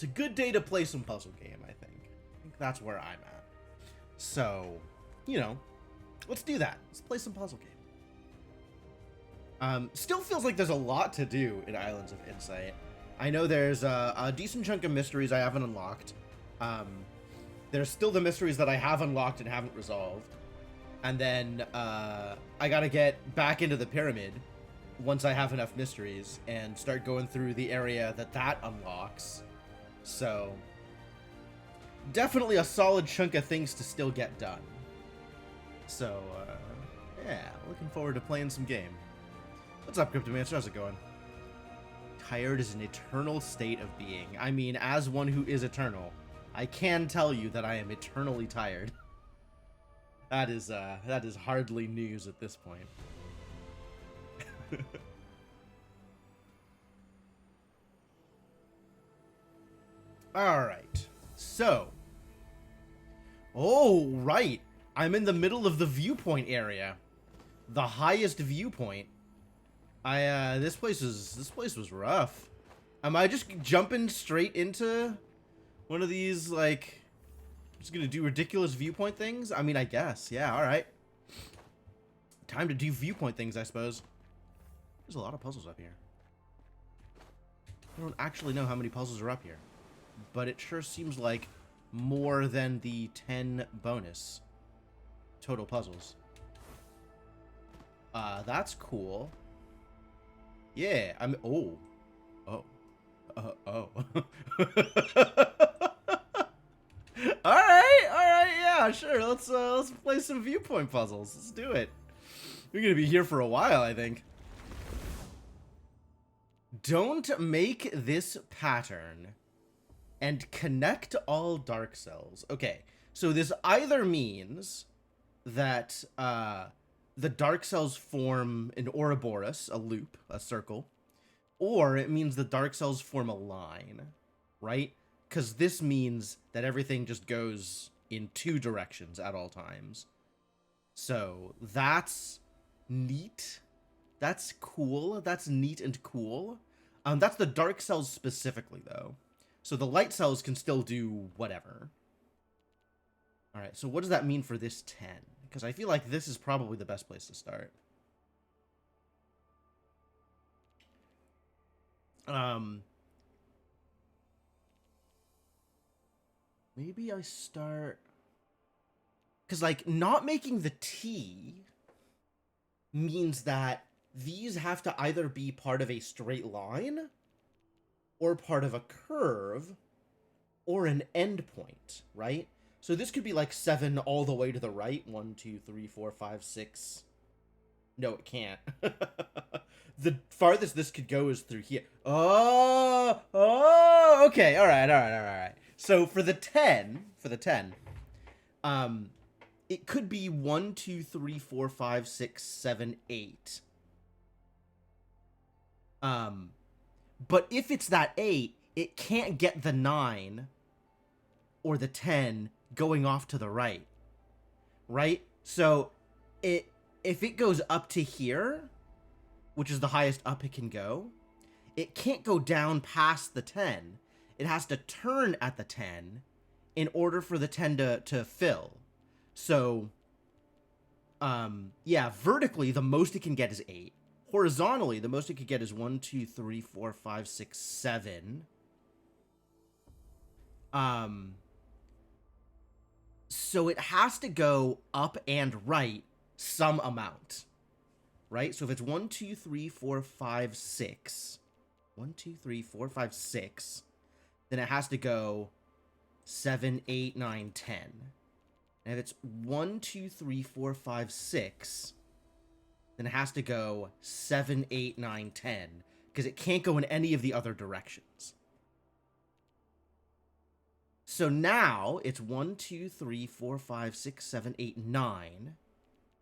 It's a good day to play some puzzle game, I think. I think that's where I'm at. So, you know, let's do that. Let's play some puzzle game. Still feels like there's a lot to do in Islands of Insight. I know there's a decent chunk of mysteries I haven't unlocked. There's still the mysteries that I have unlocked and haven't resolved. And then I gotta get back into the pyramid once I have enough mysteries and start going through the area that unlocks. So, definitely a solid chunk of things to still get done. So, yeah, looking forward to playing some game. What's up, Cryptomancer? How's it going? Tired is an eternal state of being. I mean, as one who is eternal, I can tell you that I am eternally tired. That is hardly news at this point. Alright, so. Oh, right. I'm in the middle of the viewpoint area. The highest viewpoint. This place was rough. Am I just jumping straight into one of these, like, just gonna do ridiculous viewpoint things? I mean, I guess. Yeah, alright. Time to do viewpoint things, I suppose. There's a lot of puzzles up here. I don't actually know how many puzzles are up here, but it sure seems like more than the 10 bonus total puzzles. That's cool. Yeah, I'm... Oh. Alright, yeah, sure. Let's play some viewpoint puzzles. Let's do it. We're gonna be here for a while, I think. Don't make this pattern and connect all dark cells. Okay, so this either means that the dark cells form an Ouroboros, a loop, a circle, or it means the dark cells form a line, right? Because this means that everything just goes in two directions at all times. So that's neat. That's cool. That's neat and cool. That's the dark cells specifically, though. So the light cells can still do whatever. All right, so what does that mean for this 10? Because I feel like this is probably the best place to start. Maybe I start... Because, like, not making the T means that these have to either be part of a straight line, or part of a curve, or an endpoint, right? So this could be like 7 all the way to the right. 1, 2, 3, 4, 5, 6. No, it can't. The farthest this could go is through here. Oh, okay. All right. So for the 10, it could be 1, 2, 3, 4, 5, 6, 7, 8. But if it's that 8, it can't get the 9 or the 10 going off to the right. Right? So if it goes up to here, which is the highest up it can go, it can't go down past the 10. It has to turn at the 10 in order for the 10 to fill. So, yeah, vertically, the most it can get is 8. Horizontally, the most it could get is 1, 2, 3, 4, 5, 6, 7. So it has to go up and right some amount, right? So if it's 1, 2, 3, 4, 5, 6, 1, 2, 3, 4, 5, 6, then it has to go 7, 8, 9, 10. And if it's 1, 2, 3, 4, 5, 6, then it has to go 7, 8, 9, 10, because it can't go in any of the other directions. So now it's 1, 2, 3, 4, 5, 6, 7, 8, 9,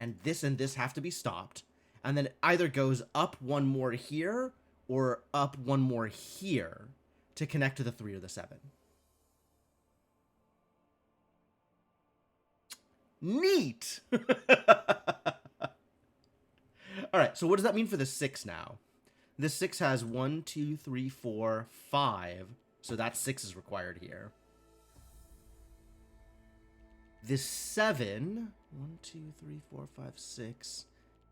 and this have to be stopped, and then it either goes up one more here or up one more here to connect to the 3 or the 7. Neat! Alright, so what does that mean for the 6 now? This 6 has 1, 2, 3, 4, 5, So that 6 is required here. This 7, 1, 2, 3, 4, 5, 6,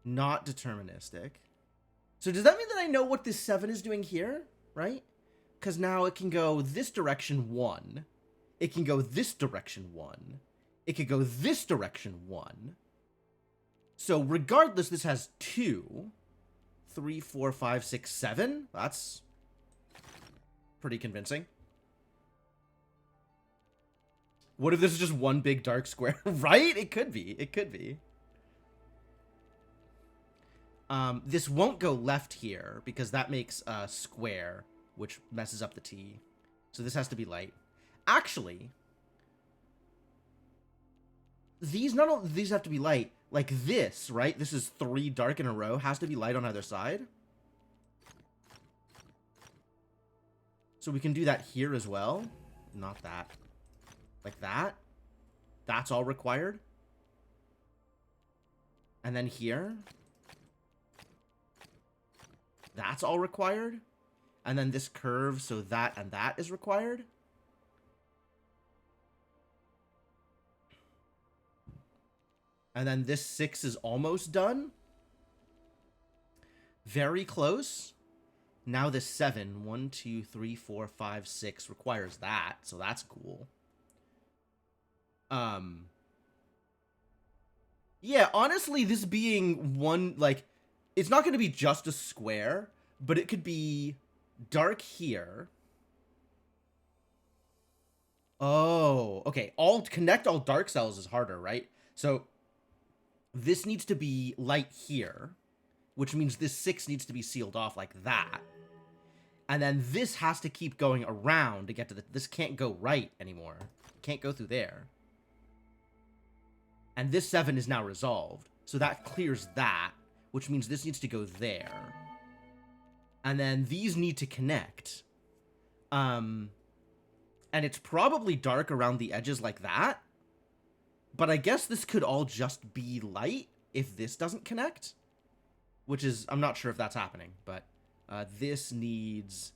not deterministic. So does that mean that I know what this 7 is doing here, right? Because now it can go this direction 1. It can go this direction 1. It could go this direction 1. So regardless, this has 2, 3, 4, 5, 6, 7. That's pretty convincing. What if this is just one big dark square? Right? It could be. It could be. This won't go left here because that makes a square, which messes up the T. So this has to be light. Actually, these have to be light. Like this, right? This is 3 dark in a row. Has to be light on either side. So we can do that here as well. Not that. Like that. That's all required. And then here. That's all required. And then this curve, so that and that is required. And then this 6 is almost done. Very close. Now this 7, 1, 2, 3, 4, 5, 6 requires that. So that's cool. Yeah, honestly, this being one, like, it's not going to be just a square, but it could be dark here. Oh, okay. Connect all dark cells is harder, right? So this needs to be light here, which means this 6 needs to be sealed off like that. And then this has to keep going around to get to this can't go right anymore. Can't go through there. And this 7 is now resolved. So that clears that, which means this needs to go there. And then these need to connect. And it's probably dark around the edges like that. But I guess this could all just be light if this doesn't connect. Which is, I'm not sure if that's happening. But this needs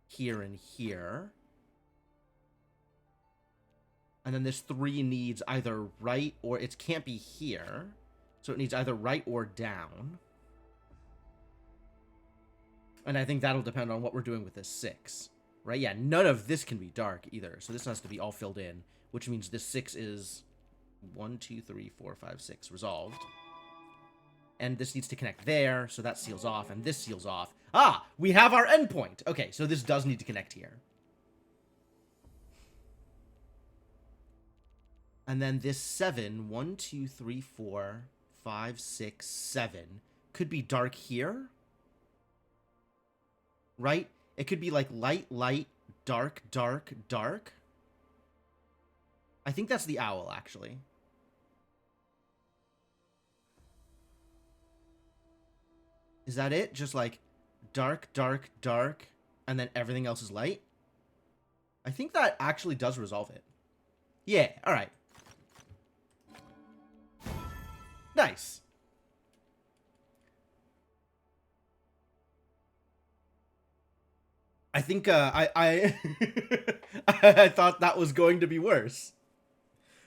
here and here. And then this 3 needs either right or... It can't be here. So it needs either right or down. And I think that'll depend on what we're doing with this 6. Right? Yeah, none of this can be dark either. So this has to be all filled in. Which means this 6 is 1, 2, 3, 4, 5, 6 resolved. And this needs to connect there. So that seals off. And this seals off. Ah! We have our endpoint! Okay, so this does need to connect here. And then this 7, 1, 2, 3, 4, 5, 6, 7 could be dark here. Right? It could be like light, light, dark, dark, dark. I think that's the owl, actually. Is that it? Just like dark, dark, dark, and then everything else is light? I think that actually does resolve it. Yeah, alright. Nice. I think I thought that was going to be worse.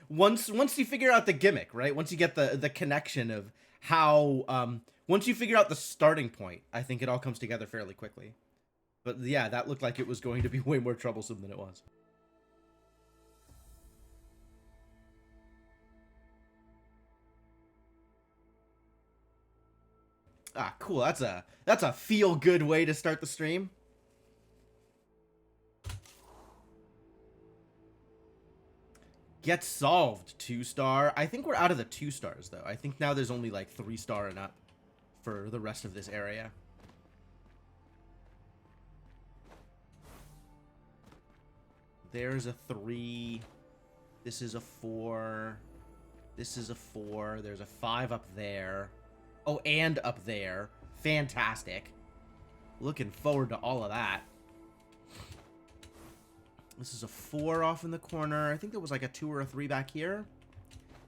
Once you figure out the gimmick, right? Once you get the connection of how once you figure out the starting point, I think it all comes together fairly quickly. But yeah, that looked like it was going to be way more troublesome than it was. Ah, cool. That's a feel-good way to start the stream. Get solved, 2-star. I think we're out of the 2 stars, though. I think now there's only, like, 3-star and up for the rest of this area. There's a 3. This is a 4. This is a 4. There's a 5 up there. Oh, and up there. Fantastic. Looking forward to all of that. This is a 4 off in the corner. I think there was like a 2 or a 3 back here.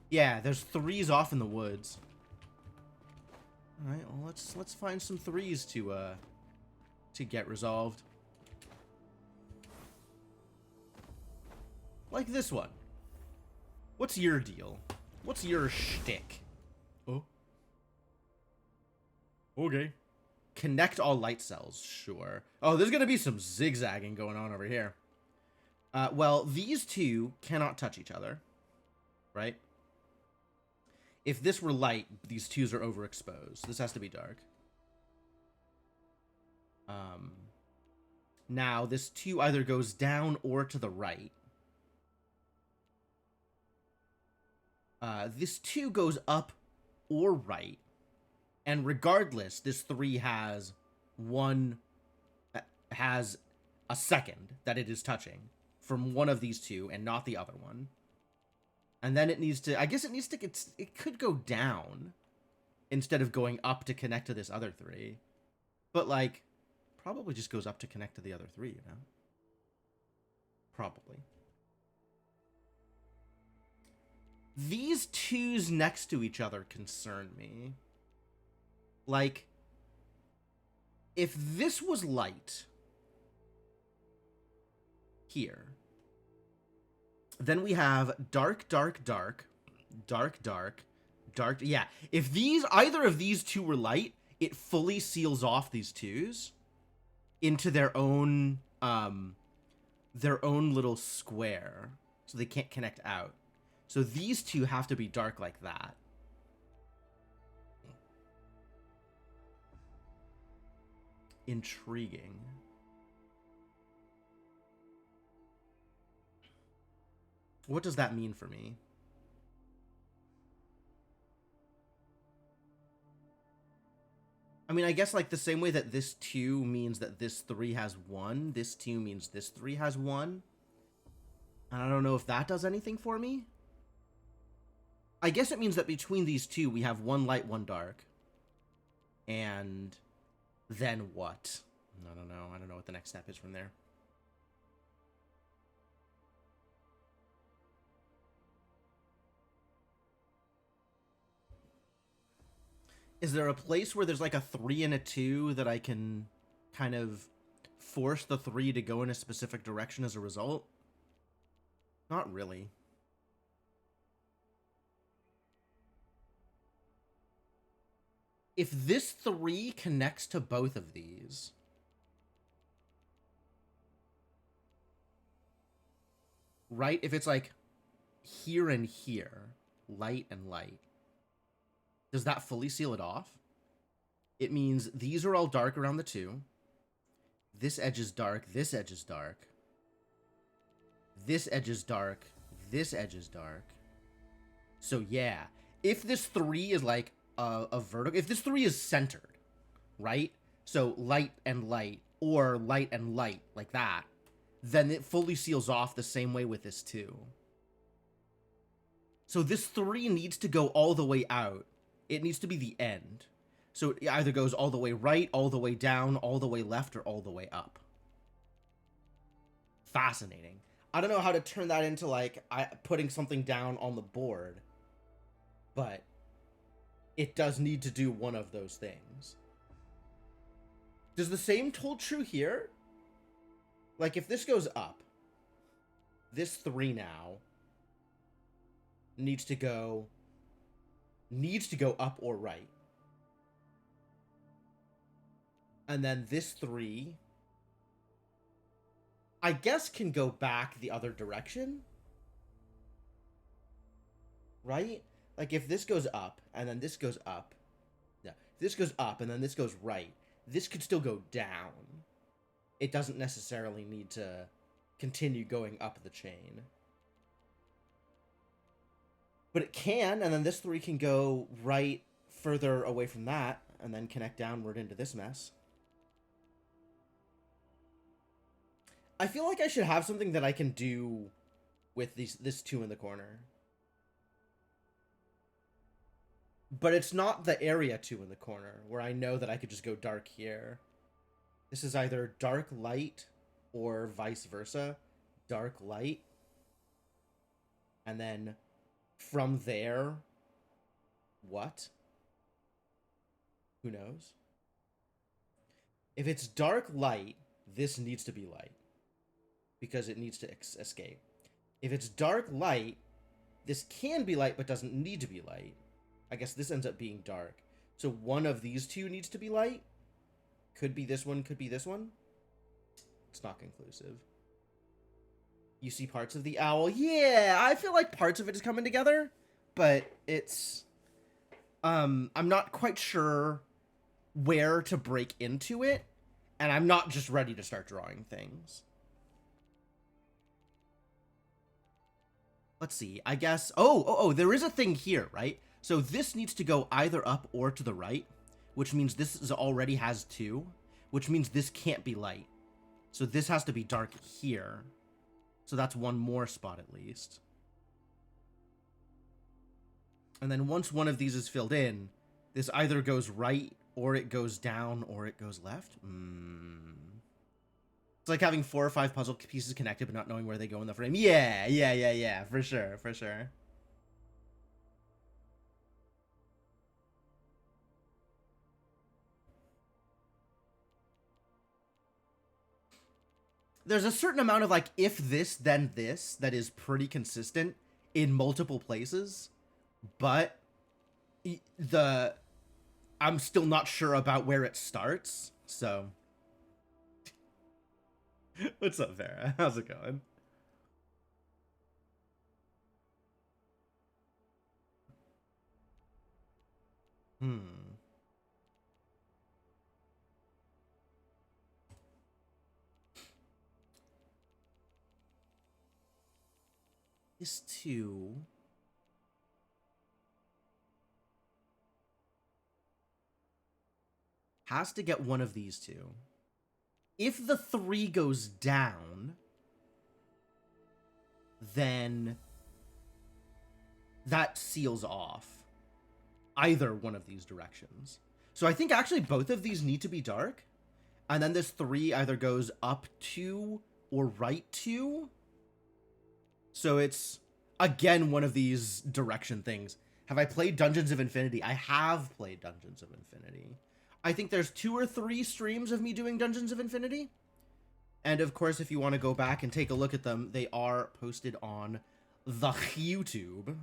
Yeah, there's 3s off in the woods. All right, well, let's find some 3s to get resolved. Like this one. What's your deal? What's your shtick? Oh. Okay. Connect all light cells, sure. Oh, there's gonna be some zigzagging going on over here. Well, these two cannot touch each other, right? If this were light, these twos are overexposed. This has to be dark. Now, this two either goes down or to the right. This two goes up or right. And regardless, this three has a second that it is touching from one of these two and not the other one. And then it needs to, I guess it needs to, it could go down instead of going up to connect to this other three. But like, probably just goes up to connect to the other three, you know? Probably. These twos next to each other concern me. Like, if this was light here, then we have dark, dark, dark, dark, dark, dark. Yeah, if either of these two were light, it fully seals off these twos into their own little square, so they can't connect out. So these two have to be dark like that. Intriguing. What does that mean for me? I mean, I guess like the same way that this 2 means that this 3 has 1, this 2 means this 3 has 1. And I don't know if that does anything for me. I guess it means that between these two, we have one light, one dark. And then what? I don't know. I don't know what the next step is from there. Is there a place where there's like a 3 and a 2 that I can kind of force the 3 to go in a specific direction as a result? Not really. If this 3 connects to both of these, right? If it's like here and here, light and light, does that fully seal it off? It means these are all dark around the 2. This edge is dark. This edge is dark. This edge is dark. This edge is dark. So yeah, if this 3 is like a vertical, if this 3 is centered, right? So light and light, or light and light, like that, then it fully seals off the same way with this 2. So this 3 needs to go all the way out. It needs to be the end. So it either goes all the way right, all the way down, all the way left, or all the way up. Fascinating. I don't know how to turn that into, like, putting something down on the board. But it does need to do one of those things. Does the same hold true here? Like, if this goes up, this 3 now needs to go up or right. And then this 3, I guess, can go back the other direction. Right? Like, if this goes up, and then this goes up. Yeah, if this goes up, and then this goes right. This could still go down. It doesn't necessarily need to continue going up the chain. But it can, and then this 3 can go right further away from that, and then connect downward into this mess. I feel like I should have something that I can do with this 2 in the corner. But it's not the area 2 in the corner, where I know that I could just go dark here. This is either dark light, or vice versa. Dark light. And then from there, what? Who knows? If it's dark light, this needs to be light. Because it needs to escape. If it's dark light, this can be light but doesn't need to be light. I guess this ends up being dark. So one of these two needs to be light. Could be this one, could be this one. It's not conclusive. You see parts of the owl. Yeah, I feel like parts of it is coming together, but it's... I'm not quite sure where to break into it, and I'm not just ready to start drawing things. Let's see, I guess... Oh, there is a thing here, right? So this needs to go either up or to the right, which means this already has 2, which means this can't be light. So this has to be dark here. So that's one more spot at least. And then once one of these is filled in, this either goes right, or it goes down, or it goes left. It's like having 4 or 5 puzzle pieces connected but not knowing where they go in the frame. Yeah, for sure, for sure. There's a certain amount of, like, if this, then this, that is pretty consistent in multiple places, but I'm still not sure about where it starts, so... What's up, Vera? How's it going? This 2... has to get one of these 2. If the 3 goes down, then that seals off either one of these directions. So I think actually both of these need to be dark, and then this 3 either goes up 2 or right 2. So it's, again, one of these direction things. Have I played Dungeons of Infinity? I have played Dungeons of Infinity. I think there's 2 or 3 streams of me doing Dungeons of Infinity. And of course, if you want to go back and take a look at them, they are posted on the YouTube.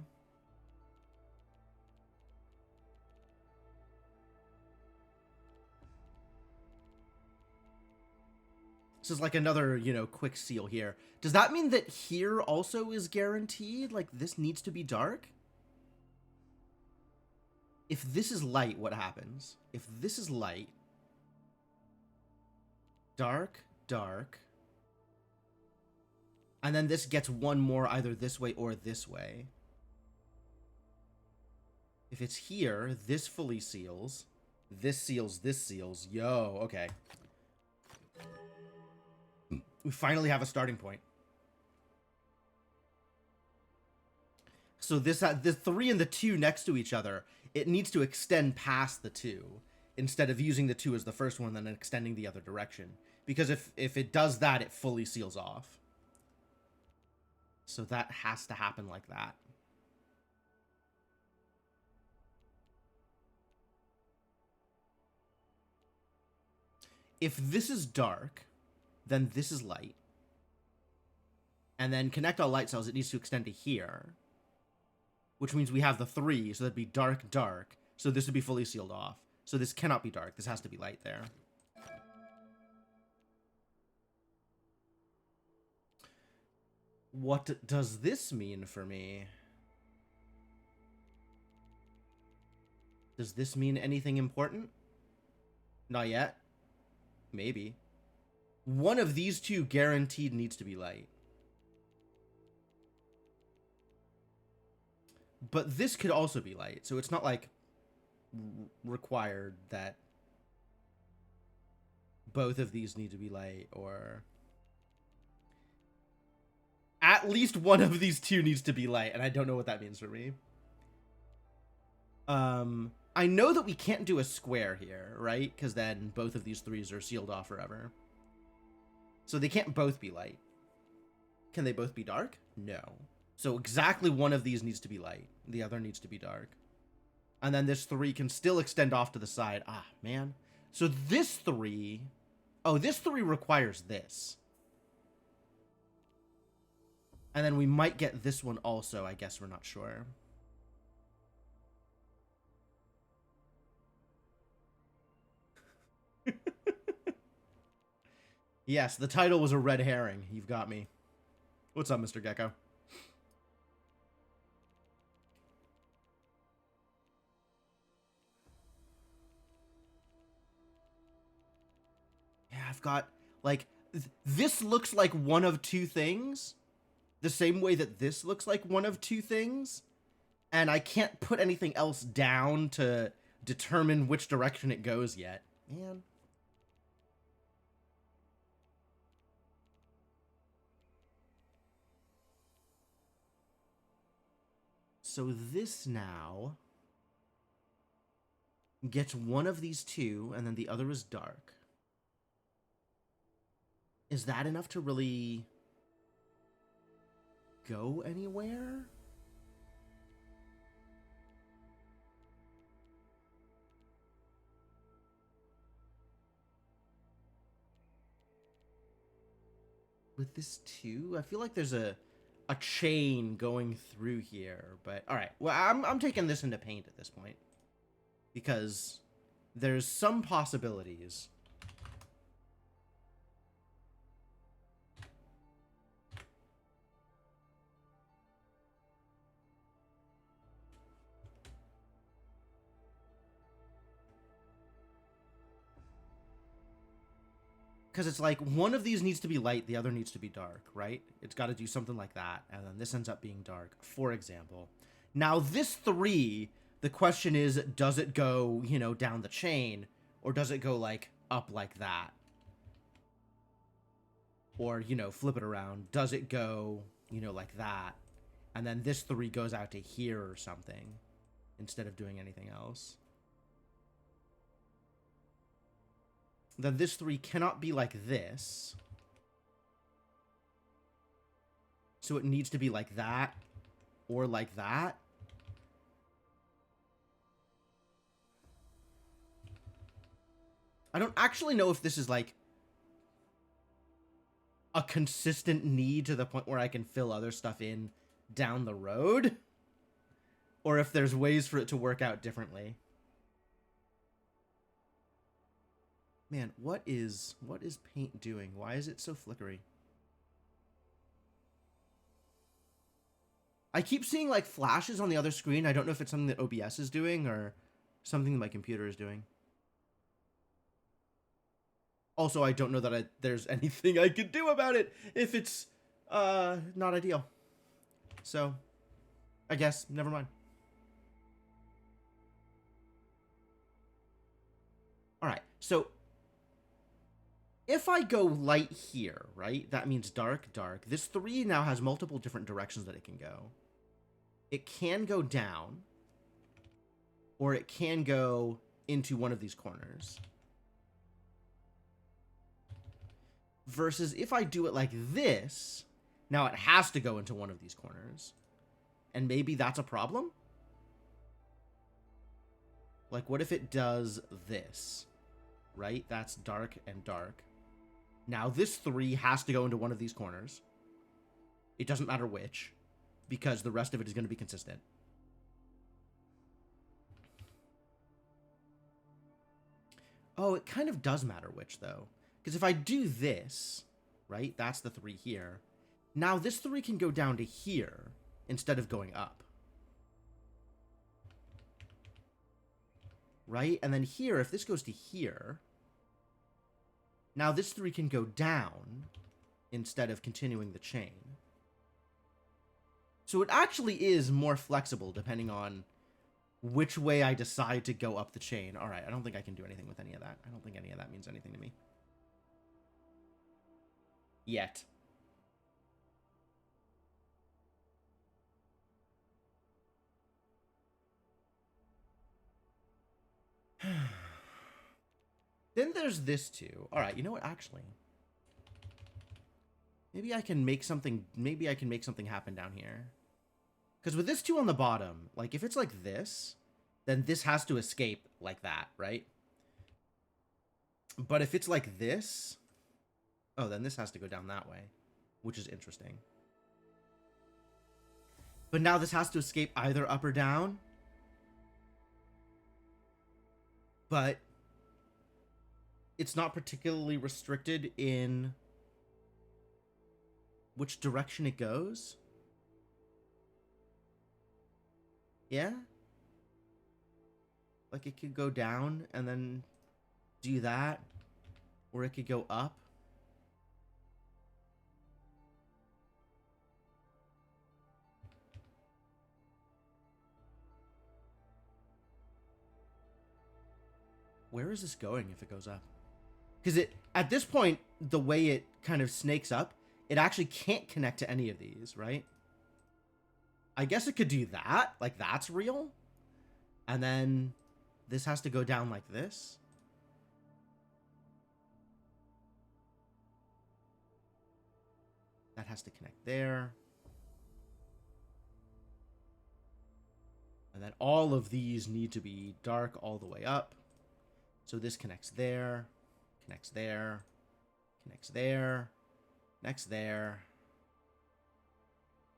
This is like another, you know, quick seal here. Does that mean that here also is guaranteed? Like, this needs to be dark? If this is light, what happens? If this is light, dark, dark, and then this gets one more either this way or this way. If it's here, this fully seals. This seals, this seals. Yo, okay. We finally have a starting point. So this the 3 and the 2 next to each other, it needs to extend past the 2 instead of using the 2 as the first one and then extending the other direction. Because if it does that, it fully seals off. So that has to happen like that. If this is dark, then this is light. And then connect all light cells, it needs to extend to here. Which means we have the 3, so that'd be dark, dark. So this would be fully sealed off. So this cannot be dark. This has to be light there. What does this mean for me? Does this mean anything important? Not yet. Maybe. One of these 2 guaranteed needs to be light. But this could also be light, so it's not like required that both of these need to be light, or at least one of these 2 needs to be light, and I don't know what that means for me. I know that we can't do a square here, right? Because then both of these 3s are sealed off forever. So they can't both be light. Can they both be dark? No. So exactly one of these needs to be light. The other needs to be dark. And then this 3 can still extend off to the side. Ah, man. So this 3... Oh, this 3 requires this. And then we might get this one also, I guess we're not sure. Yes, the title was a red herring. You've got me. What's up, Mr. Gecko? Yeah, I've got, like, this looks like one of two things. The same way that this looks like one of two things. And I can't put anything else down to determine which direction it goes yet. Man. So this now gets one of these two, and then the other is dark. Is that enough to really go anywhere? With this too? I feel like there's a chain going through here, but all right. Well, I'm taking this into paint at this point because there's some possibilities. Because it's like one of these needs to be light, the other needs to be dark, right? It's got to do something like that, and then this ends up being dark, for example. Now, this 3, the question is, does it go, you know, down the chain, or does it go, like, up like that? Or, you know, flip it around. Does it go, you know, like that? And then this 3 goes out to here or something, instead of doing anything else. Then this 3 cannot be like this. So it needs to be like that, or like that. I don't actually know if this is like a consistent need to the point where I can fill other stuff in down the road, or if there's ways for it to work out differently. Man, what is paint doing? Why is it so flickery? I keep seeing like flashes on the other screen. I don't know if it's something that OBS is doing or something that my computer is doing. Also, I don't know that there's anything I could do about it if it's not ideal. So, I guess never mind. All right. So, if I go light here, right? That means dark, dark. This 3 now has multiple different directions that it can go. It can go down, or it can go into one of these corners. Versus if I do it like this, now it has to go into one of these corners. And maybe that's a problem? Like, what if it does this? Right? That's dark and dark. Now, this 3 has to go into one of these corners. It doesn't matter which, because the rest of it is going to be consistent. Oh, it kind of does matter which, though. Because if I do this, right, that's the 3 here. Now, this 3 can go down to here instead of going up. Right? And then here, if this goes to here, now this 3 can go down instead of continuing the chain. So it actually is more flexible depending on which way I decide to go up the chain. All right, I don't think I can do anything with any of that. I don't think any of that means anything to me. Yet. Then there's this too. All right, you know what? Actually, maybe I can make something. Maybe I can make something happen down here. Because with this 2 on the bottom, like if it's like this, then this has to escape like that, right? But if it's like this, oh, then this has to go down that way, which is interesting. But now this has to escape either up or down. But it's not particularly restricted in which direction it goes. Yeah? Like it could go down and then do that. Or it could go up. Where is this going if it goes up? Because it, at this point, the way it kind of snakes up, it actually can't connect to any of these, right? I guess it could do that. Like, that's real. And then this has to go down like this. That has to connect there. And then all of these need to be dark all the way up. So this connects there, connects there, connects there, connects there.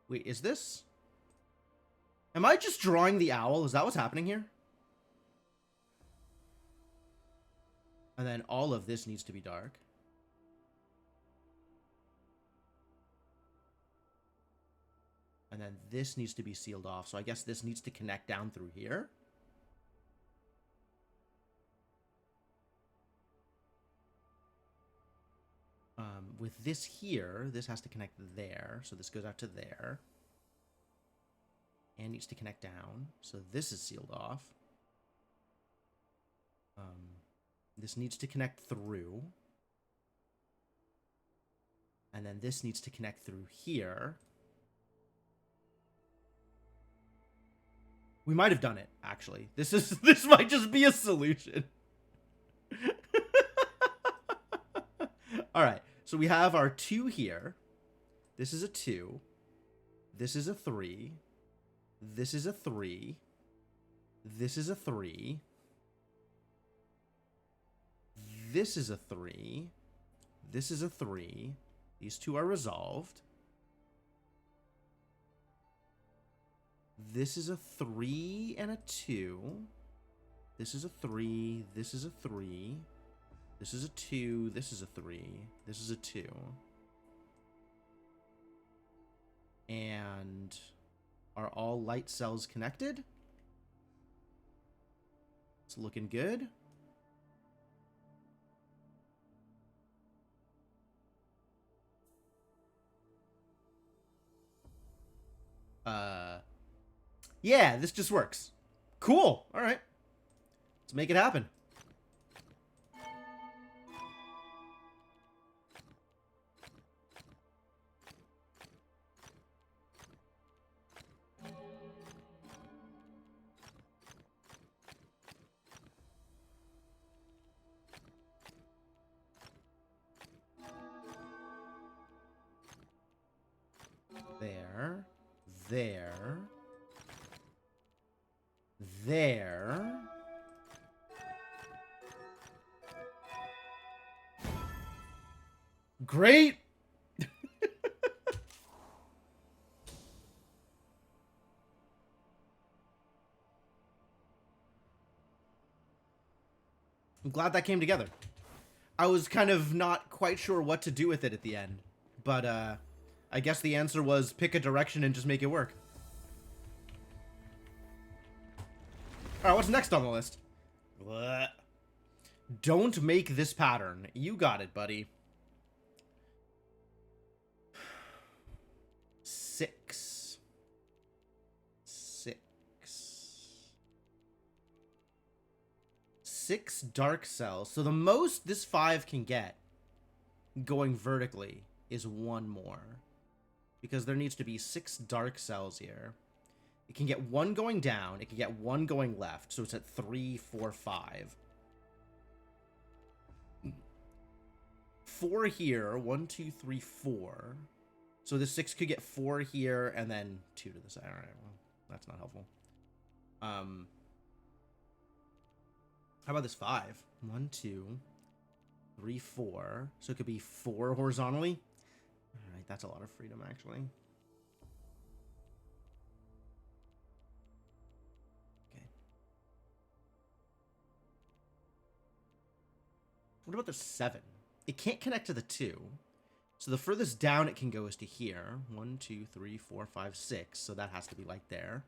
Wait, is this? Am I just drawing the owl? Is that what's happening here? And then all of this needs to be dark. And then this needs to be sealed off. So I guess this needs to connect down through here. With this here, this has to connect there. So this goes out to there. And needs to connect down. So this is sealed off. This needs to connect through. And then this needs to connect through here. We might have done it, actually. This might just be a solution. All right. So we have our 2 here. This is a 2. This is a 3. This is a 3. This is a 3. This is a 3. This is a 3. These 2 are resolved. This is a 3 and a 2. This is a 3. This is a 3. This is a 2. This is a 3. This is a 2. And are all light cells connected? It's looking good. Yeah, this just works. Cool. All right. Let's make it happen. There. There. There. Great. I'm glad that came together. I was kind of not quite sure what to do with it at the end, but I guess the answer was pick a direction and just make it work. All right, what's next on the list? Blech. Don't make this pattern. You got it, buddy. 6. 6. 6 dark cells. So the most this 5 can get going vertically is 1 more. Because there needs to be 6 dark cells here. It can get 1 going down. It can get 1 going left. So it's at 3, 4, 5. 4 here. 1, 2, 3, 4. So the 6 could get 4 here and then 2 to the side. All right, well, that's not helpful. How about this 5? 1, 2, 3, 4. So it could be 4 horizontally. All right, that's a lot of freedom, actually. What about the 7? It can't connect to the 2. So the furthest down it can go is to here. 1, 2, 3, 4, 5, 6. So that has to be light there.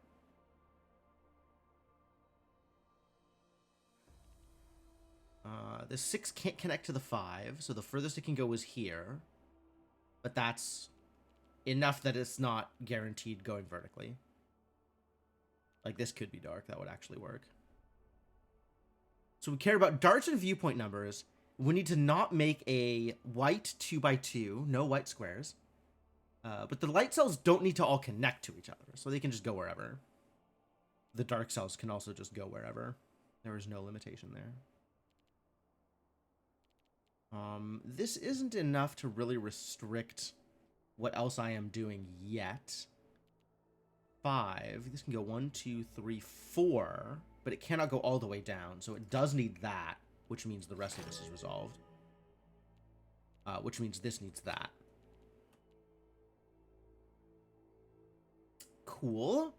The 6 can't connect to the 5. So the furthest it can go is here. But that's enough that it's not guaranteed going vertically. Like, this could be dark. That would actually work. So we care about darts and viewpoint numbers. We need to not make a white 2x2. No white squares. But the light cells don't need to all connect to each other. So they can just go wherever. The dark cells can also just go wherever. There is no limitation there. This isn't enough to really restrict what else I am doing yet. 5. This can go 1, 2, 3, 4. But it cannot go all the way down. So it does need that. Which means the rest of this is resolved. Which means this needs that. Cool.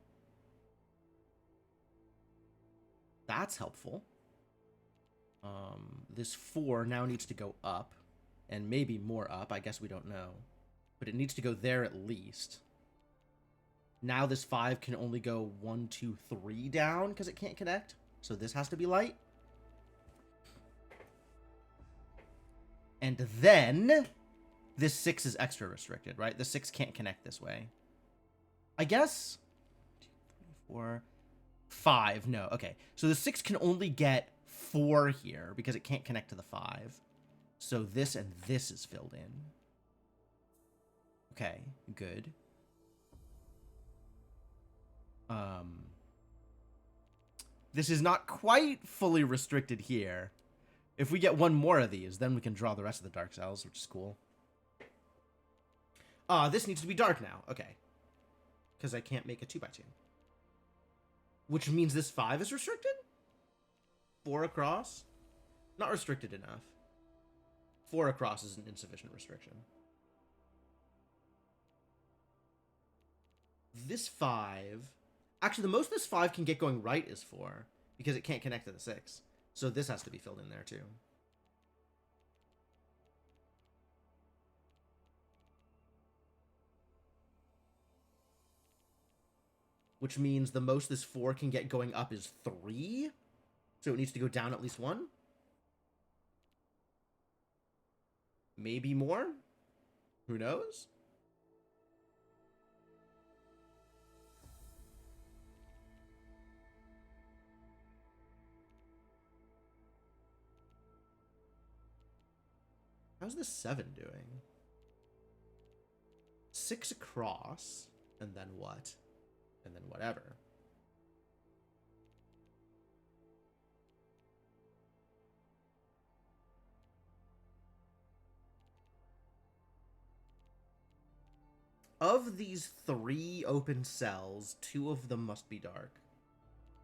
That's helpful. This 4 now needs to go up. And maybe more up. I guess we don't know. But it needs to go there at least. Now this 5 can only go 1, 2, 3 down because it can't connect. So this has to be light. And then this 6 is extra restricted, right? The 6 can't connect this way. I guess 2, 3, 4, 5. No, okay. So the 6 can only get 4 here because it can't connect to the 5. So this and this is filled in. Okay, good. This is not quite fully restricted here. If we get one more of these, then we can draw the rest of the dark cells, which is cool. This needs to be dark now. Okay. Because I can't make a 2x2. Which means this 5 is restricted? 4 across? Not restricted enough. 4 across is an insufficient restriction. This 5... Actually, the most this 5 can get going right is 4. Because it can't connect to the 6. So this has to be filled in there too. Which means the most this 4 can get going up is 3. So it needs to go down at least 1. Maybe more? Who knows? How's this 7 doing? 6 across, and then what? And then whatever. Of these 3 open cells, 2 of them must be dark.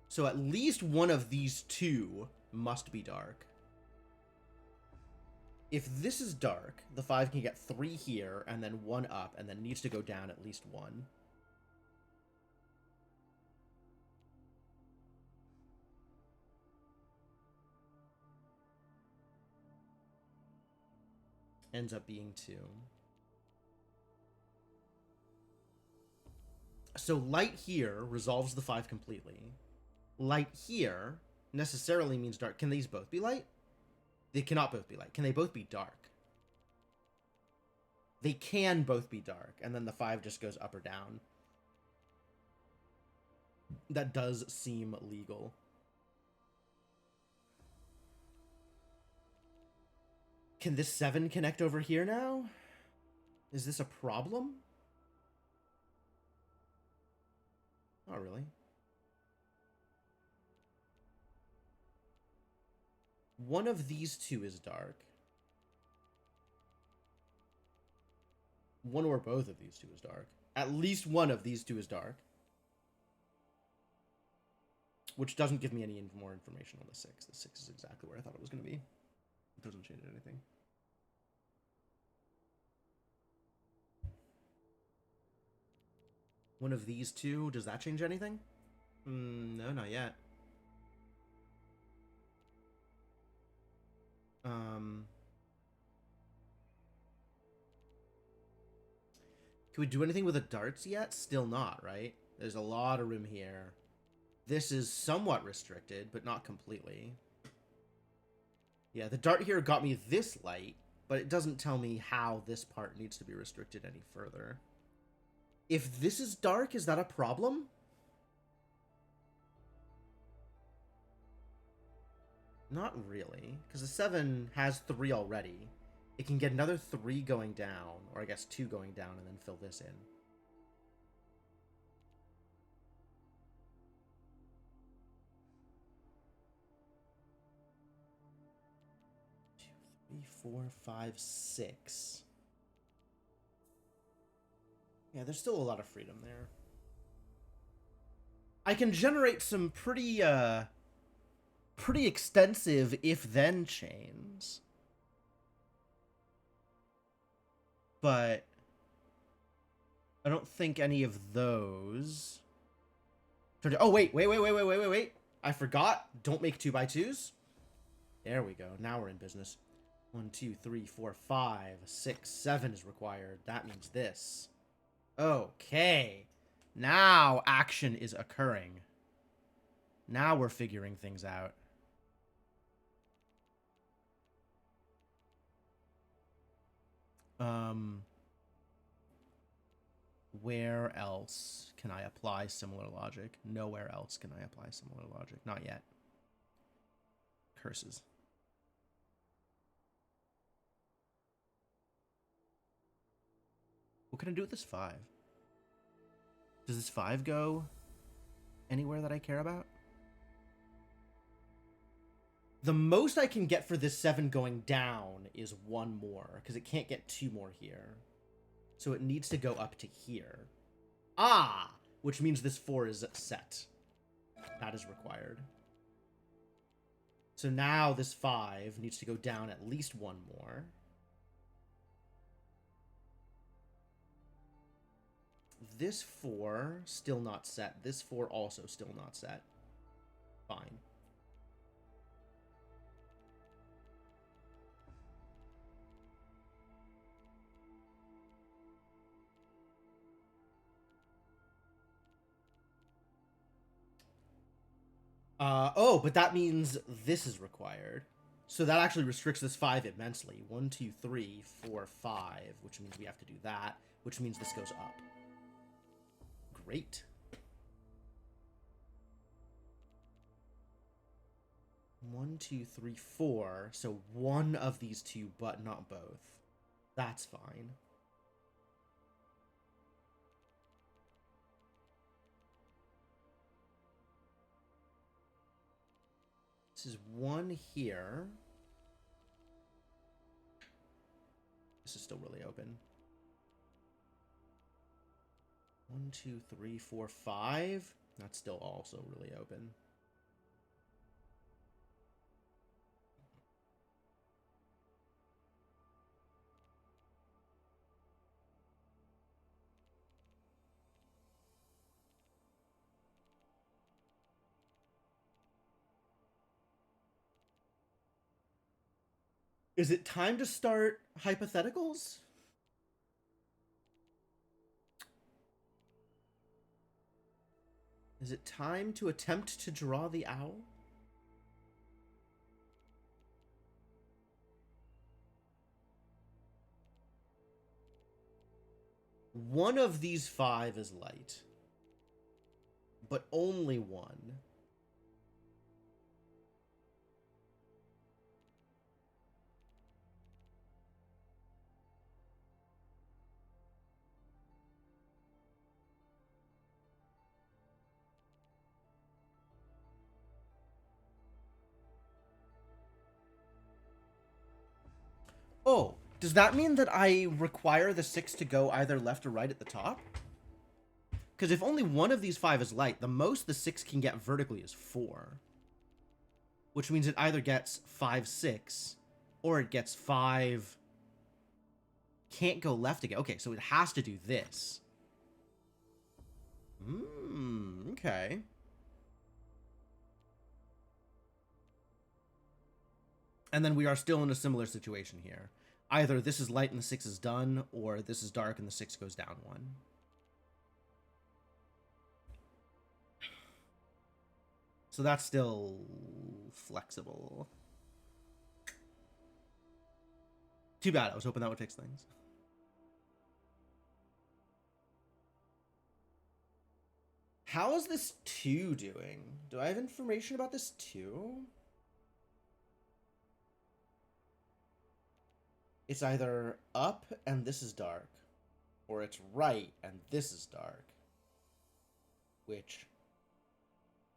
So at least one of these 2 must be dark. If this is dark, the 5 can get 3 here, and then 1 up, and then needs to go down at least 1. Ends up being 2. So light here resolves the 5 completely. Light here necessarily means dark. Can these both be light? They cannot both be light. Can they both be dark? They can both be dark, and then the 5 just goes up or down. That does seem legal. Can this 7 connect over here now? Is this a problem? Not really. One of these 2 is dark. One or both of these 2 is dark. At least one of these 2 is dark. Which doesn't give me any more information on the 6. The 6 is exactly where I thought it was going to be. It doesn't change anything. One of these 2, does that change anything? No, not yet. Can we do anything with the darts yet? Still not, right? There's a lot of room here. This is somewhat restricted, but not completely. Yeah, the dart here got me this light, but it doesn't tell me how this part needs to be restricted any further. If this is dark, is that a problem? Not really, because the 7 has 3 already. It can get another 3 going down, or I guess 2 going down, and then fill this in. 2, 3, 4, 5, 6. Yeah, there's still a lot of freedom there. I can generate some pretty extensive if-then chains. But I don't think any of those... Oh, wait. I forgot. Don't make 2x2s. There we go. Now we're in business. 1, 2, 3, 4, 5, 6, 7 is required. That means this. Okay. Now action is occurring. Now we're figuring things out. Where else can I apply similar logic? Nowhere else can I apply similar logic. Not yet. Curses. What can I do with this 5? Does this 5 go anywhere that I care about? The most I can get for this 7 going down is 1 more, because it can't get 2 more here. So it needs to go up to here. Ah! Which means this 4 is set. That is required. So now this 5 needs to go down at least 1 more. This 4, still not set. This 4 also still not set. Fine. Oh, but that means this is required. So that actually restricts this 5 immensely. 1, 2, 3, 4, 5, which means we have to do that, which means this goes up. Great. One, two, three, 4. So one of these 2, but not both. That's fine. This is 1 here. This is still really open. 1, 2, 3, 4, 5. That's still also really open. Is it time to start hypotheticals? Is it time to attempt to draw the owl? One of these 5 is light, but only 1. Oh, does that mean that I require the 6 to go either left or right at the top? Because if only one of these 5 is light, the most the 6 can get vertically is 4. Which means it either gets 5, 6, or it gets 5... Can't go left again. Okay, so it has to do this. Okay. And then we are still in a similar situation here. Either this is light and the 6 is done, or this is dark and the 6 goes down 1. So that's still flexible. Too bad. I was hoping that would fix things. How is this 2 doing? Do I have information about this 2? It's either up and this is dark, or it's right and this is dark. Which,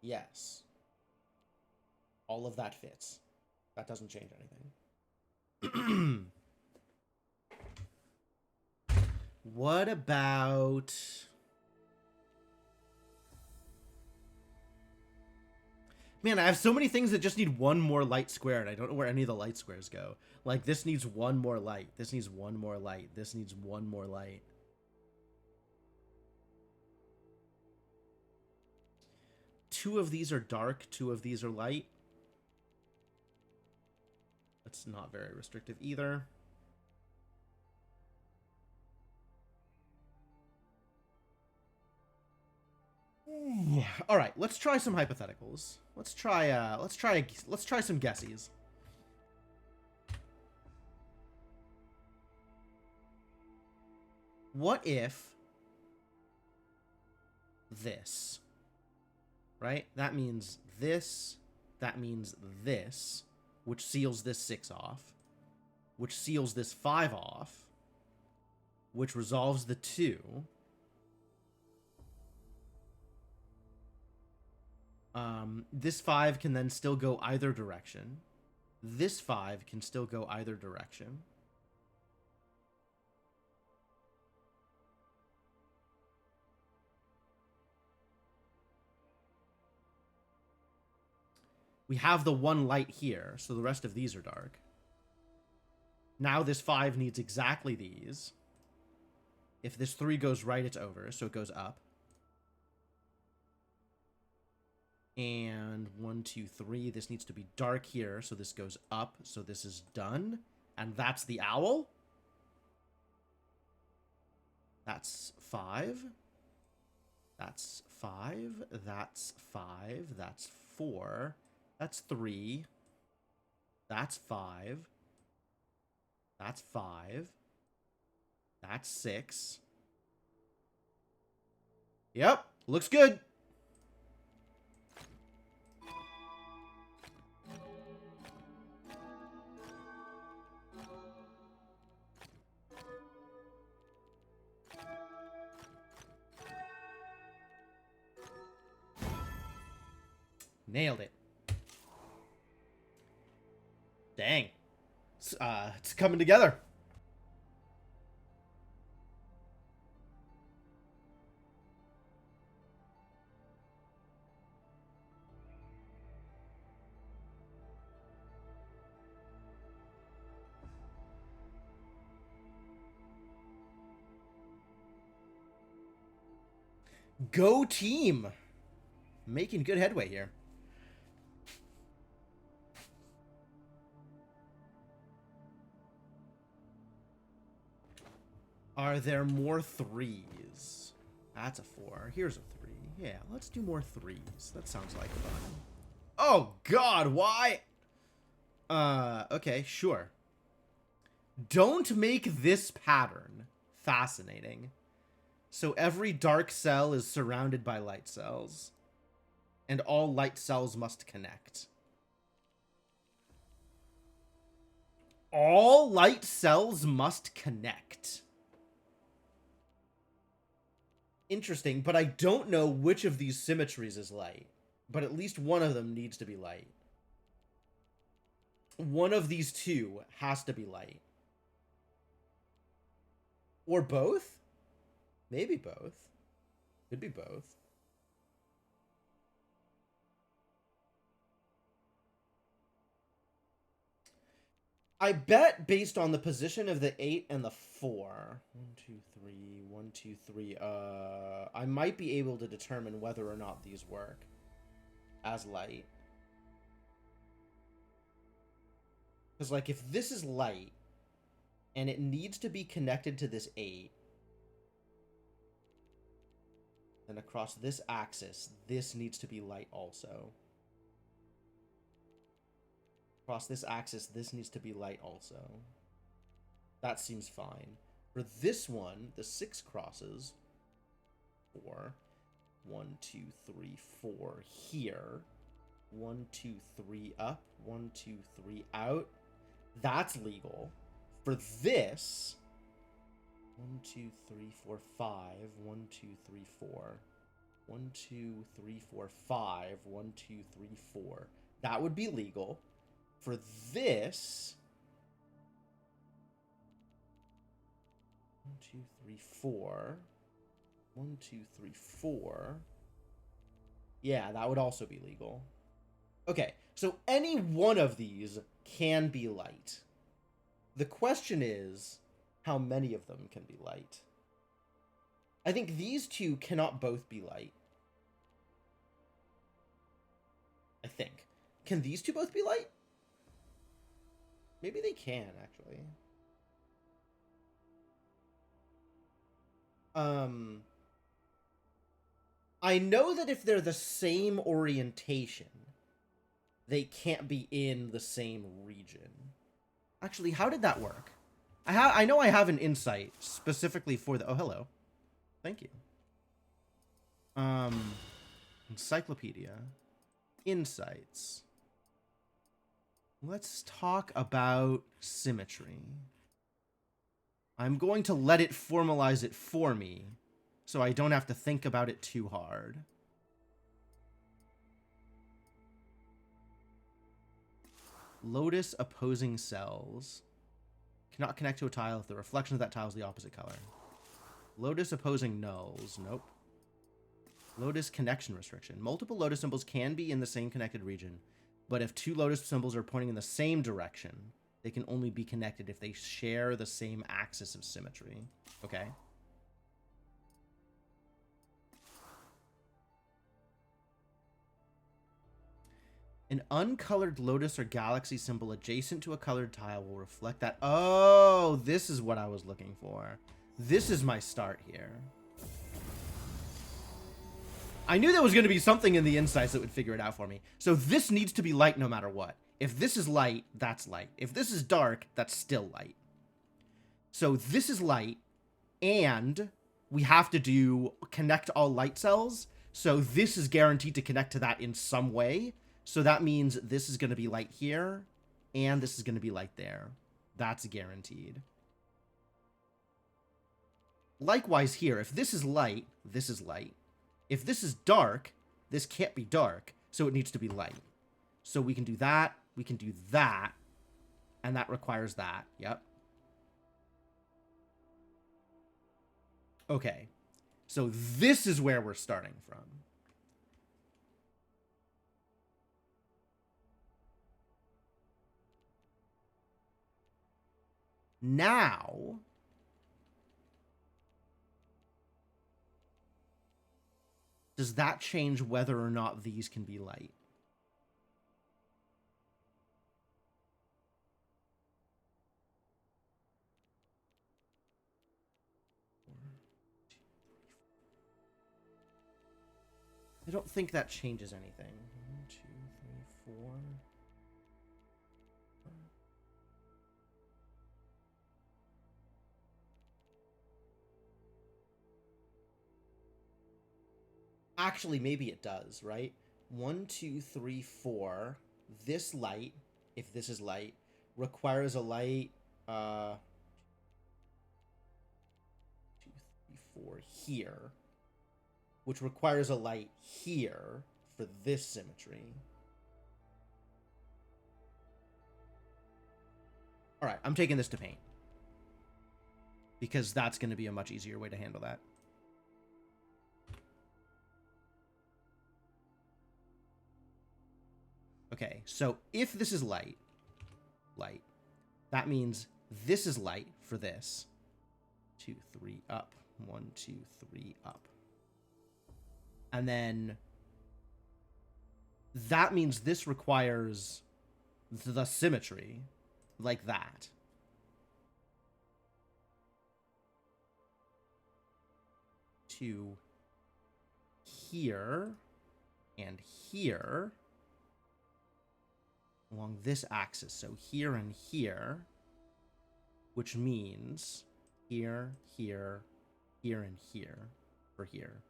yes. All of that fits. That doesn't change anything. What about... Man, I have so many things that just need one more light square, and I don't know where any of the light squares go. Like, this needs one more light. This needs one more light. This needs one more light. Two of these are dark. 2 of these are light. That's not very restrictive either. All right, let's try some hypotheticals. Let's try some guesses. What if this, right? That means this, which seals this 6 off, which seals this 5 off, which resolves the 2. This 5 can then still go either direction. This 5 can still go either direction. We have the 1 light here, so the rest of these are dark. Now this 5 needs exactly these. If this 3 goes right, it's over, so it goes up. And 1, 2, 3. This needs to be dark here, so this goes up, so this is done. And that's the owl. That's 5. That's 5. That's 5. That's 4. That's 3. That's 5. That's 5. That's 6. Yep, looks good. Nailed it. Dang. It's coming together. Go team. Making good headway here. Are there more 3s? That's a 4. Here's a 3. Yeah, let's do more 3s. That sounds like fun. Oh, God, why? Okay, sure. Don't make this pattern fascinating. So every dark cell is surrounded by light cells. And all light cells must connect. All light cells must connect. Interesting, but I don't know which of these symmetries is light. But at least one of them needs to be light. One of these 2 has to be light. Or both? Maybe both. Could be both. I bet based on the position of the 8 and the 4. 1, 2, 3. 1, 2, 3. I might be able to determine whether or not these work as light. Because, like, if this is light, and it needs to be connected to this 8, then across this axis, this needs to be light also. Across this axis, this needs to be light also. That seems fine. For this one, the 6 crosses 4. 1, 2, 3, 4 here. 1, 2, 3 up. 1, 2, 3 out. That's legal. For this, 1, 2, 3, 4, 5. 1, 2, 3, 4. 1, 2, 3, 4, 5. 1, 2, 3, 4. That would be legal. For this, 1, 2, 3, 4. 1, 2, 3, 4. Yeah, that would also be legal. Okay, so any one of these can be light. The question is, how many of them can be light? I think these two cannot both be light. I think. Can these two both be light? Maybe they can, actually. I know that if they're the same orientation, they can't be in the same region. Actually, how did that work? I know I have an insight specifically for the... Oh, hello. Thank you. Encyclopedia. Insights. Let's talk about symmetry. I'm going to let it formalize it for me, so I don't have to think about it too hard. Lotus opposing cells. Cannot connect to a tile if the reflection of that tile is the opposite color. Lotus opposing nulls. Nope. Lotus connection restriction. Multiple lotus symbols can be in the same connected region, but if 2 lotus symbols are pointing in the same direction, they can only be connected if they share the same axis of symmetry. Okay. An uncolored lotus or galaxy symbol adjacent to a colored tile will reflect that. Oh, this is what I was looking for. This is my start here. I knew there was going to be something in the insights that would figure it out for me. So this needs to be light no matter what. If this is light, that's light. If this is dark, that's still light. So this is light, and we have to do connect all light cells. So this is guaranteed to connect to that in some way. So that means this is going to be light here, and this is going to be light there. That's guaranteed. Likewise here, if this is light, this is light. If this is dark, this can't be dark, so it needs to be light. So we can do that, we can do that, and that requires that. Yep. Okay. So this is where we're starting from. Now, does that change whether or not these can be light? I don't think that changes anything. 1, 2, 3, 4. Actually, maybe it does, right? 1, 2, 3, 4. This light, if this is light, requires a light 2, 3, 4 here, which requires a light here for this symmetry. All right, I'm taking this to paint because that's going to be a much easier way to handle that. Okay, so if this is light, that means this is light for this. 2, 3, up. 1, 2, 3, up. And then that means this requires the symmetry. like that. To here and here along this axis. So here and here, which means here, here, here, and here for here.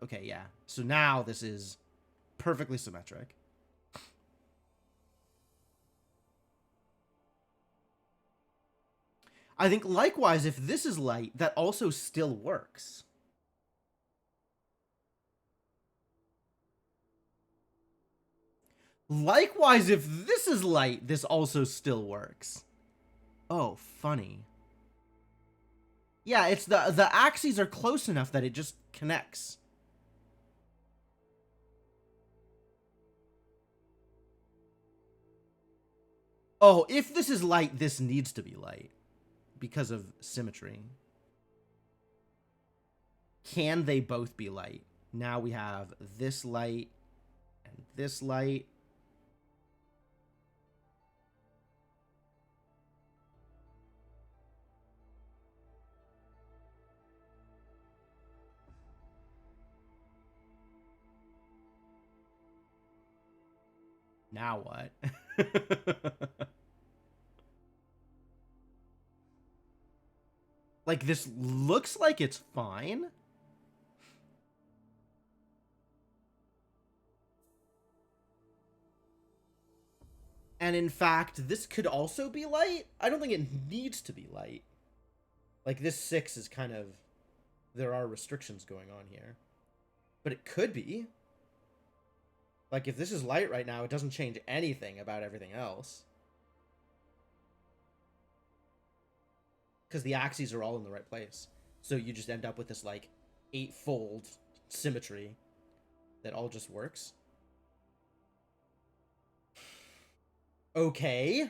Okay, yeah. So now this is perfectly symmetric. I think likewise, if this is light, that also still works. Likewise, if this is light, this also still works. Oh, funny. Yeah, it's the axes are close enough that it just connects. Oh, if this is light, this needs to be light because of symmetry. Can they both be light? Now we have this light and this light. Now what? Like, this looks like it's fine. And in fact, this could also be light. I don't think it needs to be light. Like, this 6 is kind of... There are restrictions going on here. But it could be. Like, if this is light right now, it doesn't change anything about everything else. Because the axes are all in the right place. So you just end up with this, like, 8-fold symmetry that all just works. Okay.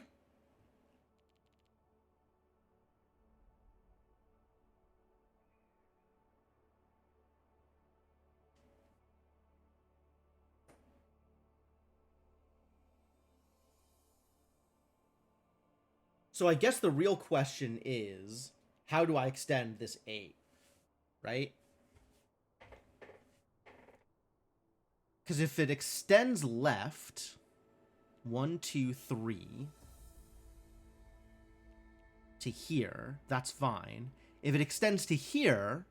So I guess the real question is, how do I extend this 8? Right? Because if it extends left, 1, 2, 3, to here, that's fine. If it extends to here,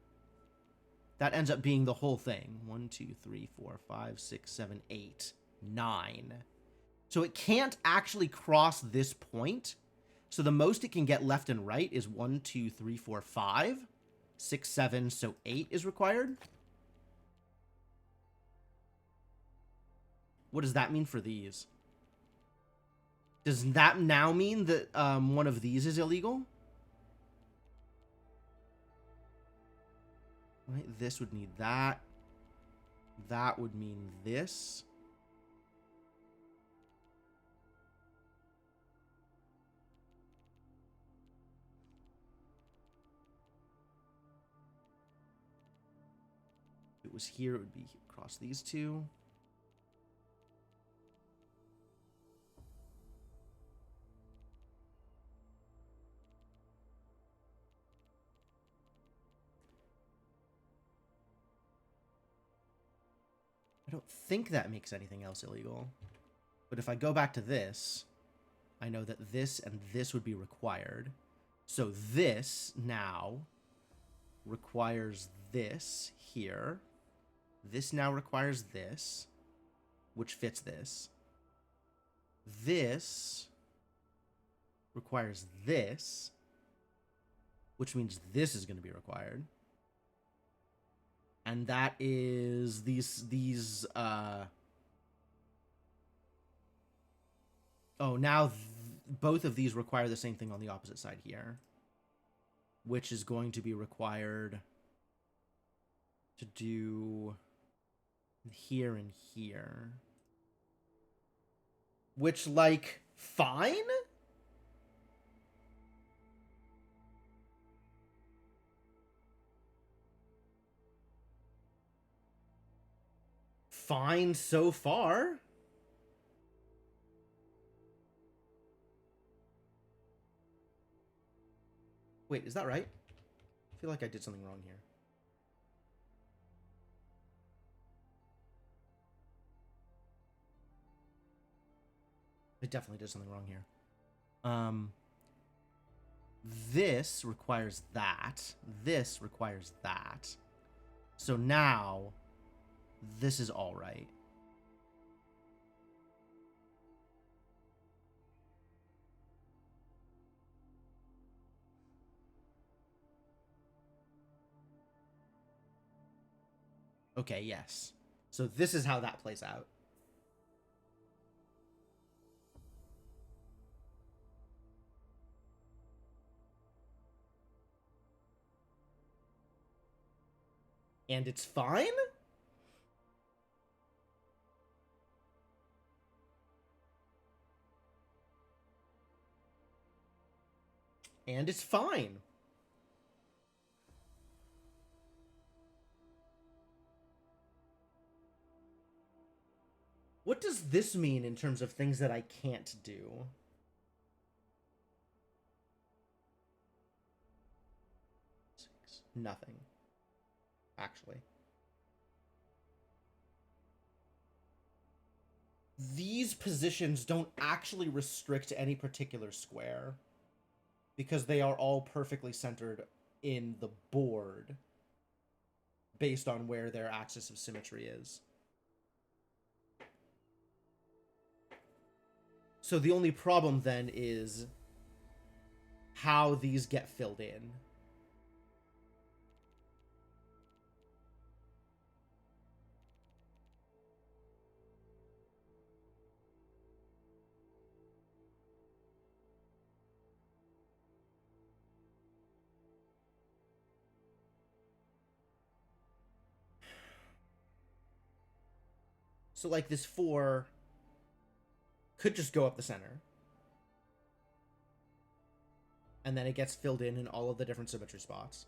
that ends up being the whole thing. 1, 2, 3, 4, 5, 6, 7, 8, 9. So it can't actually cross this point. So the most it can get left and right is 1, 2, 3, 4, 5, 6, 7, so 8 is required. What does that mean for these? Does that now mean that one of these is illegal? Right, this would need that. That would mean this. If it was here, it would be across these two. I don't think that makes anything else illegal. But if I go back to this, I know that this and this would be required. So this now requires this here. This now requires this, which fits this. This requires this, which means this is going to be required. And that is oh, now both of these require the same thing on the opposite side here, which is going to be required to do here and here. Which, like, fine? fine so far. Wait, is that right? I feel like I did something wrong here. I definitely did something wrong here. This requires that. This requires that. So now, this is all right. Okay, yes. So this is how that plays out. And it's fine? And it's fine. What does this mean in terms of things that I can't do? Nothing. Actually. These positions don't actually restrict any particular square because they are all perfectly centered in the board based on where their axis of symmetry is. So the only problem then is how these get filled in. So like this 4 could just go up the center. And then it gets filled in all of the different symmetry spots.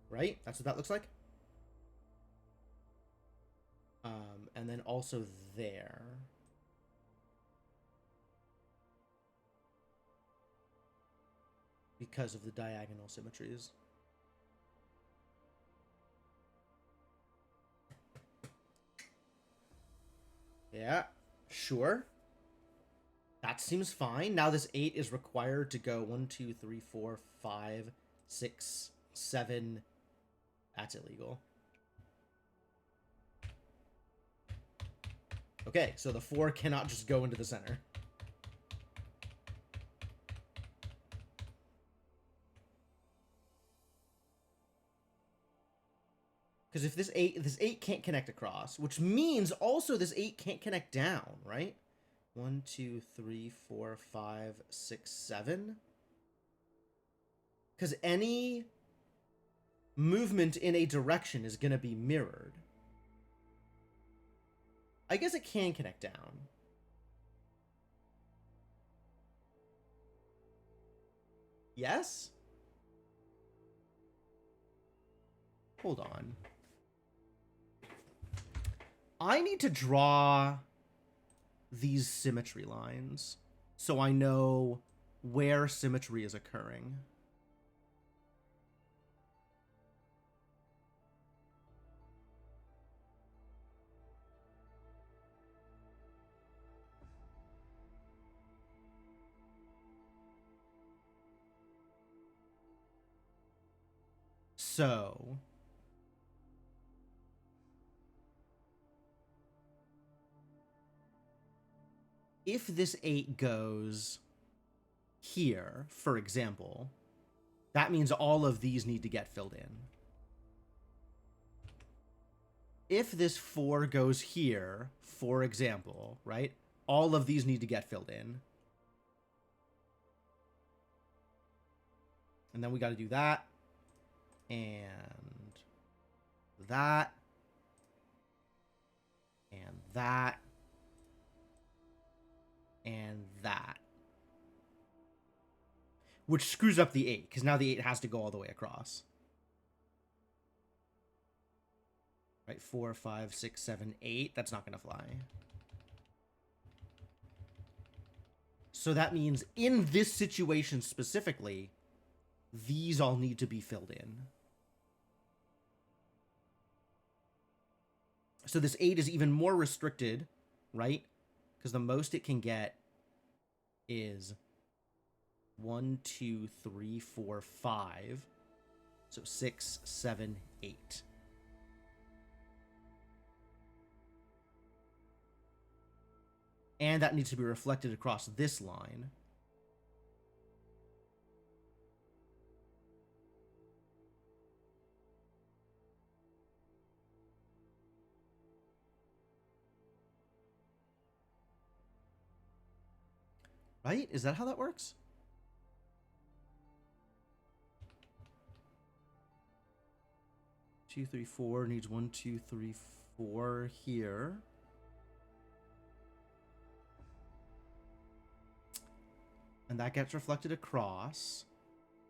Right? That's what that looks like. And then also there. Because of the diagonal symmetries. Yeah, sure. That seems fine. Now this 8 is required to go 1, 2, 3, 4, 5, 6, 7. That's illegal. Okay, so the 4 cannot just go into the center. Because if this 8 can't connect across, which means also this 8 can't connect down, right? 1, 2, 3, 4, 5, 6, 7. Because any movement in a direction is going to be mirrored. I guess it can connect down. Yes? Hold on. I need to draw these symmetry lines so I know where symmetry is occurring. So if this 8 goes here, for example, that means all of these need to get filled in. If this 4 goes here, for example, right, all of these need to get filled in. And then we got to do that. And that. And that. And that. Which screws up the 8, because now the 8 has to go all the way across. Right, 4, 5, 6, 7, 8. That's not going to fly. So that means in this situation specifically, these all need to be filled in. So this 8 is even more restricted, right? Because the most it can get is 1, 2, 3, 4, 5. So 6, 7, 8. And that needs to be reflected across this line. Right? Is that how that works? Two, three, four needs 1, 2, 3, 4 here. And that gets reflected across.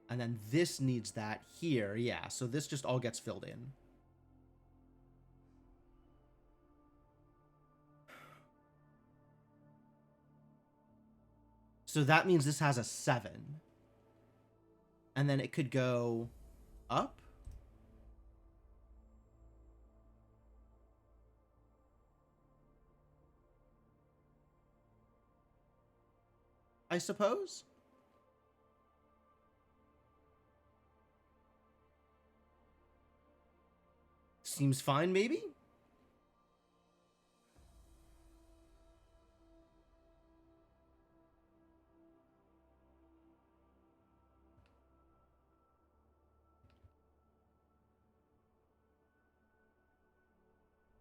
And then this needs that here. Yeah, so this just all gets filled in. So that means this has a 7. And then it could go up. I suppose. Seems fine, maybe?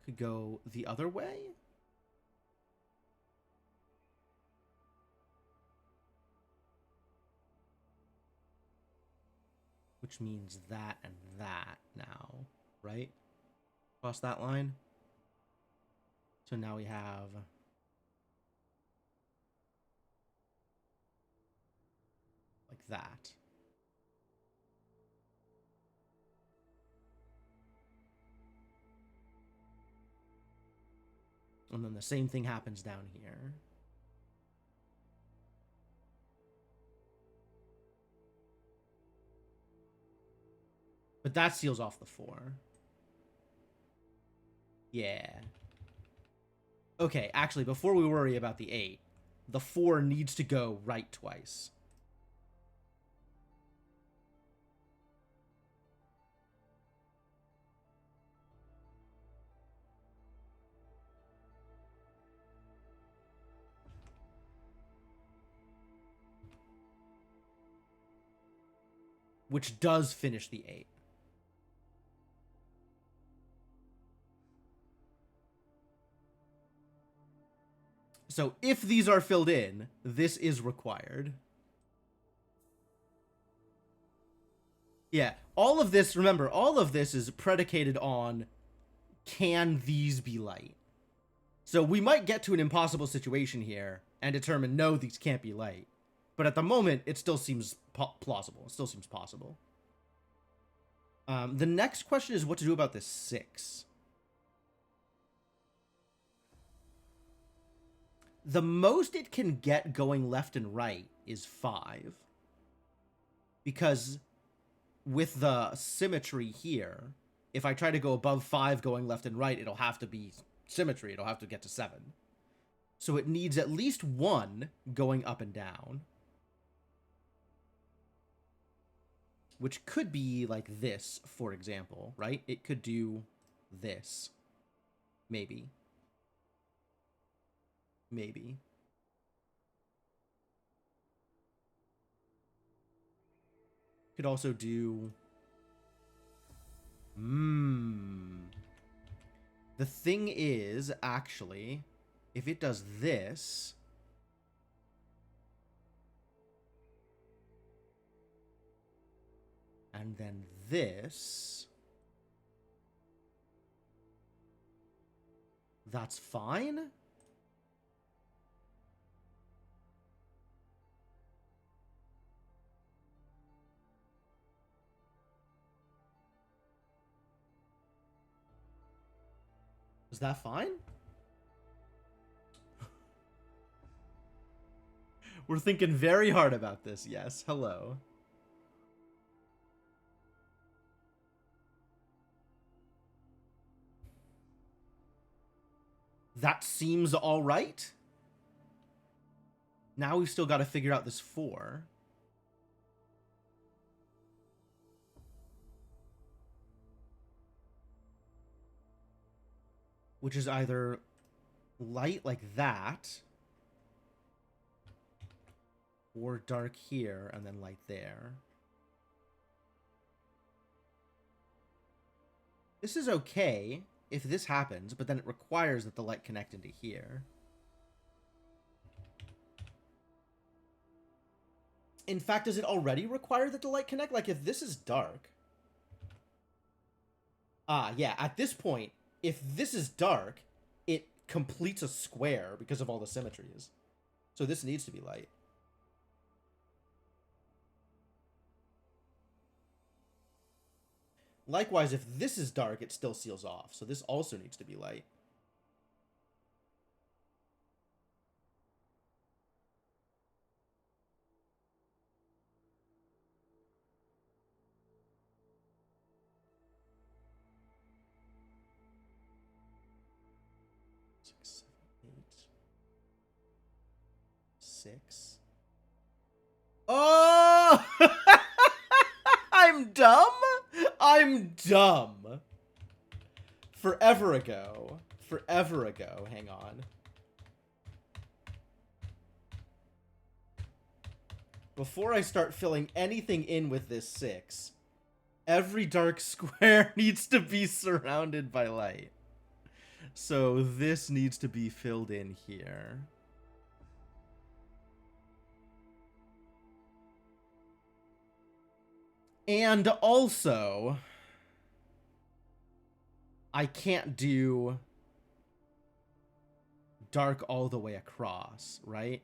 Could go the other way? Which means that and that now, right? Across that line. So now we have like that. And then the same thing happens down here. But that seals off the 4. Yeah. Okay, actually, before we worry about the 8, the 4 needs to go right twice. Which does finish the 8. So if these are filled in, this is required. Yeah, all of this, remember, all of this is predicated on, can these be light? So we might get to an impossible situation here and determine, no, these can't be light. But at the moment, it still seems plausible. It still seems possible. The next question is what to do about this 6. The most it can get going left and right is 5. Because with the symmetry here, if I try to go above 5 going left and right, it'll have to be symmetry. It'll have to get to 7. So it needs at least 1 going up and down. Which could be like this, for example, right? It could do this. Maybe. Maybe. Could also do... The thing is, actually, if it does this... And then this. That's fine? Is that fine? We're thinking very hard about this. Yes, hello. That seems all right. Now we've still got to figure out this 4. Which is either light like that, or dark here and then light there. This is okay if this happens, but then it requires that the light connect into here. In fact, does it already require that the light connect? Like, if this is dark... yeah, at this point, if this is dark, it completes a square because of all the symmetries. So this needs to be light. Likewise, if this is dark, it still seals off. So this also needs to be light. Six. Oh! I'm dumb? I'm dumb. Forever ago. Forever ago. Hang on. Before I start filling anything in with this 6, every dark square needs to be surrounded by light. So this needs to be filled in here. And also, I can't do dark all the way across, right?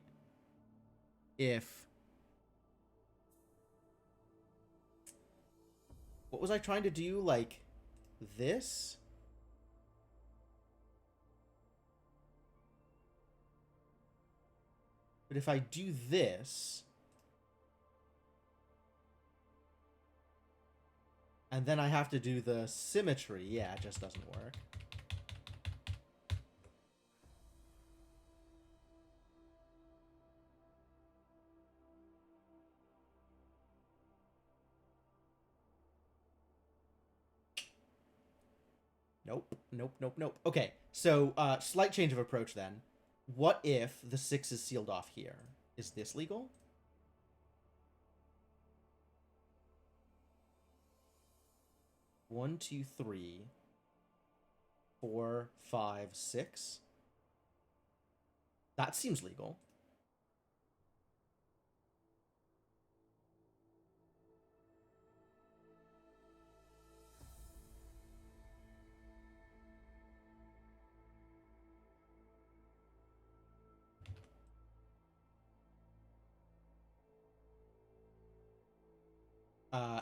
What was I trying to do? Like, this? But if I do this... and then I have to do the symmetry. Yeah, it just doesn't work. Nope, nope, nope, nope. Okay, so slight change of approach then. What if the 6 is sealed off here? Is this legal? One, two, 3, 4, 5, 6. That seems legal.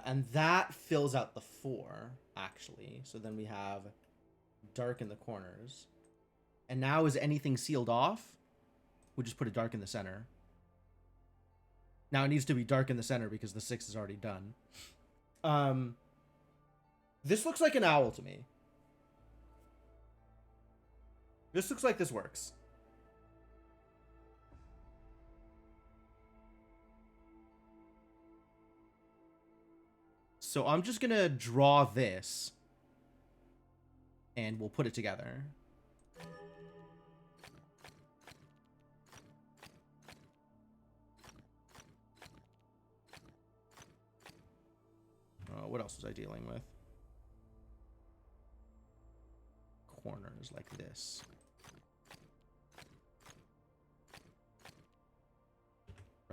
And that fills out the 4, actually. So then we have dark in the corners. And now is anything sealed off? We'll just put a dark in the center. Now it needs to be dark in the center because the 6 is already done. This looks like an owl to me. This looks like this works. So I'm just gonna draw this. And we'll put it together. What else was I dealing with? Corners like this.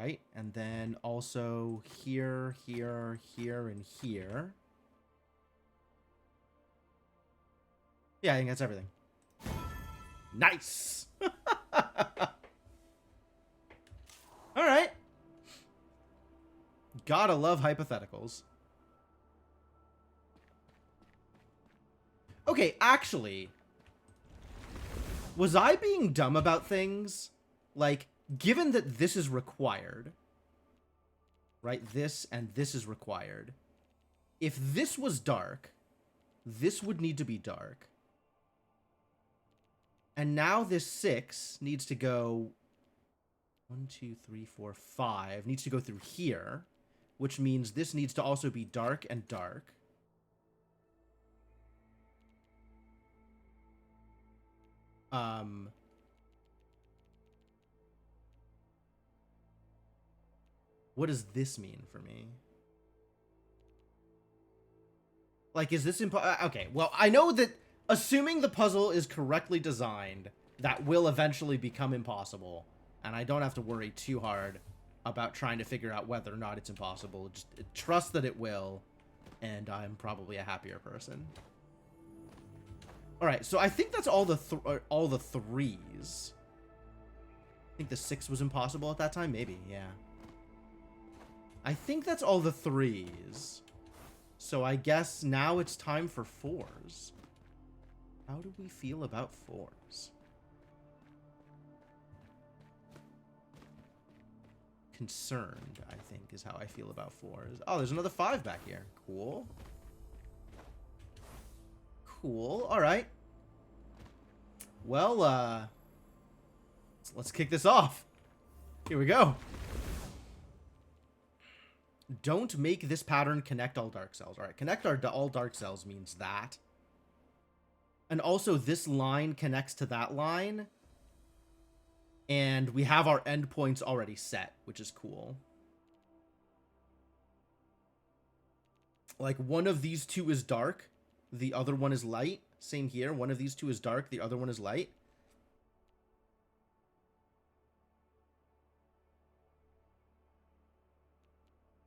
right? And then also here, here, here, and here. Yeah, I think that's everything. Nice! Alright. Gotta love hypotheticals. Okay, actually, was I being dumb about things? Like, given that this is required, right? This and this is required. If this was dark, this would need to be dark. And now this 6 needs to go 1, 2, 3, 4, 5. Needs to go through here, which means this needs to also be dark and dark. What does this mean for me? Like, is this okay, well, I know that assuming the puzzle is correctly designed, that will eventually become impossible. And I don't have to worry too hard about trying to figure out whether or not it's impossible. Just trust that it will, and I'm probably a happier person. All right, so I think that's all the threes. I think the 6 was impossible at that time. Maybe, yeah. I think that's all the threes. So I guess now it's time for 4s. How do we feel about 4s? Concerned, I think, is how I feel about 4s. Oh, there's another 5 back here. Cool. Cool. All right. Well, let's kick this off. Here we go. Don't make this pattern connect all dark cells. All right, connect all dark cells means that. And also this line connects to that line. And we have our endpoints already set, which is cool. Like, one of these two is dark, the other one is light. Same here. One of these two is dark, the other one is light.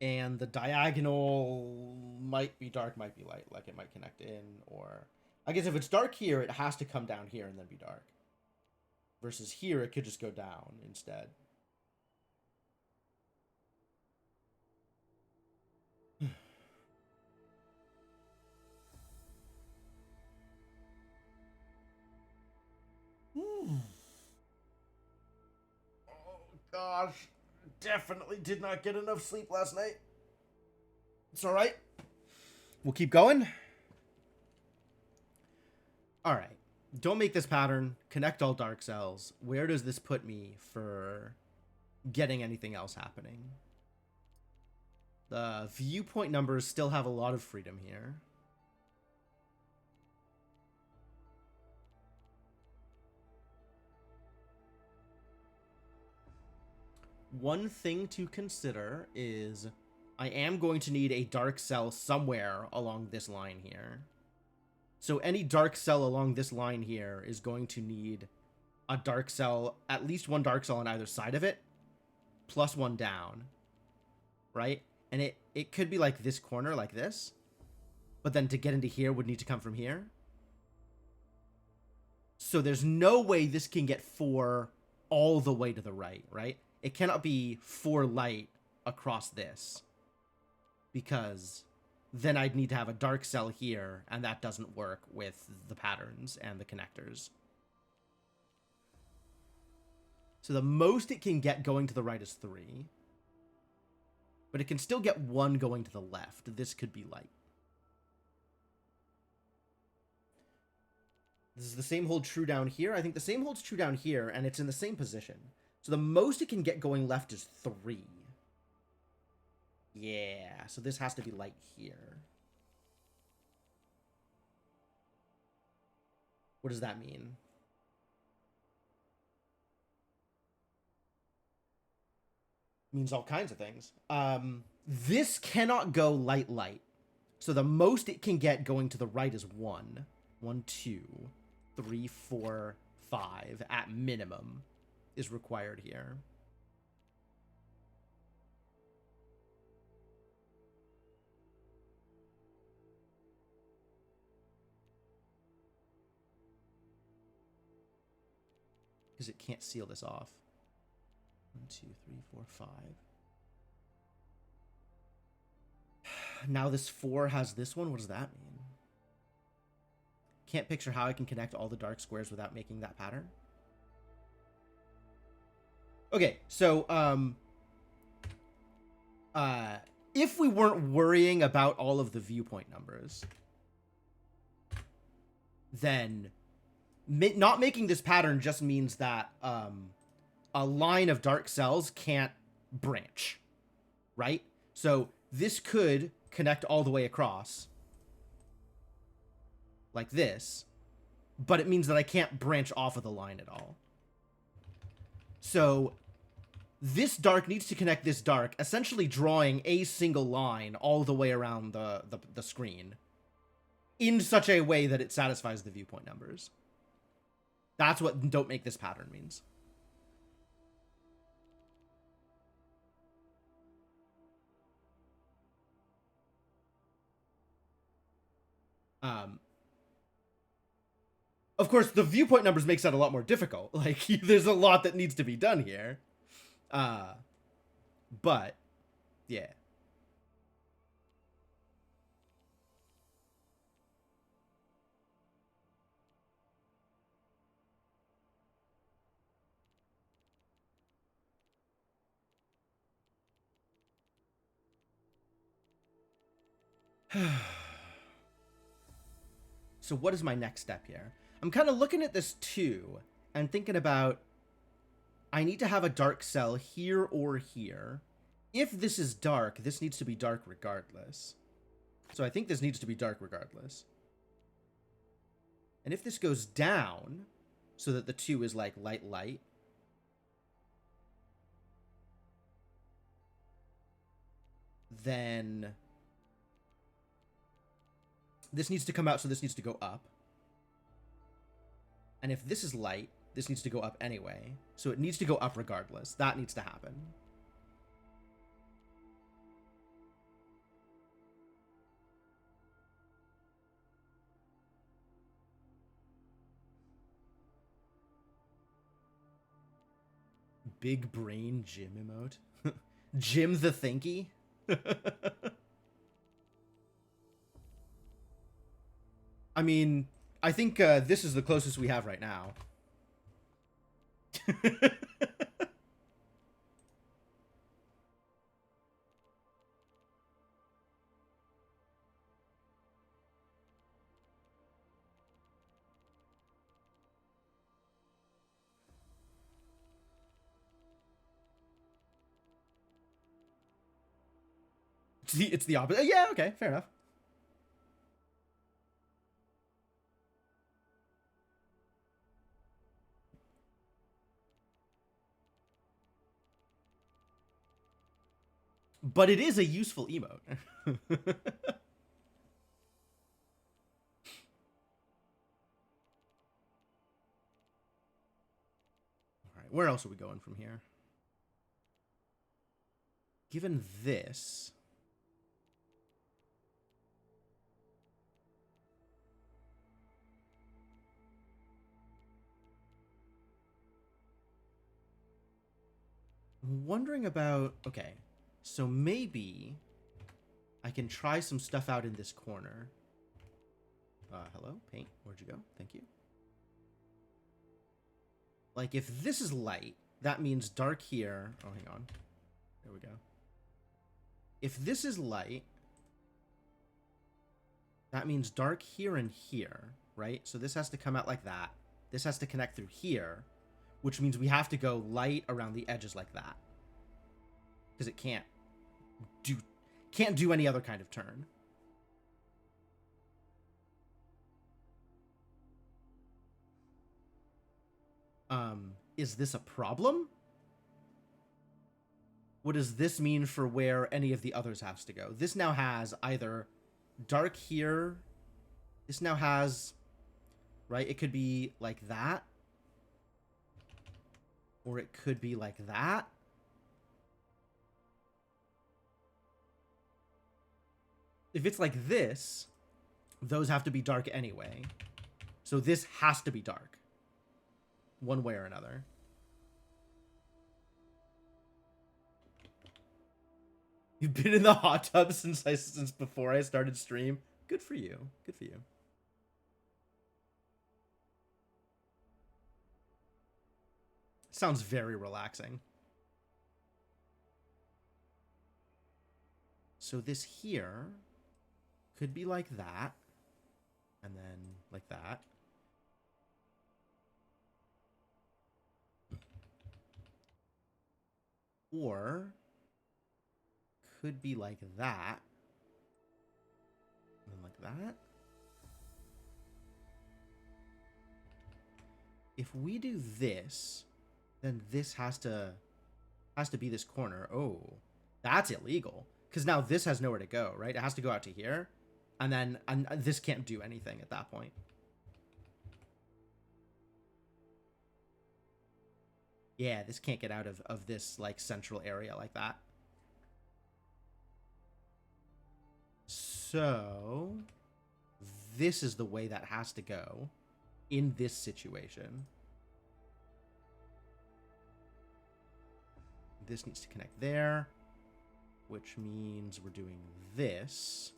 And the diagonal might be dark, might be light. Like, it might connect in, or... I guess if it's dark here, it has to come down here and then be dark. Versus here, it could just go down instead. Oh, gosh. Definitely did not get enough sleep last night. It's alright. We'll keep going. Alright. Don't make this pattern. Connect all dark cells. Where does this put me for getting anything else happening? The viewpoint numbers still have a lot of freedom here. One thing to consider is I am going to need a dark cell somewhere along this line here. So any dark cell along this line here is going to need a dark cell, at least one dark cell on either side of it, plus one down, right? And it could be like this corner, like this, but then to get into here would need to come from here. So there's no way this can get 4 all the way to the right, right? It cannot be 4 light across this, because then I'd need to have a dark cell here, and that doesn't work with the patterns and the connectors. So the most it can get going to the right is 3. But it can still get 1 going to the left. This could be light. This is the same hold true down here. I think the same holds true down here, and it's in the same position. So the most it can get going left is 3. Yeah, so this has to be light here. What does that mean? Means all kinds of things. This cannot go light, light. So the most it can get going to the right is 1. 1, 2, 3, 4, 5 at minimum is required here. because it can't seal this off. 1, 2, 3, 4, 5. Now this 4 has this one. What does that mean? Can't picture how I can connect all the dark squares without making that pattern. Okay, so if we weren't worrying about all of the viewpoint numbers, then not making this pattern just means that a line of dark cells can't branch, right? So this could connect all the way across like this, but it means that I can't branch off of the line at all. So this dark needs to connect this dark, essentially drawing a single line all the way around the screen in such a way that it satisfies the viewpoint numbers. That's what don't make this pattern means. Of course, the viewpoint numbers makes that a lot more difficult. Like, there's a lot that needs to be done here. But, yeah. So what is my next step here? I'm kind of looking at this too and thinking about, I need to have a dark cell here or here. If this is dark, this needs to be dark regardless. So I think this needs to be dark regardless. And if this goes down, so that the 2 is like light, light, then this needs to come out, so this needs to go up. And if this is light, this needs to go up anyway. So it needs to go up regardless. That needs to happen. Big brain Jim emote. Jim the Thinky. I mean, I think this is the closest we have right now. It's the opposite. Yeah, okay, fair enough. But it is a useful emote. Alright, where else are we going from here? Given this... I'm wondering about... Okay, so maybe I can try some stuff out in this corner. Hello? Paint, where'd you go? Thank you. Like, if this is light, that means dark here. Oh, hang on. There we go. If this is light, that means dark here and here, right? So this has to come out like that. This has to connect through here, which means we have to go light around the edges like that. Because it can't do any other kind of turn. Is this a problem? What does this mean for where any of the others has to go? This now has either dark here. This now has, right? It could be like that. Or it could be like that. If it's like this, those have to be dark anyway. So this has to be dark. one way or another. You've been in the hot tub since before I started stream. Good for you. Good for you. Sounds very relaxing. So this here could be like that. And then like that. Or could be like that. And then like that. If we do this, then this has to be this corner. Oh, that's illegal. Because now this has nowhere to go, right? It has to go out to here. And then this can't do anything at that point. Yeah, this can't get out of this, like, central area like that. So, this is the way that has to go in this situation. This needs to connect there, which means we're doing this.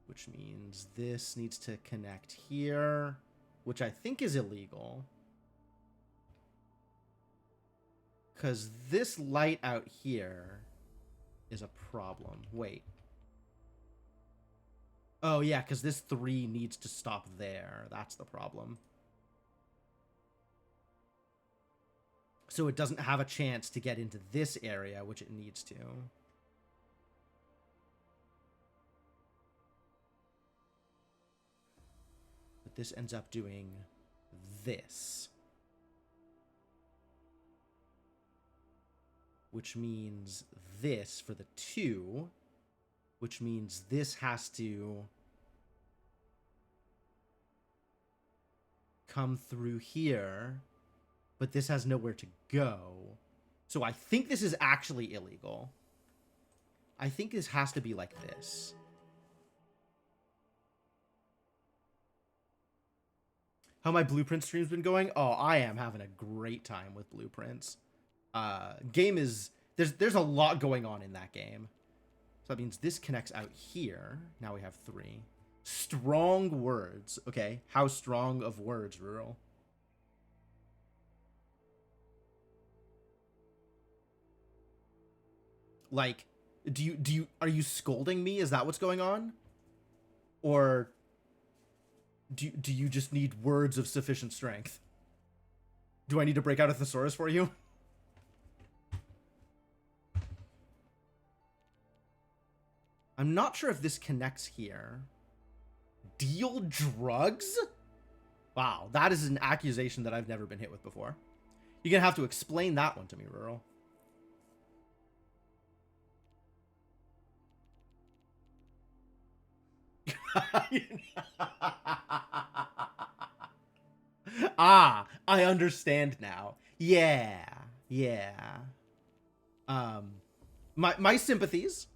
Which means this needs to connect here, which I think is illegal. Because this light out here is a problem. Wait. Oh, yeah, because this 3 needs to stop there. That's the problem. So it doesn't have a chance to get into this area, which it needs to. But this ends up doing this. Which means this for the 2. Which means this has to come through here. But this has nowhere to go. So I think this is actually illegal. I think this has to be like this. How my Blueprint stream's been going? Oh, I am having a great time with Blueprints. Game is... There's a lot going on in that game. So that means this connects out here. Now we have 3. Strong words. Okay, how strong of words, Rural? Like, are you scolding me? Is that what's going on? Or do you just need words of sufficient strength? Do I need to break out a thesaurus for you? I'm not sure if this connects here. Deal drugs? Wow, that is an accusation that I've never been hit with before. You're gonna have to explain that one to me, Rural. Ah, I understand now. Yeah. My sympathies.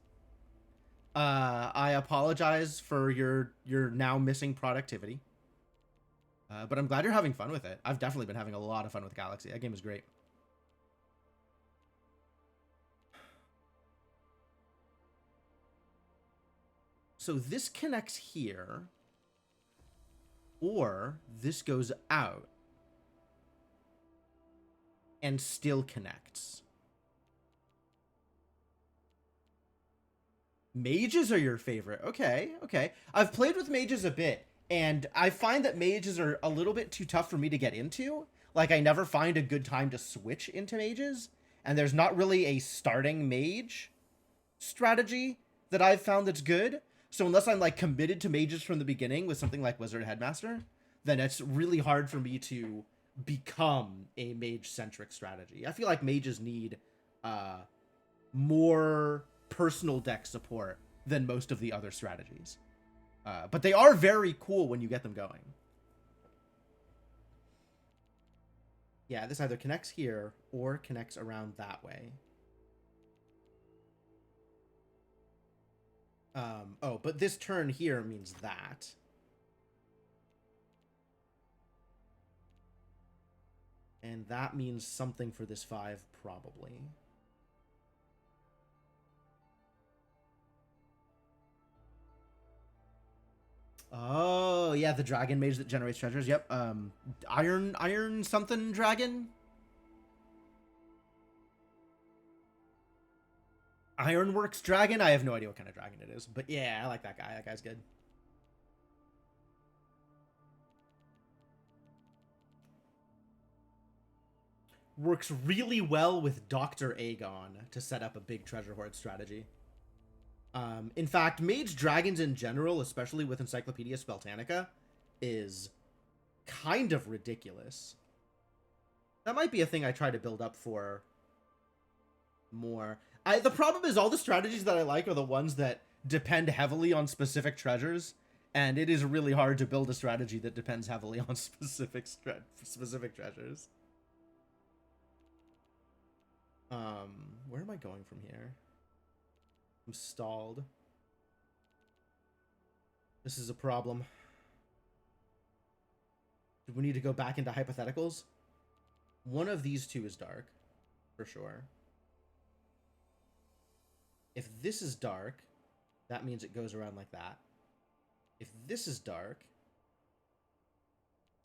I apologize for your now missing productivity. But I'm glad you're having fun with it. I've definitely been having a lot of fun with Galaxy. That game is great. So this connects here, or this goes out and still connects. Mages are your favorite. Okay. I've played with mages a bit, and I find that mages are a little bit too tough for me to get into. Like, I never find a good time to switch into mages, and there's not really a starting mage strategy that I've found that's good. So unless I'm, like, committed to mages from the beginning with something like Wizard Headmaster, then it's really hard for me to become a mage-centric strategy. I feel like mages need more personal deck support than most of the other strategies. But they are very cool when you get them going. Yeah, this either connects here or connects around that way. Oh, but this turn here means that. And that means something for this 5, probably. Oh, yeah, the dragon mage that generates treasures. Yep. Iron something dragon? Ironworks dragon? I have no idea what kind of dragon it is. But yeah, I like that guy. That guy's good. Works really well with Dr. Aegon to set up a big treasure hoard strategy. In fact, mage dragons in general, especially with Encyclopedia Spelltanica, is kind of ridiculous. That might be a thing I try to build up for more. The problem is all the strategies that I like are the ones that depend heavily on specific treasures, and it is really hard to build a strategy that depends heavily on specific treasures. Where am I going from here? I'm stalled. This is a problem. Do we need to go back into hypotheticals? One of these two is dark, for sure. If this is dark, that means it goes around like that. If this is dark,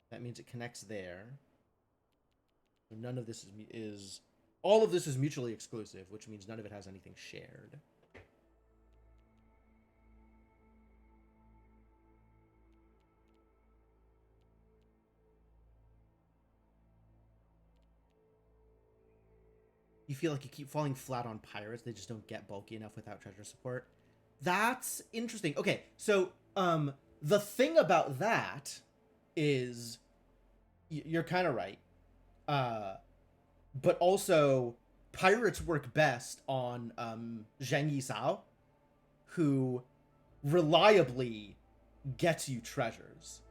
that means it connects there. So none of this is all of this is mutually exclusive, which means none of it has anything shared. You feel like you keep falling flat on pirates. They just don't get bulky enough without treasure support. That's interesting. Okay, so the thing about that is you're kind of right. But also pirates work best on Zheng Yisao, who reliably gets you treasures.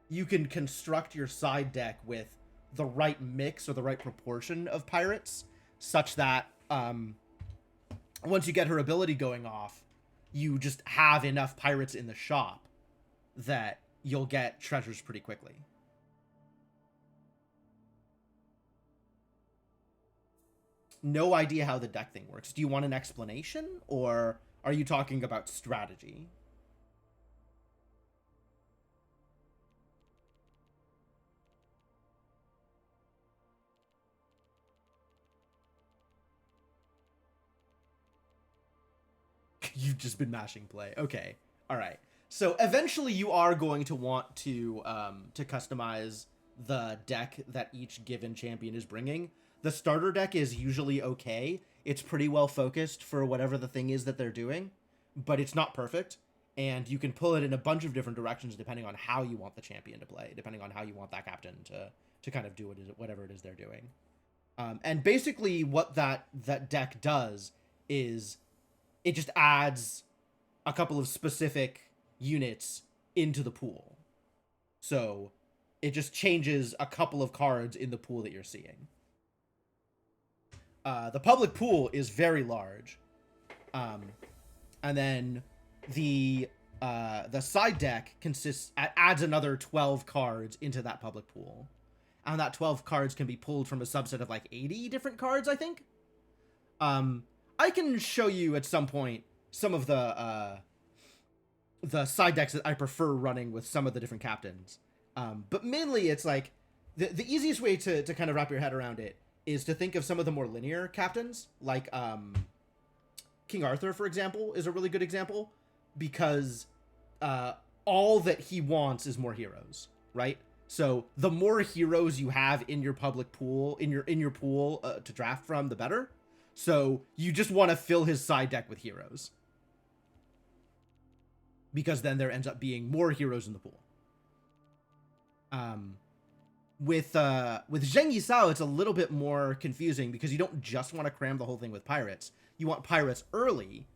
You can construct your side deck with the right mix or the right proportion of pirates, such that once you get her ability going off, you just have enough pirates in the shop that you'll get treasures pretty quickly. No idea how the deck thing works. Do you want an explanation, or are you talking about strategy? You've just been mashing play. Okay. All right. So eventually you are going to want to customize the deck that each given champion is bringing. The starter deck is usually okay. It's pretty well focused for whatever the thing is that they're doing, but it's not perfect. And you can pull it in a bunch of different directions depending on how you want the champion to play, depending on how you want that captain to kind of do whatever it is they're doing. And basically what that deck does is it just adds a couple of specific units into the pool. So it just changes a couple of cards in the pool that you're seeing. The public pool is very large. And then the side deck adds another 12 cards into that public pool. And that 12 cards can be pulled from a subset of like 80 different cards, I think. I can show you at some point some of the side decks that I prefer running with some of the different captains. But mainly it's like the easiest way to kind of wrap your head around it is to think of some of the more linear captains, like King Arthur, for example, is a really good example, because all that he wants is more heroes, right? So the more heroes you have in your public pool, in your pool to draft from, the better. So you just want to fill his side deck with heroes, because then there ends up being more heroes in the pool. With Zheng Yisao, it's a little bit more confusing because you don't just want to cram the whole thing with pirates. You want pirates early,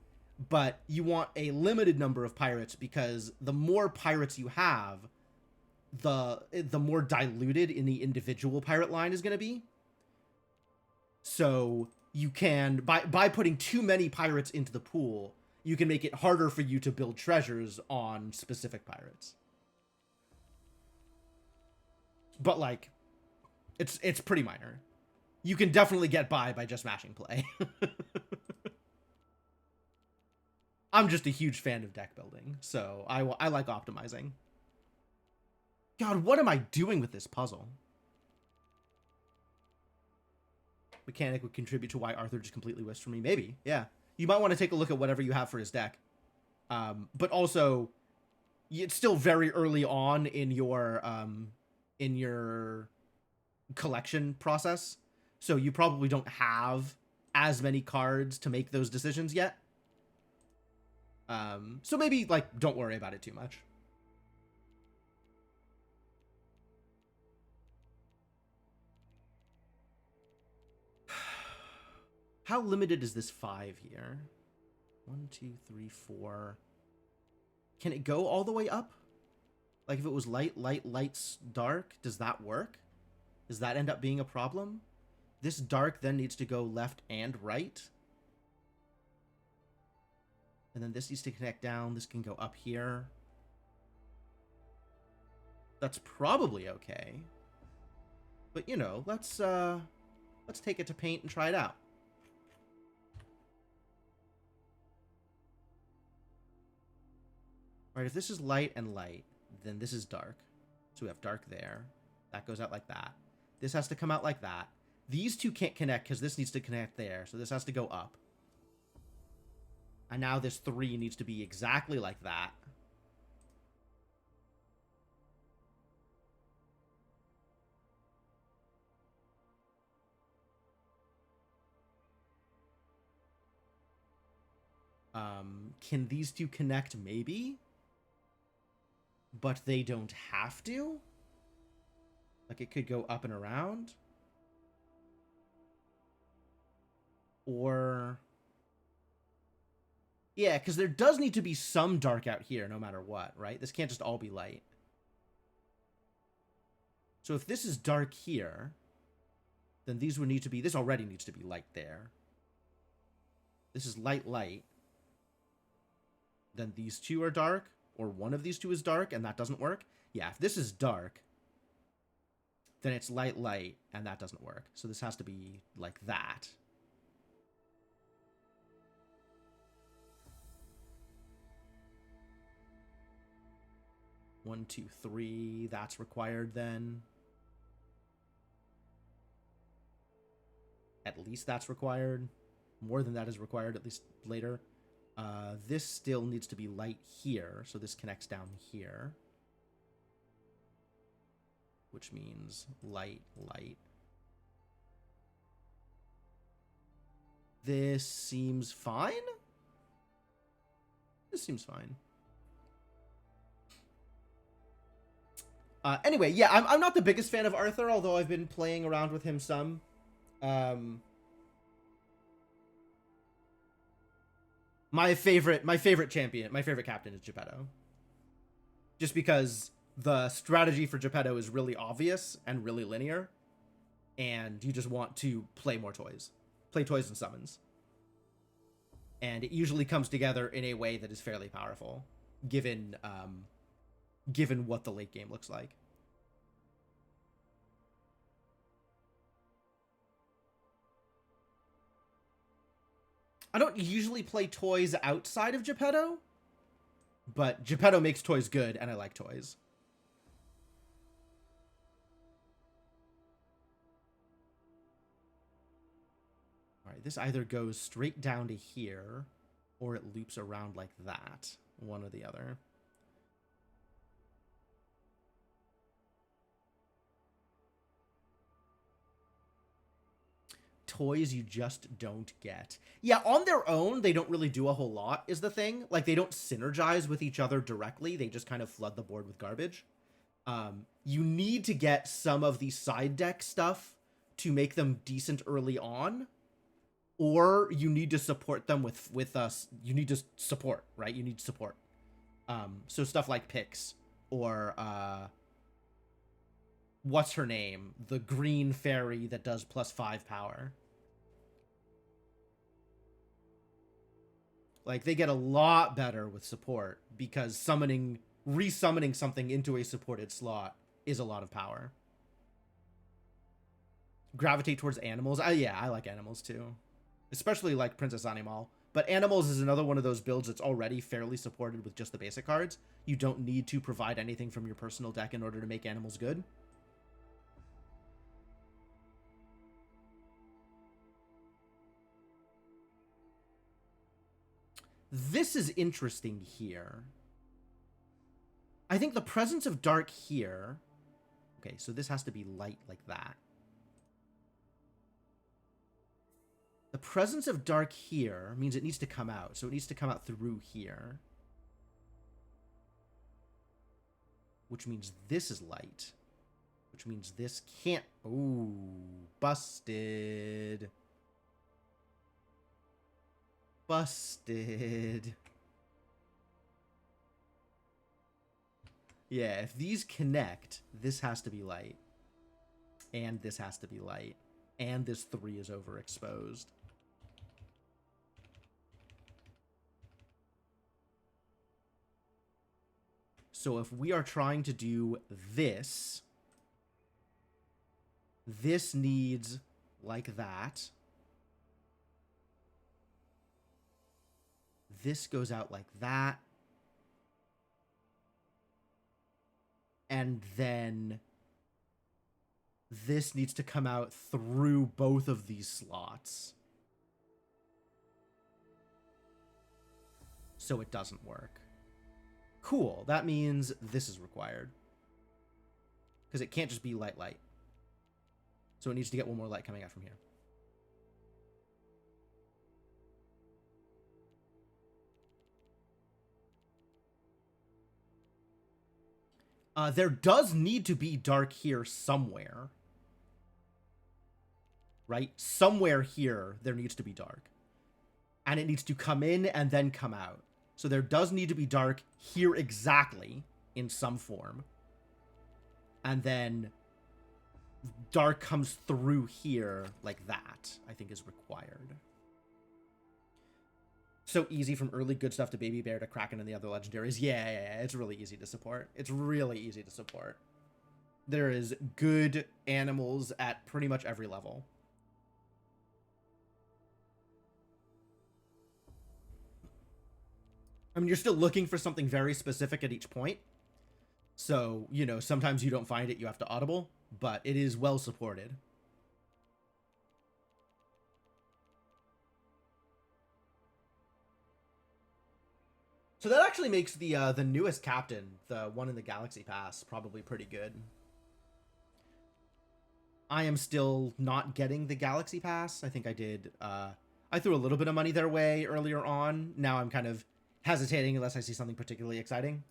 but you want a limited number of pirates, because the more pirates you have, the more diluted in the individual pirate line is going to be. So you can, by putting too many pirates into the pool, you can make it harder for you to build treasures on specific pirates. But like, It's pretty minor. You can definitely get by just mashing play. I'm just a huge fan of deck building, so I like optimizing. God, what am I doing with this puzzle? Mechanic would contribute to why Arthur just completely whiffs for me. Maybe, yeah. You might want to take a look at whatever you have for his deck. But also, it's still very early on in your collection process, so you probably don't have as many cards to make those decisions yet. So maybe, like, don't worry about it too much. How limited is this 5 here? 1, 2, 3, 4. Can it go all the way up? Like, if it was light, lights, dark, does that work? Does that end up being a problem? This dark then needs to go left and right. And then this needs to connect down. This can go up here. That's probably okay. But, you know, let's take it to paint and try it out. Alright, if this is light and light, then this is dark. So we have dark there. That goes out like that. This has to come out like that. These two can't connect because this needs to connect there. So this has to go up. And now this 3 needs to be exactly like that. Can these two connect? Maybe. But they don't have to? Like, it could go up and around? Or... yeah, because there does need to be some dark out here, no matter what, right? This can't just all be light. So if this is dark here, then these would need to be... this already needs to be light there. This is light, light. Then these two are dark, or one of these two is dark, and that doesn't work. Yeah, if this is dark, then it's light, light, and that doesn't work. So this has to be like that. One, two, three. That's required then. At least that's required. More than that is required, at least later. This still needs to be light here, so this connects down here. Which means light, light. This seems fine? This seems fine. Anyway, yeah, I'm not the biggest fan of Arthur, although I've been playing around with him some. My favorite champion, my favorite captain is Geppetto. Just because the strategy for Geppetto is really obvious and really linear, and you just want to play more toys. Play toys and summons. And it usually comes together in a way that is fairly powerful, given what the late game looks like. I don't usually play toys outside of Geppetto, but Geppetto makes toys good, and I like toys. Alright, this either goes straight down to here, or it loops around like that. One or the other. Toys you just don't get. Yeah, on their own, they don't really do a whole lot, is the thing. Like, they don't synergize with each other directly. They just kind of flood the board with garbage. You need to get some of the side deck stuff to make them decent early on. Or you need to support them with us. You need to support, right? You need support. So stuff like Pix or what's her name? The green fairy that does +5 power. Like, they get a lot better with support because resummoning something into a supported slot is a lot of power. gravitate towards animals. Yeah, I like animals too, especially like Princess Animal. But animals is another one of those builds that's already fairly supported with just the basic cards. You don't need to provide anything from your personal deck in order to make animals good. This is interesting here. I think the presence of dark here... Okay, so this has to be light like that. The presence of dark here means it needs to come out. So it needs to come out through here. Which means this is light. Which means this can't... Ooh, busted. Busted. Yeah, if these connect, this has to be light. And this has to be light. And this 3 is overexposed. So if we are trying to do this, this needs like that. This goes out like that. And then this needs to come out through both of these slots. So it doesn't work. Cool. That means this is required. Because it can't just be light, light. So it needs to get one more light coming out from here. There does need to be dark here somewhere. Right? Somewhere here, there needs to be dark. And it needs to come in and then come out. So there does need to be dark here exactly, in some form. And then dark comes through here like that, I think is required. So easy from early good stuff to Baby Bear to Kraken and the other legendaries. Yeah, it's really easy to support. It's really easy to support. There is good animals at pretty much every level. I mean, you're still looking for something very specific at each point. So, you know, sometimes you don't find it, you have to audible, but it is well supported. So that actually makes the newest captain, the one in the Galaxy Pass, probably pretty good. I am still not getting the Galaxy Pass. I think I did. I threw a little bit of money their way earlier on. Now I'm kind of hesitating unless I see something particularly exciting.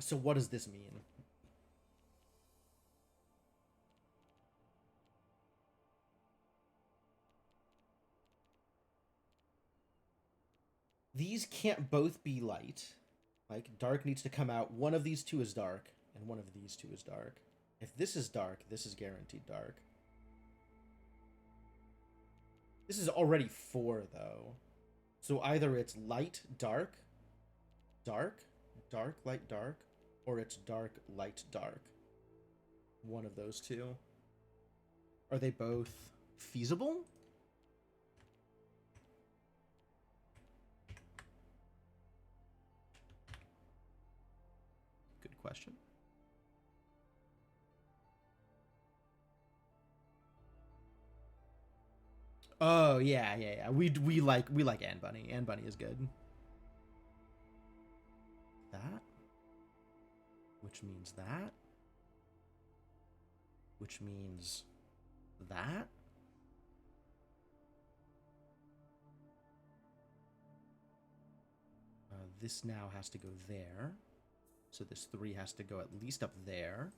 So what does this mean? These can't both be light. Like, dark needs to come out. One of these two is dark, and one of these two is dark. If this is dark, this is guaranteed dark. This is already 4, though. So either it's light, dark, dark, dark, light, dark, or it's dark, light, dark. One of those two. Are they both feasible? Good question. Oh yeah. We like Anne Bunny. Anne Bunny is good. That, which means that, which means that. This now has to go there. So this 3 has to go at least up there.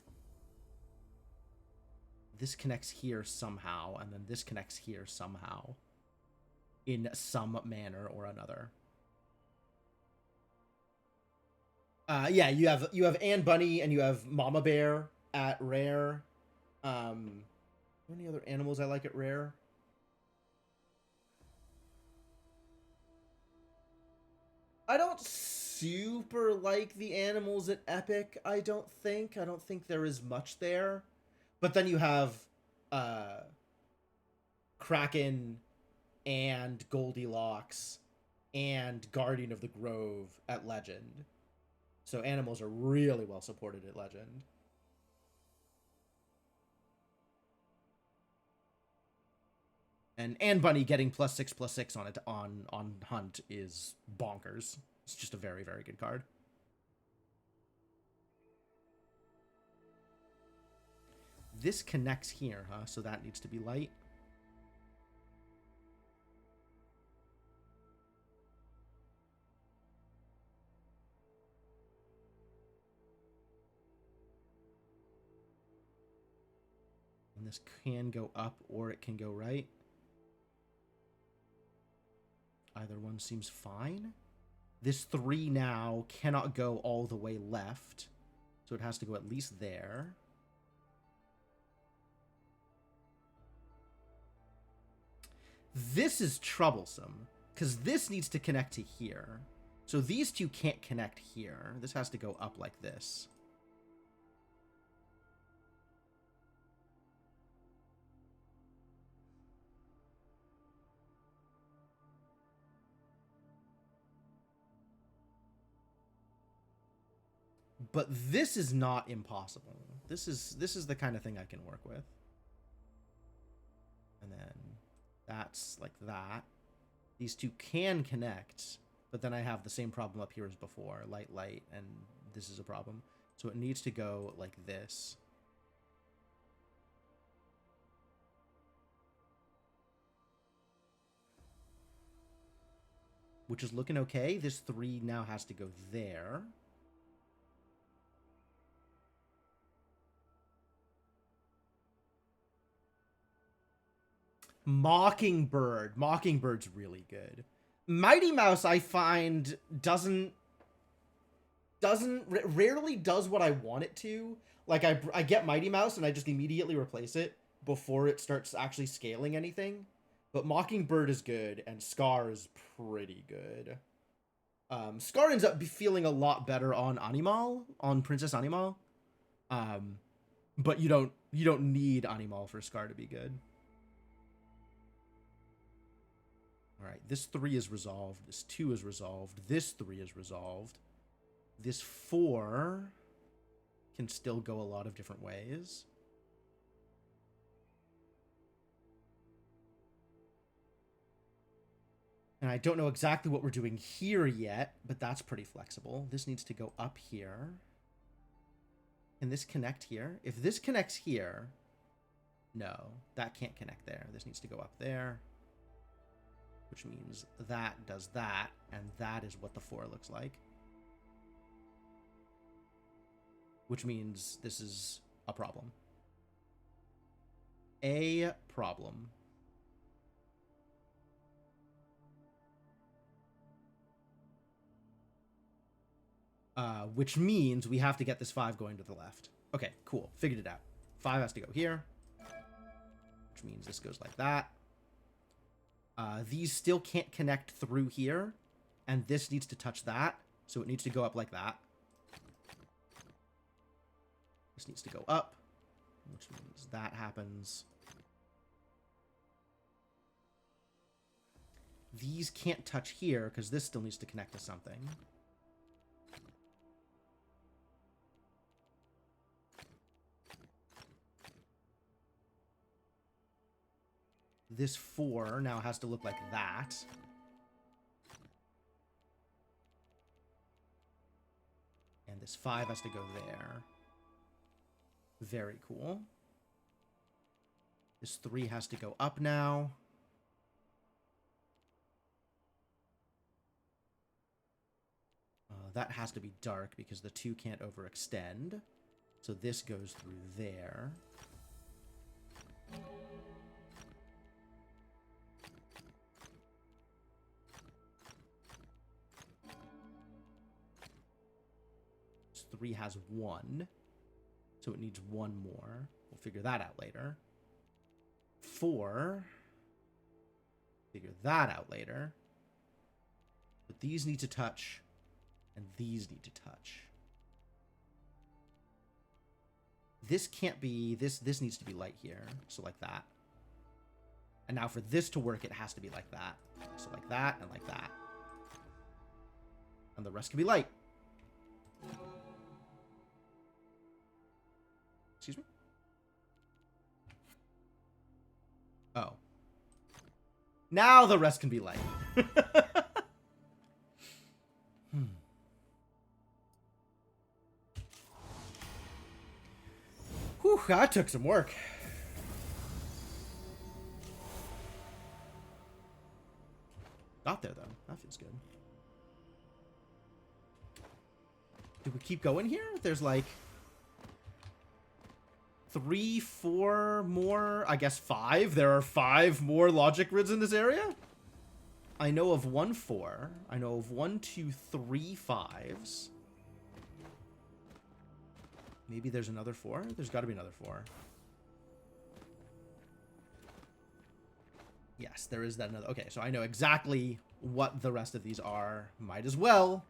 This connects here somehow, and then this connects here somehow. In some manner or another. Yeah, you have Anne Bunny and you have Mama Bear at rare. Any other animals I like at rare? I don't super like the animals at Epic, I don't think. I don't think there is much there. But then you have uh Kraken and Goldilocks and Guardian of the Grove at Legend. So animals are really well supported at Legend. And Bunny getting +6/+6 on it on Hunt is bonkers. It's just a very, very good card. This connects here, huh? So that needs to be light. And this can go up or it can go right. Either one seems fine. This 3 now cannot go all the way left. So it has to go at least there. This is troublesome, because this needs to connect to here. So these two can't connect here. This has to go up like this. But this is not impossible. This is the kind of thing I can work with. And then that's like that. These two can connect, but then I have the same problem up here as before. Light, light, and this is a problem. So it needs to go like this. Which is looking okay. This 3 now has to go there. Mockingbird. Mockingbird's really good. Mighty Mouse, I find, rarely does what I want it to. Like, I get Mighty Mouse and I just immediately replace it before it starts actually scaling anything. But Mockingbird is good, and Scar is pretty good. Scar ends up feeling a lot better on Animal, on Princess Animal. But you don't need Animal for Scar to be good. All right, this 3 is resolved. This 2 is resolved. This 3 is resolved. This 4 can still go a lot of different ways. And I don't know exactly what we're doing here yet, but that's pretty flexible. This needs to go up here. Can this connect here? If this connects here, no, that can't connect there. This needs to go up there. Which means that does that, and that is what the 4 looks like. Which means this is a problem. A problem. Which means we have to get this 5 going to the left. Okay, cool. Figured it out. 5 has to go here. Which means this goes like that. These still can't connect through here, and this needs to touch that, so it needs to go up like that. This needs to go up, which means that happens. These can't touch here, because this still needs to connect to something. This 4 now has to look like that. And this 5 has to go there. Very cool. This 3 has to go up now. That has to be dark because the 2 can't overextend. So this goes through there. This 3 has 1. So it needs 1 more. We'll figure that out later. 4. Figure that out later. But these need to touch, and these need to touch. This can't be, this needs to be light here. So like that. And now for this to work, it has to be like that. So like that and like that. And the rest can be light. Excuse me? Oh. Now the rest can be light. Whew, that took some work. Got there, though. That feels good. Do we keep going here? There's like 3, 4 more, I guess 5. There are 5 more logic grids in this area. I know of 1 4. I know of 1, 2, 3 5s. Maybe there's another 4. There's got to be another 4. Yes, there is that another. Okay, so I know exactly what the rest of these are. Might as well.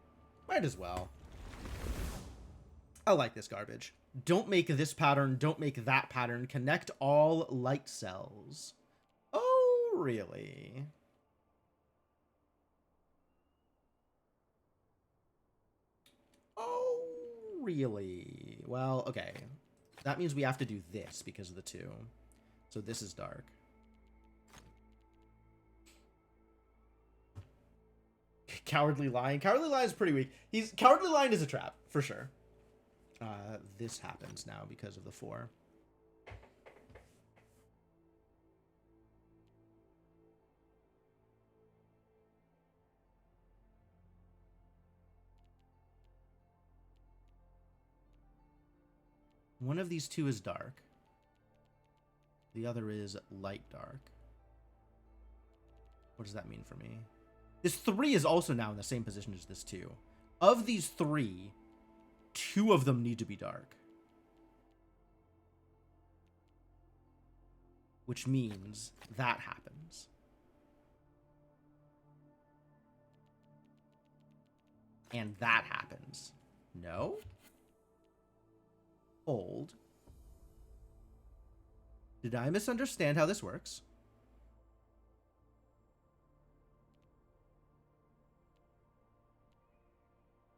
Might as well. I like this garbage. Don't make this pattern. Don't make that pattern. Connect all light cells. Oh, really? Oh, really? Well, okay. That means we have to do this because of the 2. So this is dark. Cowardly Lion. Cowardly Lion is pretty weak. Cowardly Lion is a trap, for sure. This happens now because of the 4. One of these 2 is dark. The other is light dark. What does that mean for me? This 3 is also now in the same position as this 2. Of these 3, 2 of them need to be dark. Which means that happens. And that happens. No? Hold. Did I misunderstand how this works?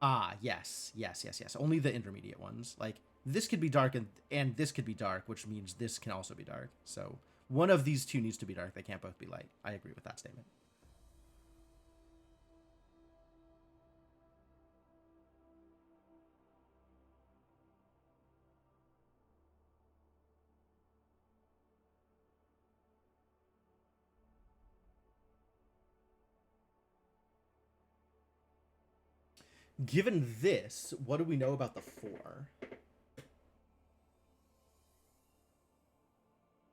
Ah, yes. Only the intermediate ones. Like, this could be dark and this could be dark, which means this can also be dark. So, one of these 2 needs to be dark. They can't both be light. I agree with that statement. Given this, what do we know about the 4?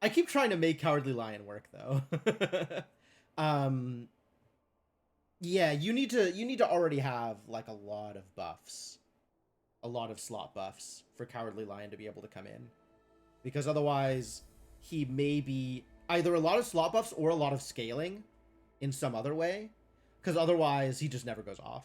I keep trying to make Cowardly Lion work, though. Yeah, you need to already have like a lot of buffs, a lot of slot buffs for Cowardly Lion to be able to come in, because otherwise he may be either a lot of slot buffs or a lot of scaling in some other way, because otherwise he just never goes off.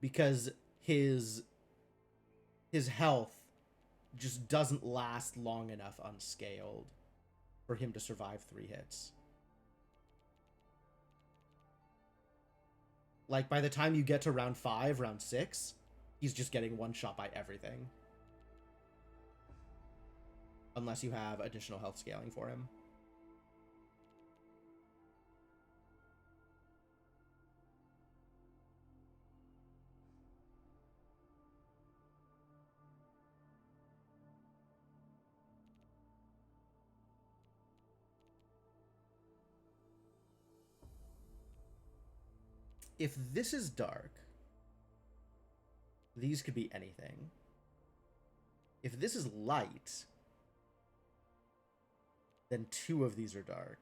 Because his health just doesn't last long enough unscaled for him to survive 3 hits. Like, by the time you get to round 5, round 6, he's just getting one shot by everything. Unless you have additional health scaling for him. If this is dark, these could be anything. If this is light, then 2 of these are dark.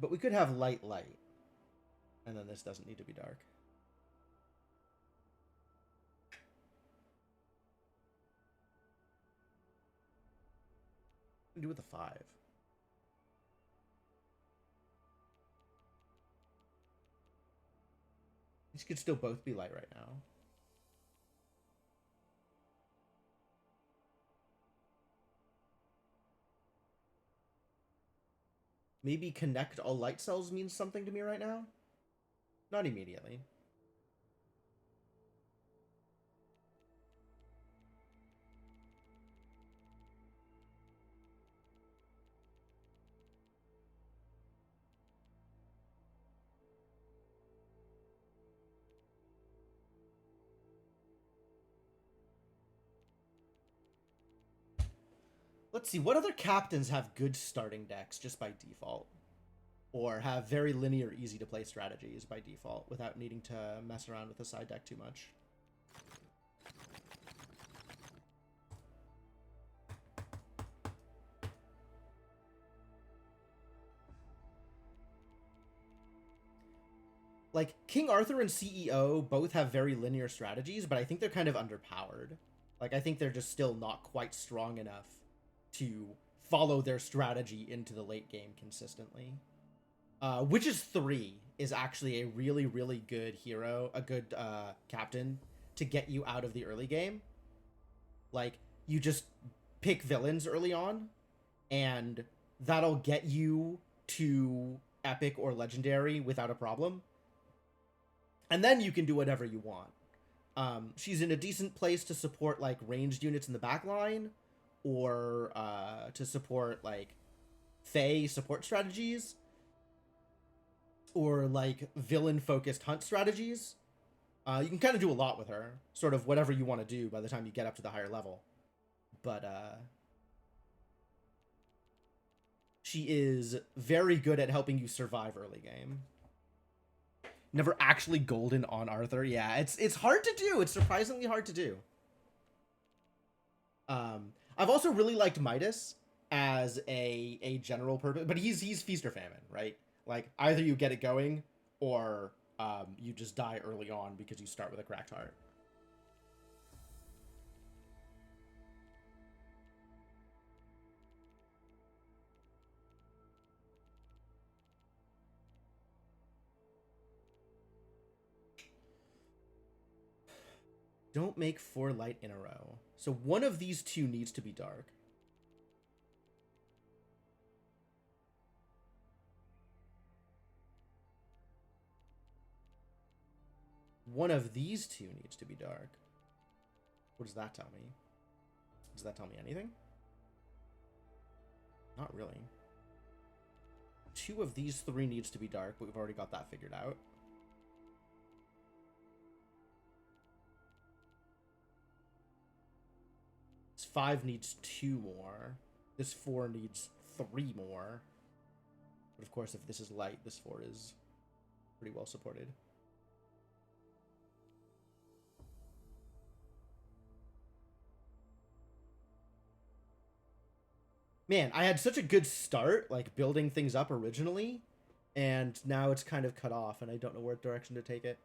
But we could have light, light. And then this doesn't need to be dark. What do we do with the 5? These could still both be light right now. Maybe connect all light cells means something to me right now? Not immediately. Let's see, what other captains have good starting decks just by default? Or have very linear, easy to play strategies by default without needing to mess around with the side deck too much? Like, King Arthur and CEO both have very linear strategies, but I think they're kind of underpowered. Like, I think they're just still not quite strong enough to follow their strategy into the late game consistently. Witches 3 is actually a really, really good hero, a good captain to get you out of the early game. Like, you just pick villains early on, and that'll get you to epic or legendary without a problem. And then you can do whatever you want. She's in a decent place to support, like, ranged units in the back line, or to support, like, Fae support strategies, or, like, villain-focused hunt strategies. You can kind of do a lot with her, sort of whatever you want to do by the time you get up to the higher level. But, she is very good at helping you survive early game. Never actually golden on Arthur. Yeah, it's hard to do. It's surprisingly hard to do. I've also really liked Midas as a general purpose, but he's feast or famine, right? Like, either you get it going, or you just die early on because you start with a cracked heart. Don't make 4 light in a row. So one of these two needs to be dark. One of these two needs to be dark. What does that tell me? Does that tell me anything? Not really. 2 of these 3 needs to be dark, but we've already got that figured out. This 5 needs 2 more. This 4 needs 3 more. But of course, if this is light, this 4 is pretty well supported. Man, I had such a good start, like, building things up originally, and now it's kind of cut off, and I don't know what direction to take it.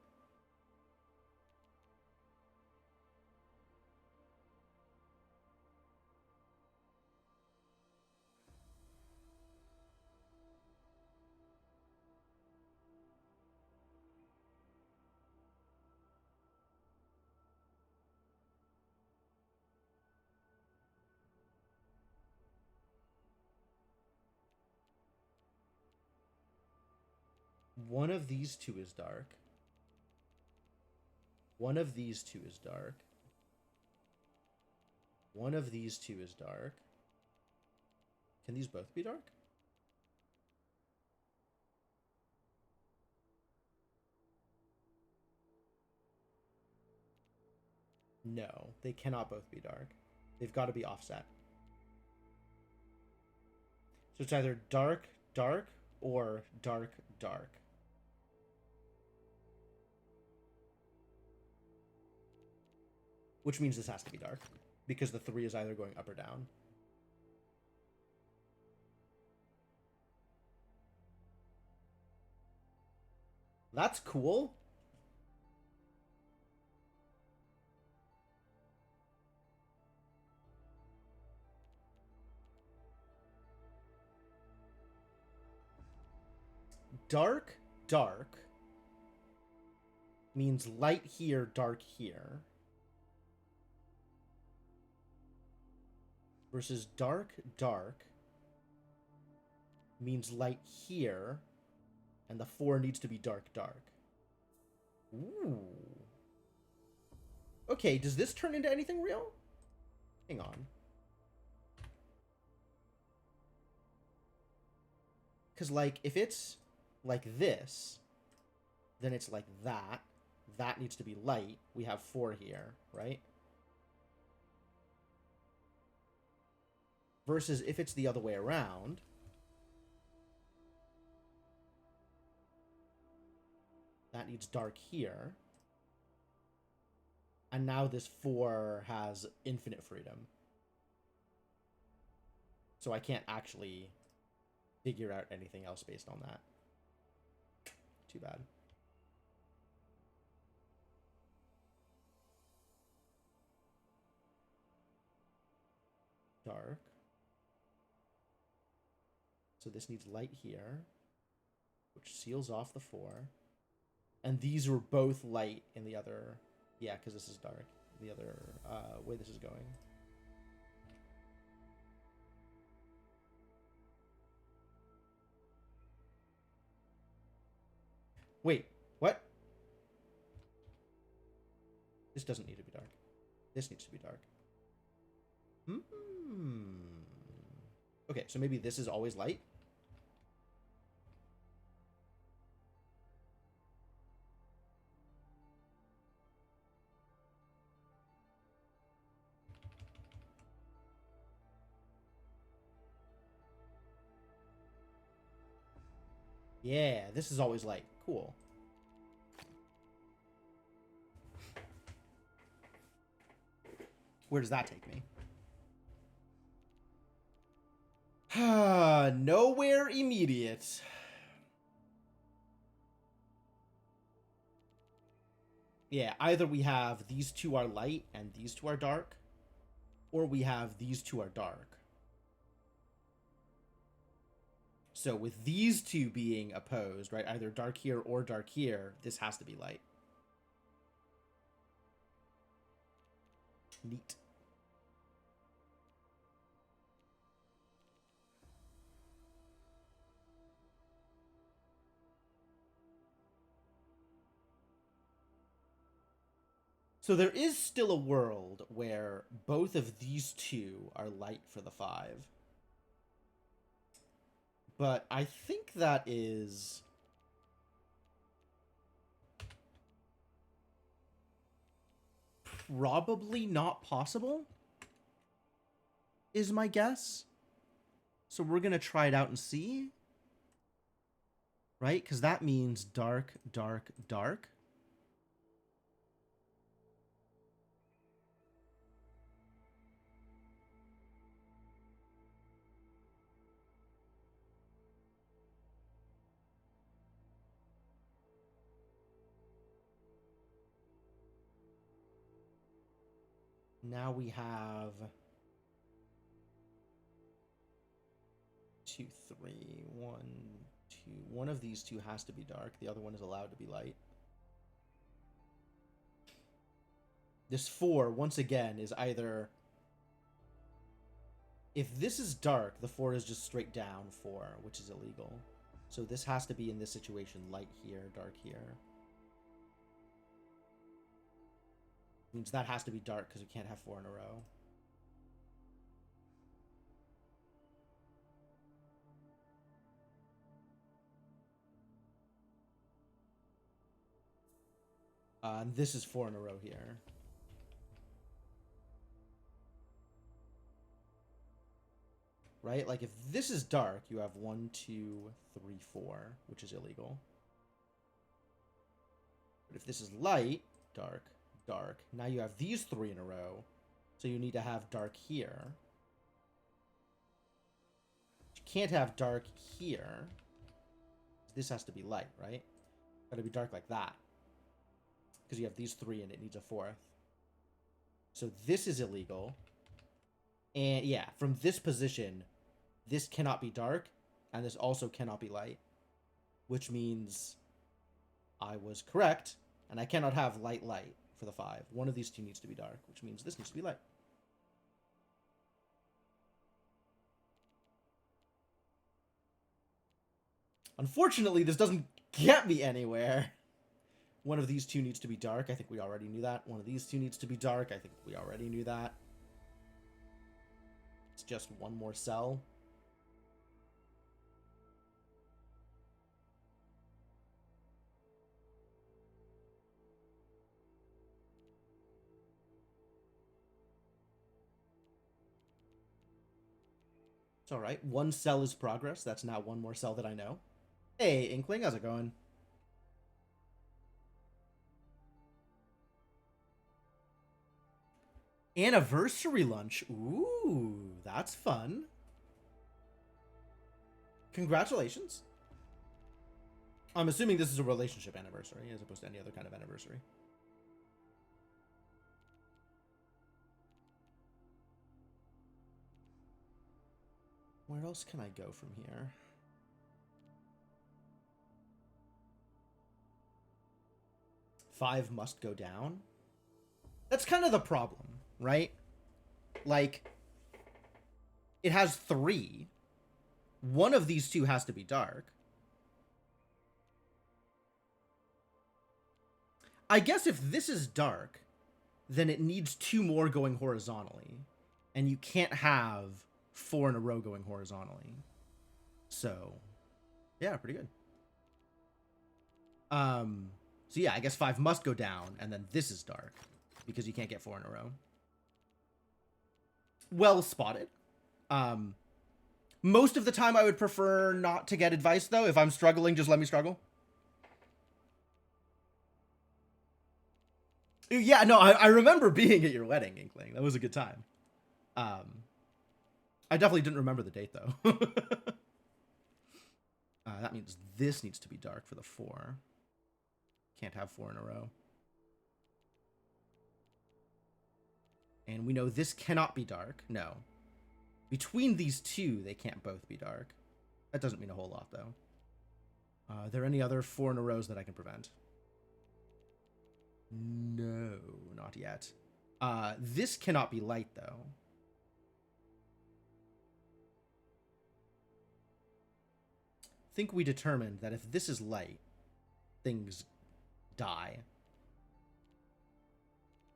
One of these 2 is dark. One of these 2 is dark. One of these 2 is dark. Can these both be dark? No, they cannot both be dark. They've got to be offset. So it's either dark, dark, or dark, dark. Which means this has to be dark, because the 3 is either going up or down. That's cool. Dark, dark means light here, dark here. Versus dark, dark means light here, and the 4 needs to be dark, dark. Ooh. Okay, does this turn into anything real? Hang on. Because, like, if it's like this, then it's like that. That needs to be light. We have 4 here, right? Versus if it's the other way around. That needs dark here. And now this 4 has infinite freedom. So I can't actually figure out anything else based on that. Too bad. Dark. So this needs light here, which seals off the 4. And these were both light in the other... Yeah, because this is dark. The other way this is going. Wait, what? This doesn't need to be dark. This needs to be dark. Okay, so maybe this is always light? Yeah, this is always light. Cool. Where does that take me? Nowhere immediate. Yeah, either we have these 2 are light and these 2 are dark, or we have these 2 are dark. So with these 2 being opposed, right, either dark here or dark here, this has to be light. Neat. So there is still a world where both of these 2 are light for the 5. But I think that is... probably not possible, is my guess. So we're going to try it out and see. Right? Because that means dark, dark, dark. Now we have 2, 3, 1, 2. One of these 2 has to be dark. The other one is allowed to be light. This 4, once again, is either... If this is dark, the 4 is just straight down 4, which is illegal. So this has to be, in this situation, light here, dark here. Means that has to be dark because we can't have 4 in a row. And this is 4 in a row here. Right? Like, if this is dark, you have 1, 2, 3, 4, which is illegal. But if this is light, dark, dark, now you have these 3 in a row, so you need to have dark here. You can't have dark here. This has to be light, right? Gotta be dark like that. Because you have these three and it needs a fourth. So this is illegal. And yeah, from this position, this cannot be dark, and this also cannot be light. Which means I was correct, and I cannot have light for the 5. One of these two needs to be dark, which means this needs to be light. Unfortunately, this doesn't get me anywhere. One of these two needs to be dark. I think we already knew that. One of these two needs to be dark. I think we already knew that. It's just one more cell. It's alright. One cell is progress. That's now one more cell that I know. Hey, Inkling, how's it going? Anniversary lunch. Ooh, that's fun. Congratulations. I'm assuming this is a relationship anniversary as opposed to any other kind of anniversary. Where else can I go from here? Five must go down. That's kind of the problem, right? Like, it has 3. One of these two has to be dark. I guess if this is dark, then it needs 2 more going horizontally. And you can't have 4 in a row going horizontally. So, yeah, pretty good. So yeah, I guess 5 must go down, and then this is dark. Because you can't get 4 in a row. Well spotted. Most of the time I would prefer not to get advice, though. If I'm struggling, just let me struggle. Yeah, no, I remember being at your wedding, Inkling. That was a good time. I definitely didn't remember the date, though. That means this needs to be dark for the 4. Can't have 4 in a row. And we know this cannot be dark. No. Between these two, they can't both be dark. That doesn't mean a whole lot, though. Are there any other 4 in a rows that I can prevent? No, not yet. This cannot be light, though. I think we determined that if this is light, things die.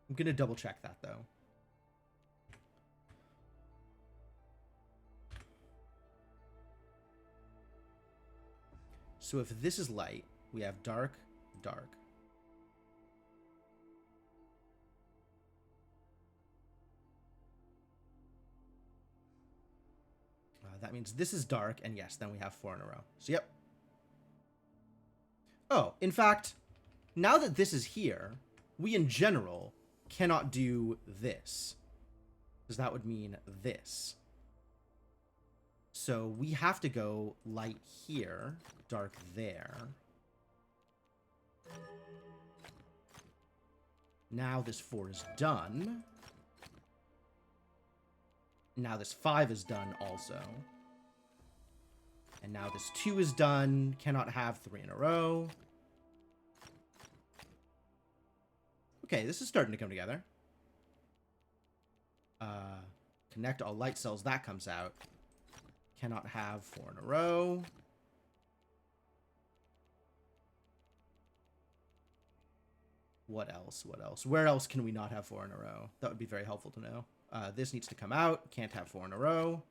I'm going to double check that, though. So if this is light, we have dark, dark. That means this is dark, and yes, then we have 4 in a row. So, yep. Oh, in fact, now that this is here, we in general cannot do this. Because that would mean this. So we have to go light here, dark there. Now this 4 is done. Now this 5 is done also. And now this 2 is done. Cannot have 3 in a row. Okay, this is starting to come together. Connect all light cells. That comes out. Cannot have 4 in a row. What else? What else? Where else can we not have 4 in a row? That would be very helpful to know. This needs to come out. Can't have 4 in a row.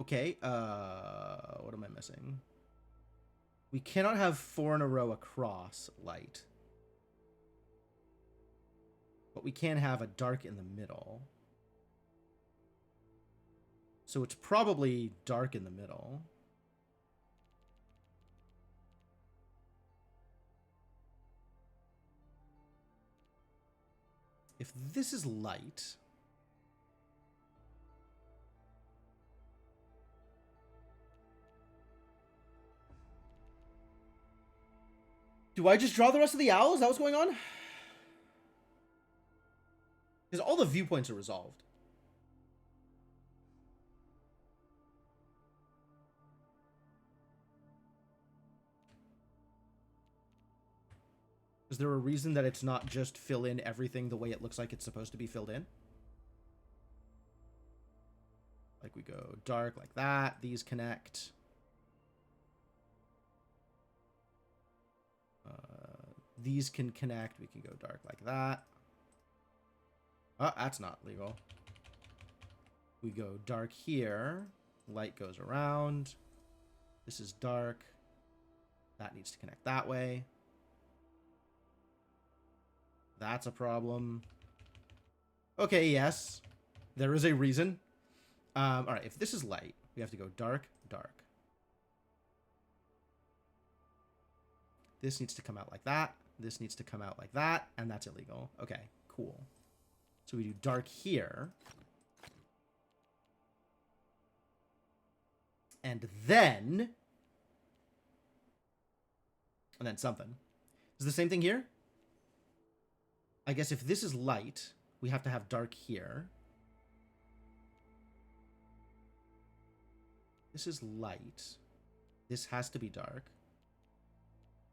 Okay, what am I missing? We cannot have 4 in a row across light. But we can have a dark in the middle. So it's probably dark in the middle. If this is light... Do I just draw the rest of the owl? Is that what's going on? Because all the viewpoints are resolved. Is there a reason that it's not just fill in everything the way it looks like it's supposed to be filled in? Like we go dark like that. These connect. These can connect. We can go dark like that. Oh, that's not legal. We go dark here. Light goes around. This is dark. That needs to connect that way. That's a problem. Okay, yes. There is a reason. All right, if this is light, we have to go dark, dark. This needs to come out like that. This needs to come out like that, and that's illegal. Okay, cool. So we do dark here. And then something. Is the same thing here? I guess if this is light, we have to have dark here. This is light. This has to be dark.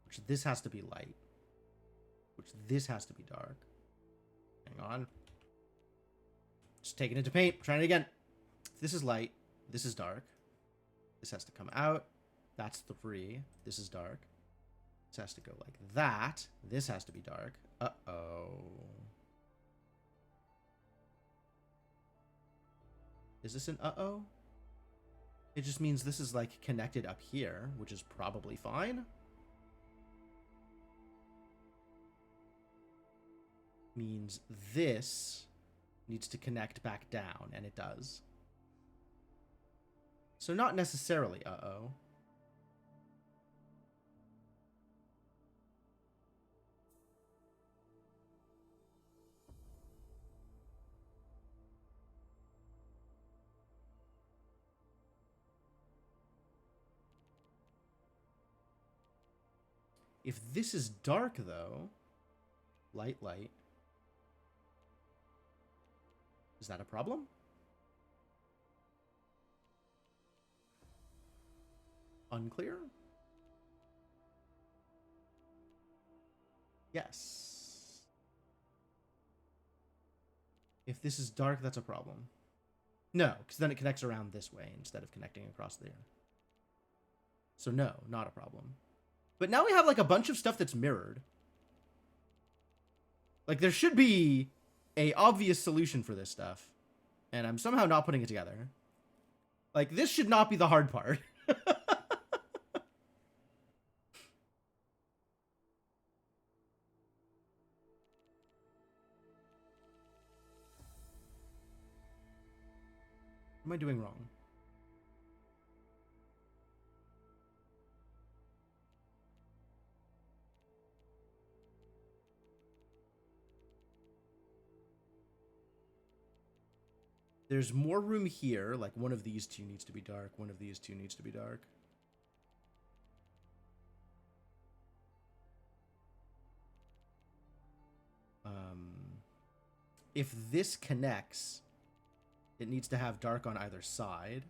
Which this has to be light. Which this has to be dark. Hang on. Just taking it to paint. Trying it again. If this is light, this is dark. This has to come out. That's 3. This is dark. This has to go like that. This has to be dark. Uh-oh. Is this an uh-oh? It just means this is like connected up here, which is probably fine. Means this needs to connect back down, and it does. So not necessarily uh-oh. If this is dark, though, light, light, is that a problem? Unclear? Yes. If this is dark, that's a problem. No, because then it connects around this way instead of connecting across there. So no, not a problem. But now we have like a bunch of stuff that's mirrored. Like there should be a obvious solution for this stuff. And I'm somehow not putting it together. Like this should not be the hard part. What am I doing wrong? There's more room here. Like one of these two needs to be dark. One of these two needs to be dark. If this connects, it needs to have dark on either side.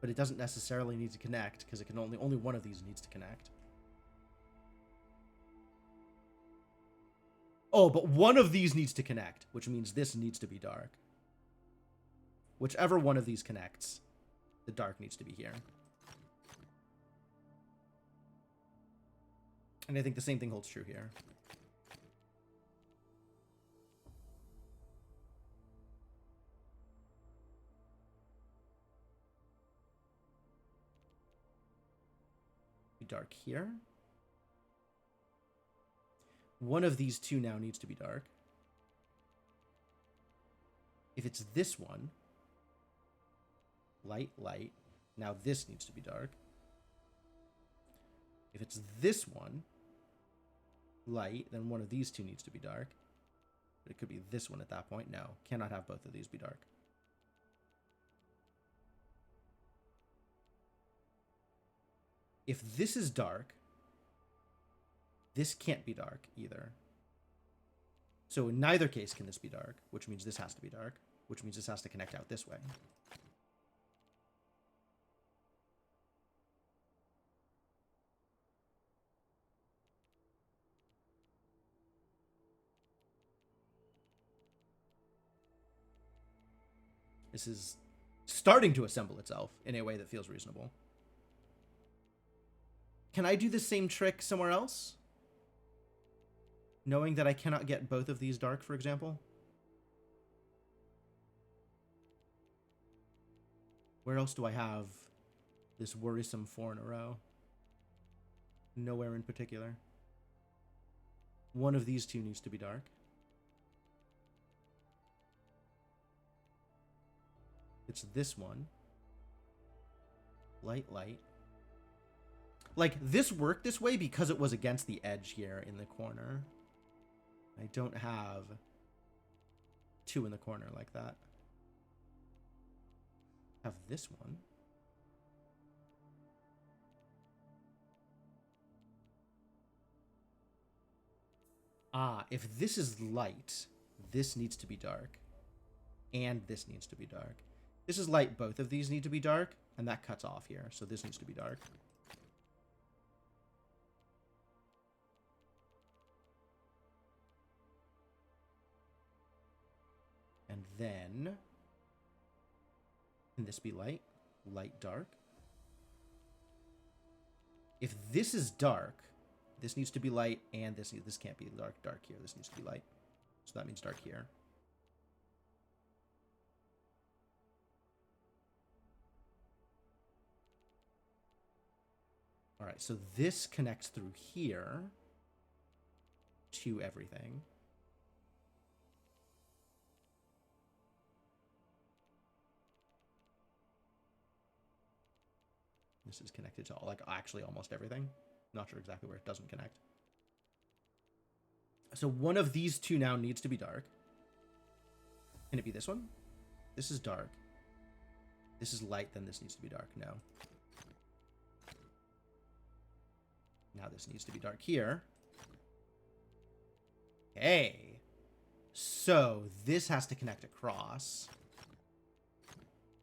But it doesn't necessarily need to connect because it can only one of these needs to connect. Oh, but one of these needs to connect, which means this needs to be dark. Whichever one of these connects, the dark needs to be here. And I think the same thing holds true here. Be dark here. One of these two now needs to be dark. If it's this one, light, light. Now this needs to be dark. If it's this one, light, then one of these two needs to be dark. It could be this one at that point. No, cannot have both of these be dark. If this is dark, this can't be dark either. So in neither case can this be dark, which means this has to be dark, which means this has to connect out this way. This is starting to assemble itself in a way that feels reasonable. Can I do the same trick somewhere else? Knowing that I cannot get both of these dark, for example? Where else do I have this worrisome 4 in a row? Nowhere in particular. One of these two needs to be dark. It's this one. Light, light. Like, this worked this way because it was against the edge here in the corner. I don't have 2 in the corner like that. Have this one. Ah, if this is light, this needs to be dark. And this needs to be dark. This is light, both of these need to be dark, and that cuts off here, so this needs to be dark. And then, can this be light? Light, dark. If this is dark, this needs to be light, and this can't be dark here. This needs to be light. So that means dark here. All right, so this connects through here to everything. This is connected to, like, actually almost everything. Not sure exactly where it doesn't connect. So one of these two now needs to be dark. Can it be this one? This is dark. This is light, then this needs to be dark. No. Now this needs to be dark here. Okay. So this has to connect across,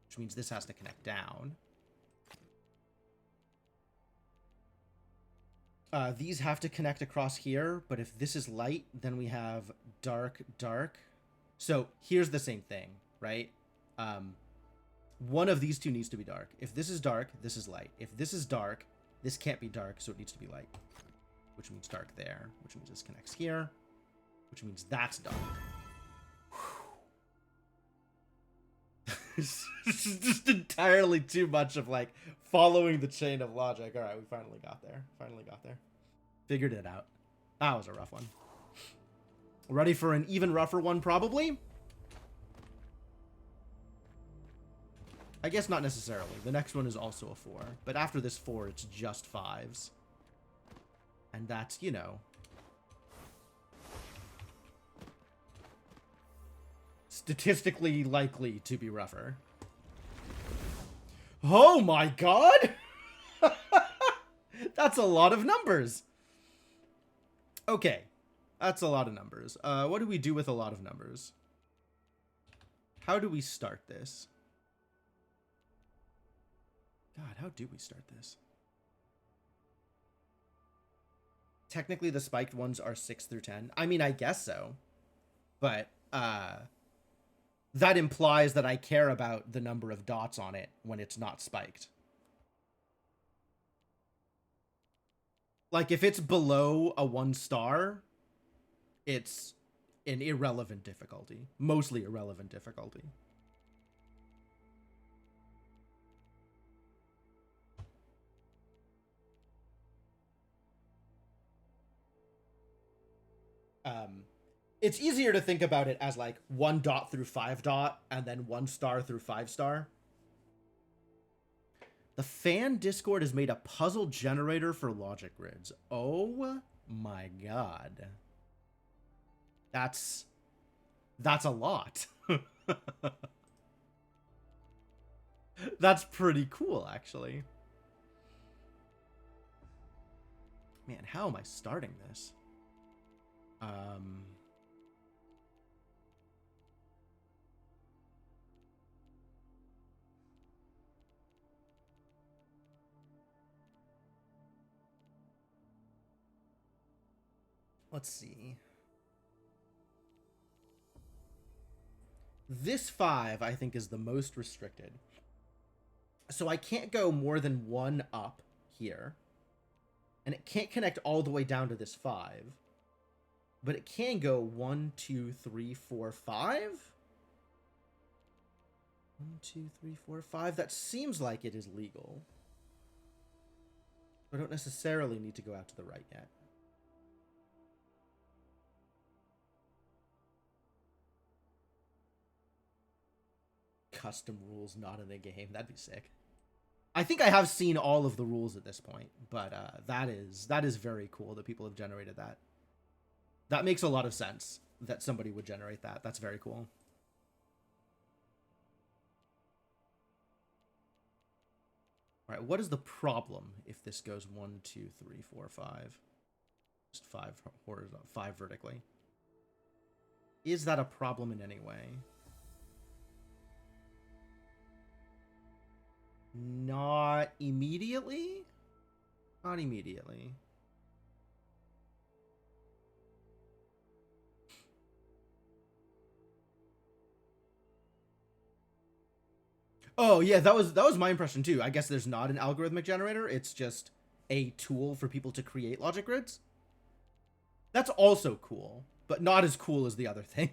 which means this has to connect down. These have to connect across here, but if this is light, then we have dark, dark. So here's the same thing, right? One of these two needs to be dark. If this is dark, this is light. If this is dark, this can't be dark, so it needs to be light, which means dark there, which means this connects here, which means that's dark. It's just entirely too much of, like, following the chain of logic. All right, we finally got there. Figured it out. That was a rough one. Ready for an even rougher one, probably? I guess not necessarily. The next one is also a 4. But after this 4, it's just 5s. And that's, you know, statistically likely to be rougher. Oh my god! That's a lot of numbers. Okay. That's a lot of numbers. What do we do with a lot of numbers? How do we start this? God, how do we start this? Technically, the spiked ones are 6 through 10. I mean, I guess so. But, that implies that I care about the number of dots on it when it's not spiked. Like, if it's below a 1 star, it's an irrelevant difficulty. Mostly irrelevant difficulty. It's easier to think about it as, like, 1 dot through 5 dot, and then 1 star through 5 star. The fan Discord has made a puzzle generator for logic grids. Oh my god. That's That's a lot. That's pretty cool, actually. Man, how am I starting this? Let's see. This 5, I think, is the most restricted. So I can't go more than 1 up here. And it can't connect all the way down to this 5. But it can go 1, 2, 3, 4, 5? 1, 2, 3, 4, 5. That seems like it is legal. I don't necessarily need to go out to the right yet. Custom rules not in a game. That'd be sick. I think I have seen all of the rules at this point, but that is very cool that people have generated that. That makes a lot of sense that somebody would generate that. That's very cool. All right, what is the problem if this goes 1, 2, 3, 4, 5? Just 5 horizontal, 5 vertically. Is that a problem in any way? Not immediately? Not immediately. Oh yeah, that was my impression too. I guess there's not an algorithmic generator. It's just a tool for people to create logic grids. That's also cool, but not as cool as the other thing.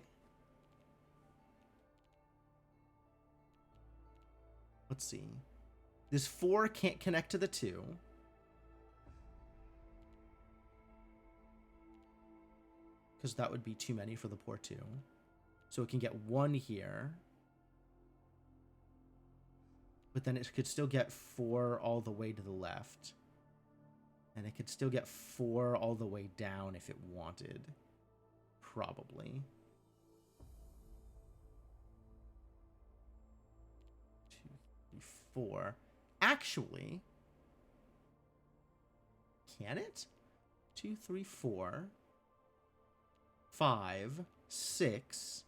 Let's see. This 4 can't connect to the 2. Because that would be too many for the poor 2. So it can get 1 here. But then it could still get 4 all the way to the left. And it could still get 4 all the way down if it wanted. Probably. 2, 3, 4. Actually, can it? 2, 3, 4, 5, 6,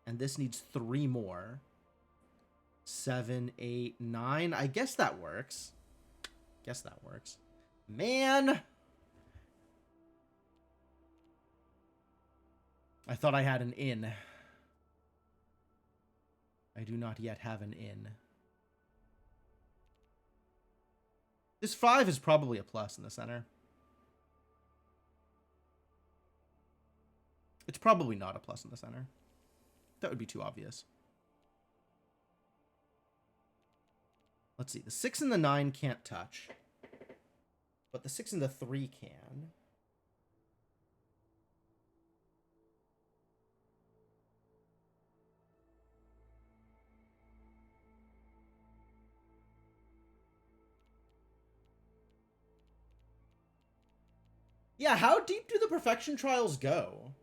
and this needs 3 more. 7, 8, 9. I guess that works. Man! I thought I had an in. I do not yet have an in. This 5 is probably a plus in the center. It's probably not a plus in the center. That would be too obvious. Let's see. The 6 and the 9 can't touch. But the 6 and the 3 can. Yeah, how deep do the perfection trials go?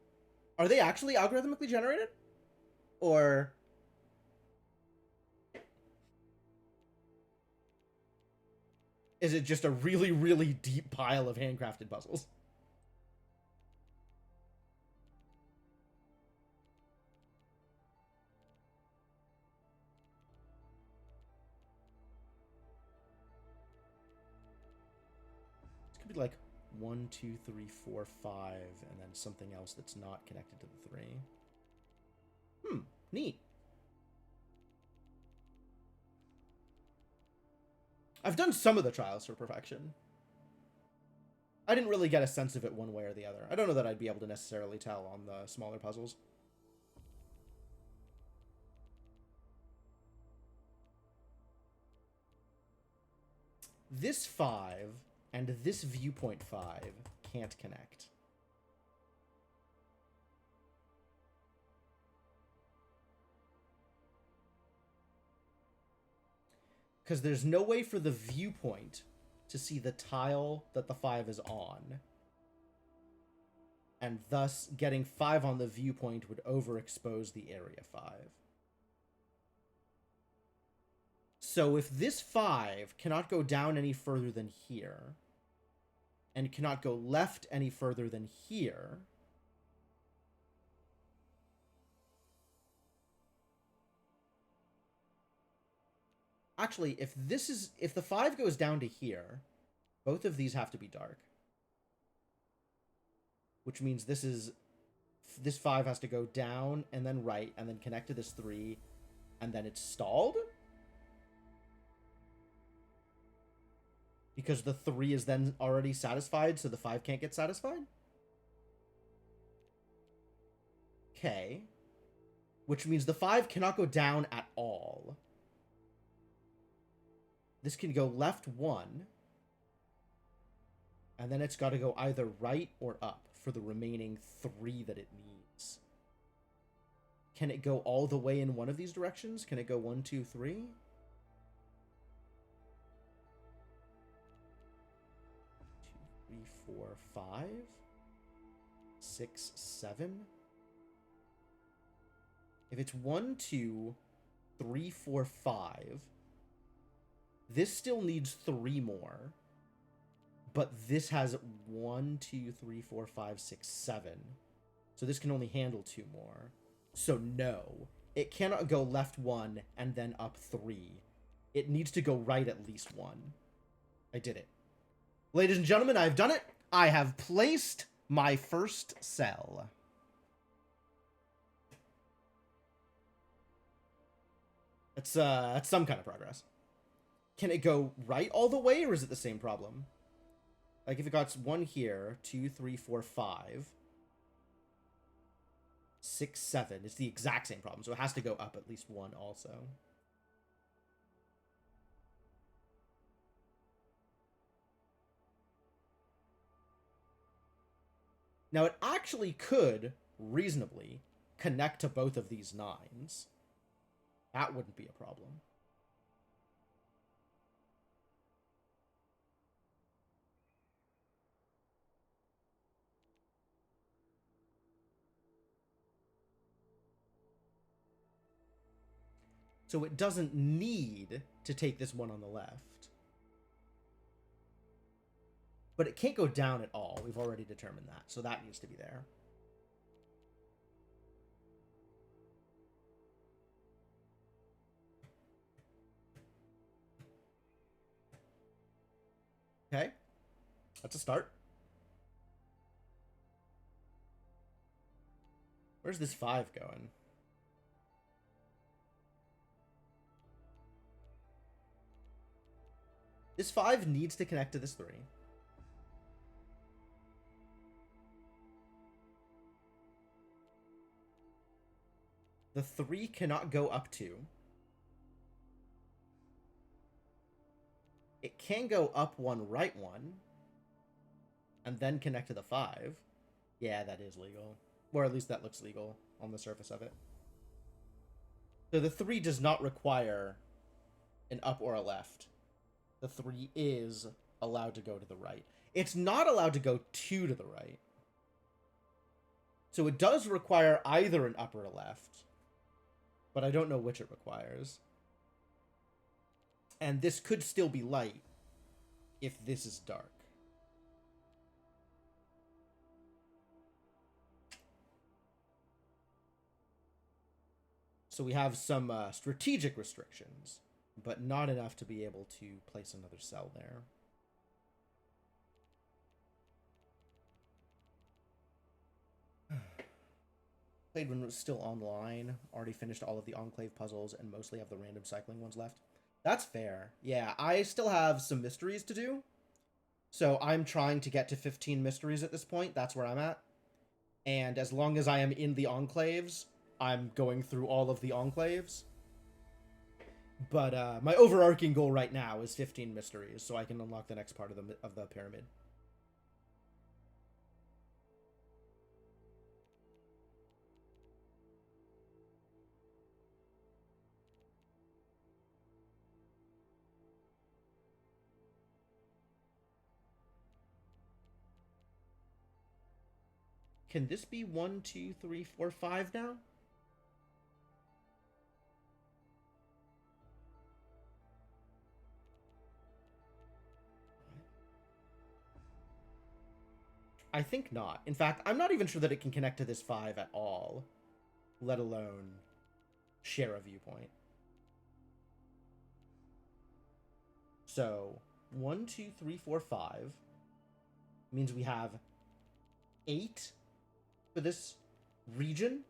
Are they actually algorithmically generated? Or... is it just a really, really deep pile of handcrafted puzzles? This could be like 1, 2, 3, 4, 5, and then something else that's not connected to the 3. Neat. I've done some of the trials for perfection. I didn't really get a sense of it one way or the other. I don't know that I'd be able to necessarily tell on the smaller puzzles. This 5 and this viewpoint 5 can't connect. Because there's no way for the viewpoint to see the tile that the 5 is on. and thus getting 5 on the viewpoint would overexpose the area 5. So if this 5 cannot go down any further than here, and cannot go left any further than here, actually, if the 5 goes down to here, both of these have to be dark. Which means this 5 has to go down and then right and then connect to this 3 and then it's stalled? Because the 3 is then already satisfied, so the 5 can't get satisfied? Okay. Which means the 5 cannot go down at all. This can go left 1. And then it's got to go either right or up for the remaining 3 that it needs. Can it go all the way in one of these directions? Can it go 1, 2, 3? 2, 3, 4, 5, 6, 7. If it's 1, 2, 3, 4, 5, this still needs 3 more. But this has 1, 2, 3, 4, 5, 6, 7. So this can only handle 2 more. So no. It cannot go left 1 and then up 3. It needs to go right at least 1. I did it. Ladies and gentlemen, I've done it. I have placed my first cell. That's some kind of progress. Can it go right all the way, or is it the same problem? Like, if it got 1 here, 2, 3, 4, 5, 6, 7, it's the exact same problem. So it has to go up at least 1 also. Now, it actually could, reasonably, connect to both of these 9s. That wouldn't be a problem. So it doesn't need to take this 1 on the left. But it can't go down at all. We've already determined that. So that needs to be there. Okay. That's a start. Where's this 5 going? This 5 needs to connect to this 3. The 3 cannot go up 2. It can go up 1, right 1. And then connect to the 5. Yeah, that is legal. Or at least that looks legal on the surface of it. So the 3 does not require an up or a left. The 3 is allowed to go to the right. It's not allowed to go 2 to the right. So it does require either an up or a left. But I don't know which it requires. And this could still be light if this is dark. So we have some strategic restrictions, but not enough to be able to place another cell there. Played when it was still online. Already finished all of the Enclave puzzles and mostly have the random cycling ones left. That's fair. Yeah, I still have some mysteries to do. So I'm trying to get to 15 mysteries at this point. That's where I'm at. And as long as I am in the Enclaves, I'm going through all of the Enclaves. But my overarching goal right now is 15 mysteries, so I can unlock the next part of the pyramid. Can this be 1, 2, 3, 4, 5 now? I think not. In fact, I'm not even sure that it can connect to this 5 at all, let alone share a viewpoint. So 1, 2, 3, 4, 5 means we have 8 for this region,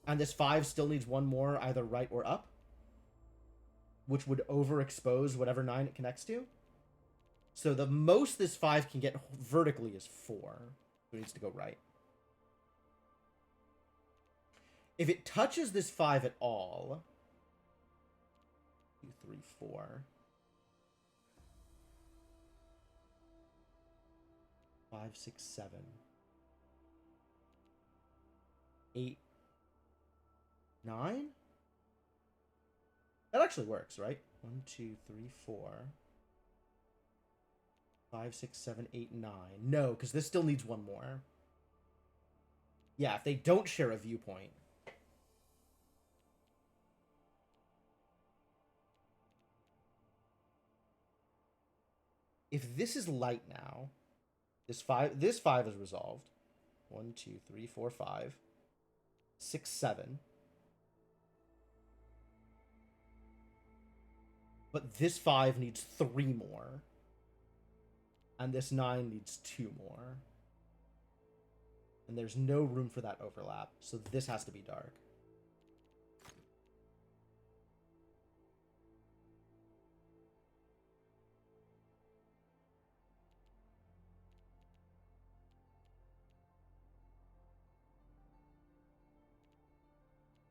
and this 5 still needs one more, either right or up, which would overexpose whatever 9 it connects to. So the most this 5 can get vertically is 4. So it needs to go right. If it touches this 5 at all, 2, 3, 4, 5, 6, 7, 8, 9? That actually works, right? 1, 2, 3, 4, 5, 6, 7, 8, 9. No, because this still needs one more. Yeah, if they don't share a viewpoint. If this is light now, this 5 is resolved. 1, 2, 3, 4, 5, 6, 7. But this 5 needs 3 more. And this 9 needs 2 more. And there's no room for that overlap. So this has to be dark.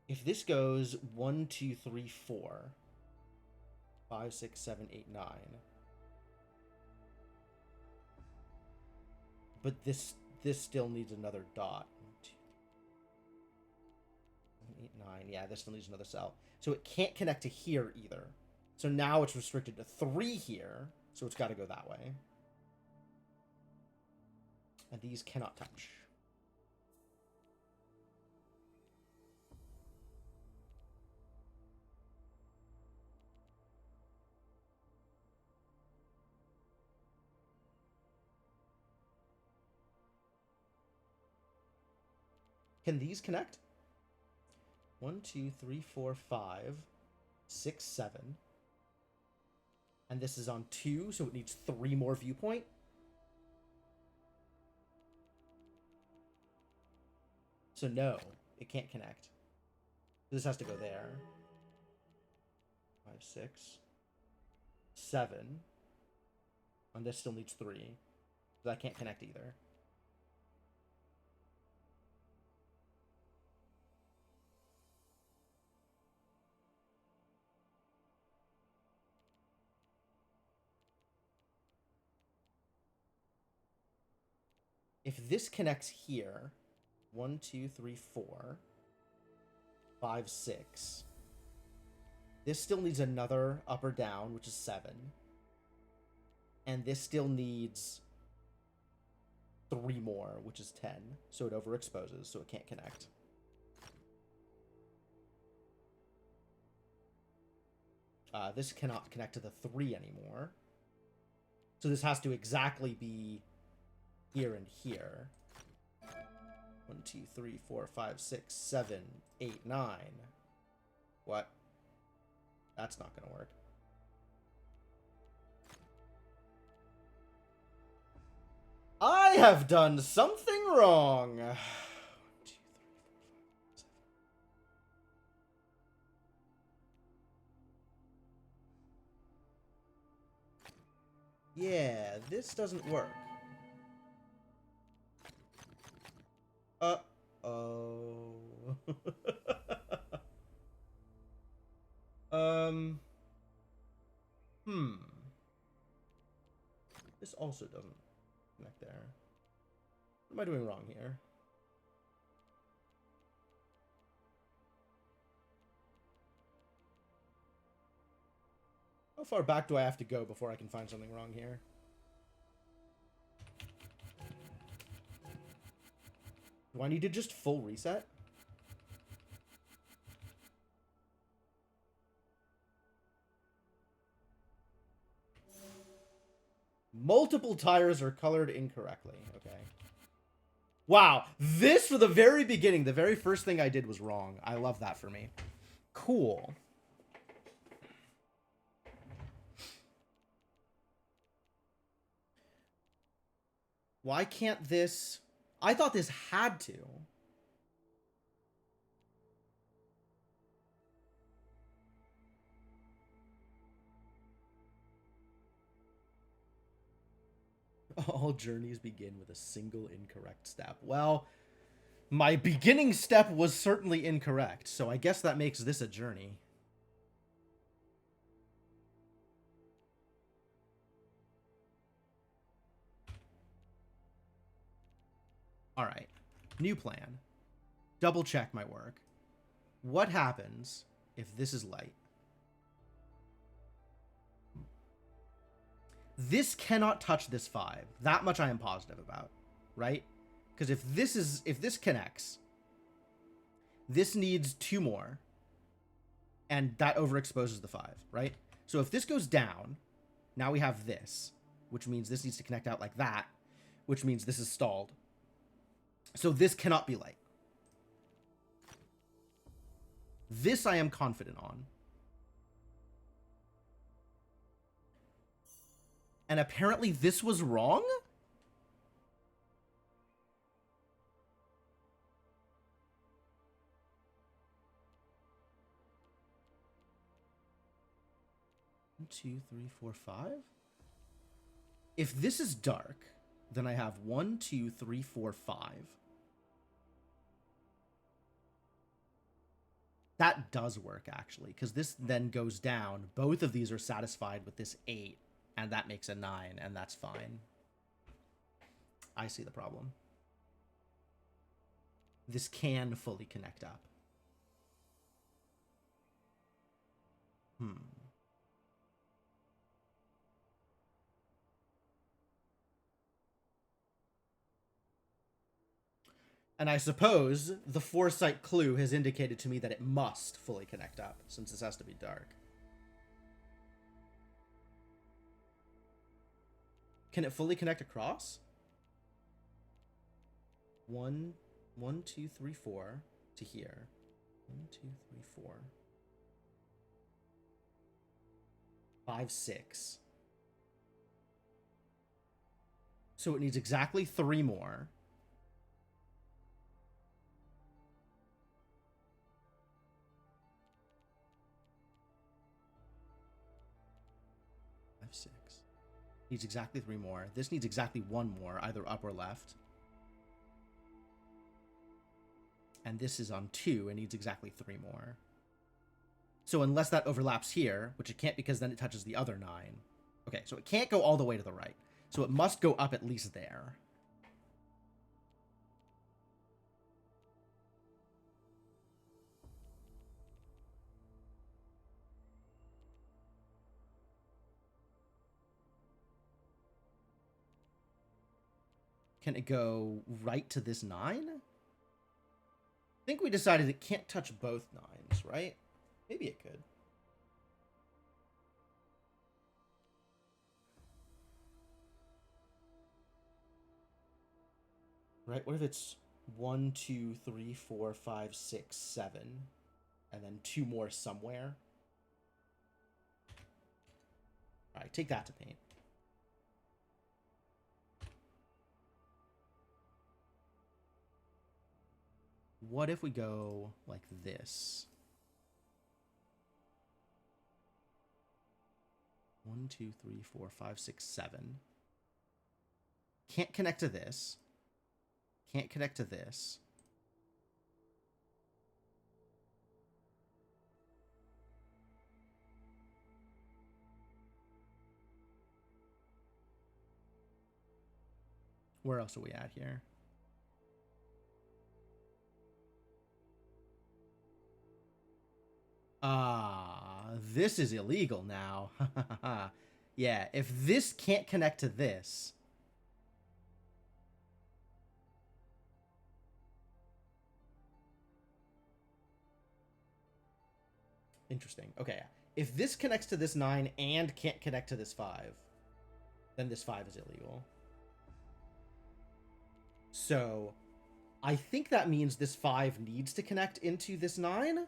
If this goes 1, 2, 3, 4, 5, 6, 7, 8, 9. But this still needs another dot. 2, 8, 9. Yeah, this still needs another cell. So it can't connect to here either. So now it's restricted to 3 here. So it's got to go that way. And these cannot touch. Can these connect? 1, 2, 3, 4, 5, 6, 7. And this is on 2, so it needs 3 more viewpoint. So no, it can't connect. This has to go there. 5, 6, 7. And this still needs 3. So that can't connect either. If this connects here, 1, 2, 3, 4, 5, 6. This still needs another up or down, which is 7. And this still needs 3 more, which is 10. So it overexposes, so it can't connect. This cannot connect to the 3 anymore. So this has to exactly be here and here. 1, 2, 3, 4, 5, 6, 7, 8, 9. What? That's not gonna work. I have done something wrong. 1, 2, 3, 4, 5, 7. Yeah, this doesn't work. Uh-oh. This also doesn't connect there. What am I doing wrong here? How far back do I have to go before I can find something wrong here? Do I need to just full reset? Multiple tires are colored incorrectly. Okay. Wow. This, for the very beginning, the very first thing I did was wrong. I love that for me. Cool. Why can't this... I thought this had to. All journeys begin with a single incorrect step. Well, my beginning step was certainly incorrect, so I guess that makes this a journey. Alright. New plan. Double check my work. What happens if this is light? This cannot touch this 5. That much I am positive about, right? Because if this connects, this needs 2 more, and that overexposes the 5, right? So if this goes down, now we have this, which means this needs to connect out like that, which means this is stalled. So this cannot be light. This I am confident on. And apparently this was wrong? One, 2, 3, 4, 5. If this is dark, then I have 1, 2, 3, 4, 5. That does work, actually, because this then goes down. Both of these are satisfied with this 8, and that makes a 9, and that's fine. I see the problem. This can fully connect up. And I suppose the foresight clue has indicated to me that it must fully connect up, since this has to be dark. Can it fully connect across? 1, 2, 3, 4 to here. 1, 2, 3, 4. 5, 6. So it needs exactly 3 more. 6. Needs exactly 3 more. This needs exactly 1 more, either up or left. And this is on 2 and needs exactly 3 more. So unless that overlaps here, which it can't because then it touches the other 9. Okay, so it can't go all the way to the right. So it must go up at least there. Can it go right to this 9? I think we decided it can't touch both 9s, right? Maybe it could. Right? What if it's 1, 2, 3, 4, 5, 6, 7, and then 2 more somewhere? All right, take that to paint. What if we go like this? 1, 2, 3, 4, 5, 6, 7. Can't connect to this. Can't connect to this. Where else are we at here? This is illegal now. Yeah, if this can't connect to this, Interesting. Okay. If this connects to this 9 and can't connect to this 5, then this 5 is illegal. So I think that means this 5 needs to connect into this 9.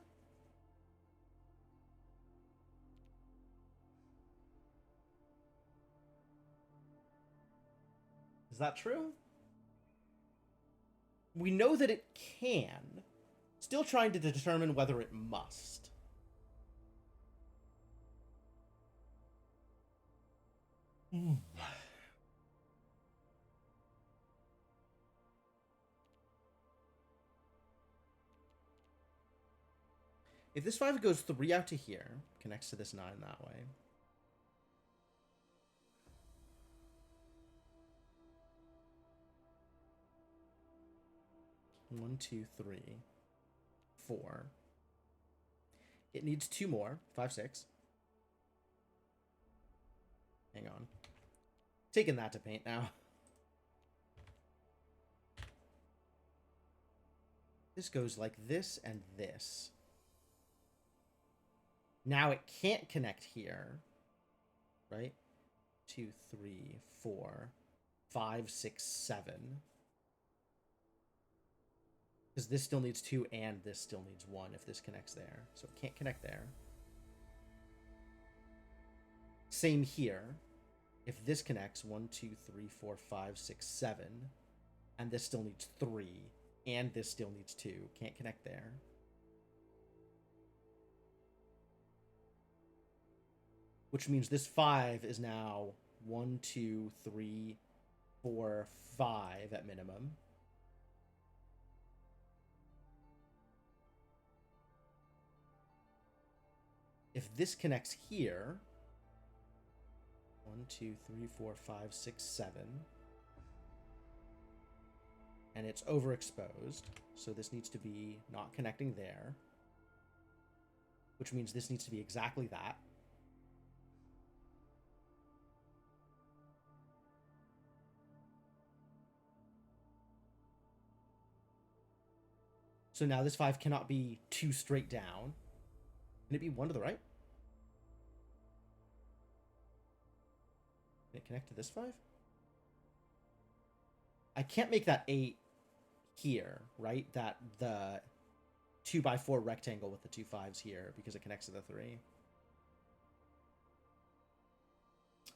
Is that true? We know that it can. Still trying to determine whether it must. If this 5 goes 3 out to here, connects to this 9 that way. One, two, three, 4. It needs 2 more. 5, 6. Hang on. Taking that to paint now. This goes like this and this. Now it can't connect here. Right? 2, 3, 4, 5, 6, 7. Because this still needs 2 and this still needs 1 if this connects there. So it can't connect there. Same here. If this connects 1, 2, 3, 4, 5, 6, 7, and this still needs 3, and this still needs 2, can't connect there. Which means this 5 is now 1, 2, 3, 4, 5 at minimum. If this connects here, 1, 2, 3, 4, 5, 6, 7, and it's overexposed, so this needs to be not connecting there, which means this needs to be exactly that. So now this 5 cannot be 2 straight down. Can it be 1 to the right? Can it connect to this 5? I can't make that 8 here, right? That the 2x4 rectangle with the 2 5s here because it connects to the 3.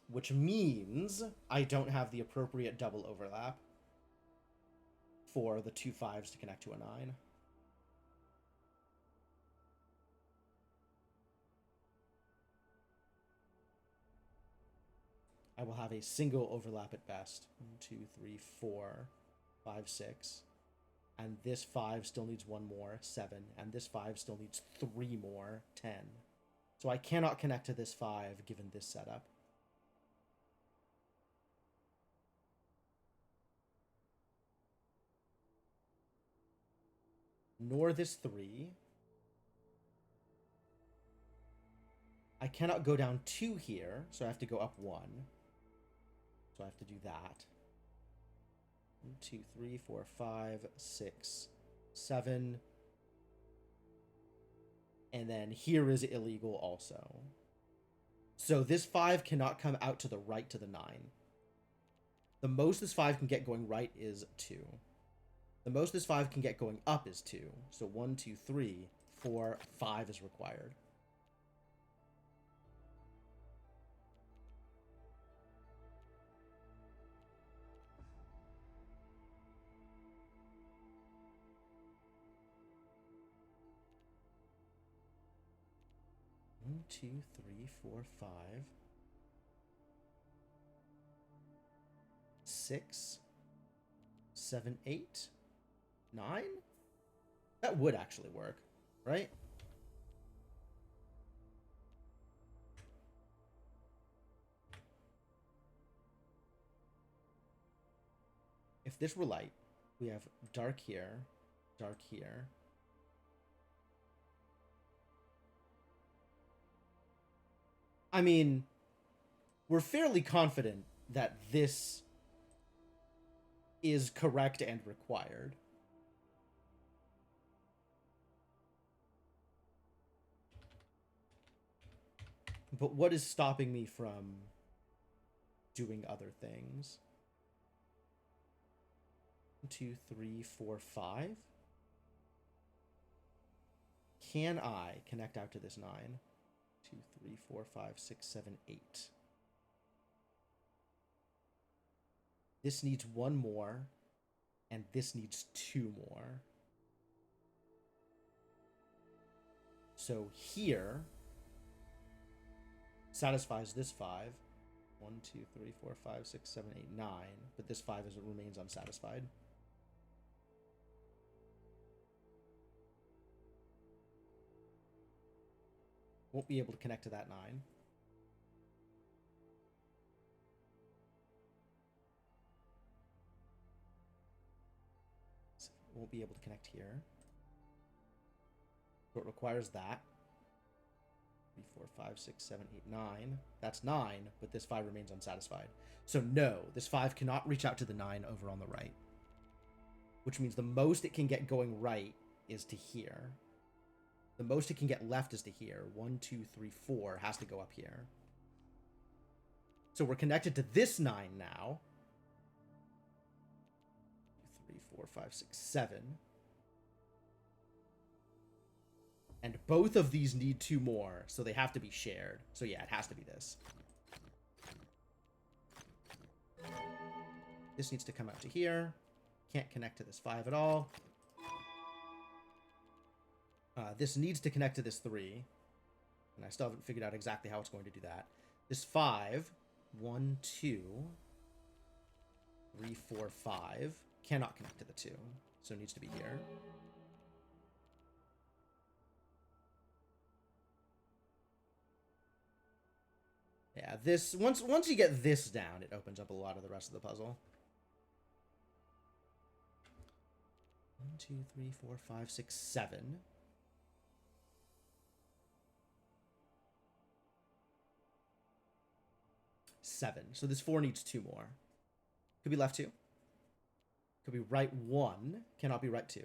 Which means I don't have the appropriate double overlap for the 2 5s to connect to a 9. I will have a single overlap at best. 1, 2, 3, 4, 5, 6. And this 5 still needs 1 more, 7. And this 5 still needs 3 more, 10. So I cannot connect to this 5 given this setup. Nor this 3. I cannot go down 2 here, so I have to go up 1. So I have to do that. 1, 2, 3, 4, 5, 6, 7. And then here is illegal also. So this 5 cannot come out to the right to the 9. The most this 5 can get going right is 2. The most this 5 can get going up is 2. So 1, 2, 3, 4, 5 is required. One, 2, 3, 4, 5, 6, 7, 8, 9? That would actually work, right? If this were light, we have dark here, dark here. I mean, we're fairly confident that this is correct and required. But what is stopping me from doing other things? 1, 2, 3, 4, 5. Can I connect out to this 9? 2, 3, 4, 5, 6, 7, 8. This needs one more, and this needs two more. So here satisfies this 5. 1, 2, 3, 4, 5, 6, 7, 8, 9. But this 5 remains unsatisfied. Won't be able to connect to that 9. So won't be able to connect here. So it requires that. 3, 4, 5, 6, 7, 8, 9. That's 9, but this 5 remains unsatisfied. So no, this 5 cannot reach out to the 9 over on the right. Which means the most it can get going right is to here. The most it can get left is to here. 1, 2, 3, 4 has to go up here. So we're connected to this 9 now. 2, 3, 4, 5, 6, 7. And both of these need two more, so they have to be shared. So yeah, it has to be this. This needs to come out to here. Can't connect to this 5 at all. This needs to connect to this 3. And I still haven't figured out exactly how it's going to do that. This 5, 1, 2, 3, 4, 5, cannot connect to the 2. So it needs to be here. Yeah, this once you get this down, it opens up a lot of the rest of the puzzle. 1, 2, 3, 4, 5, 6, 7. Seven. So this 4 needs 2 more. Could be left 2. Could be right 1. Cannot be right 2.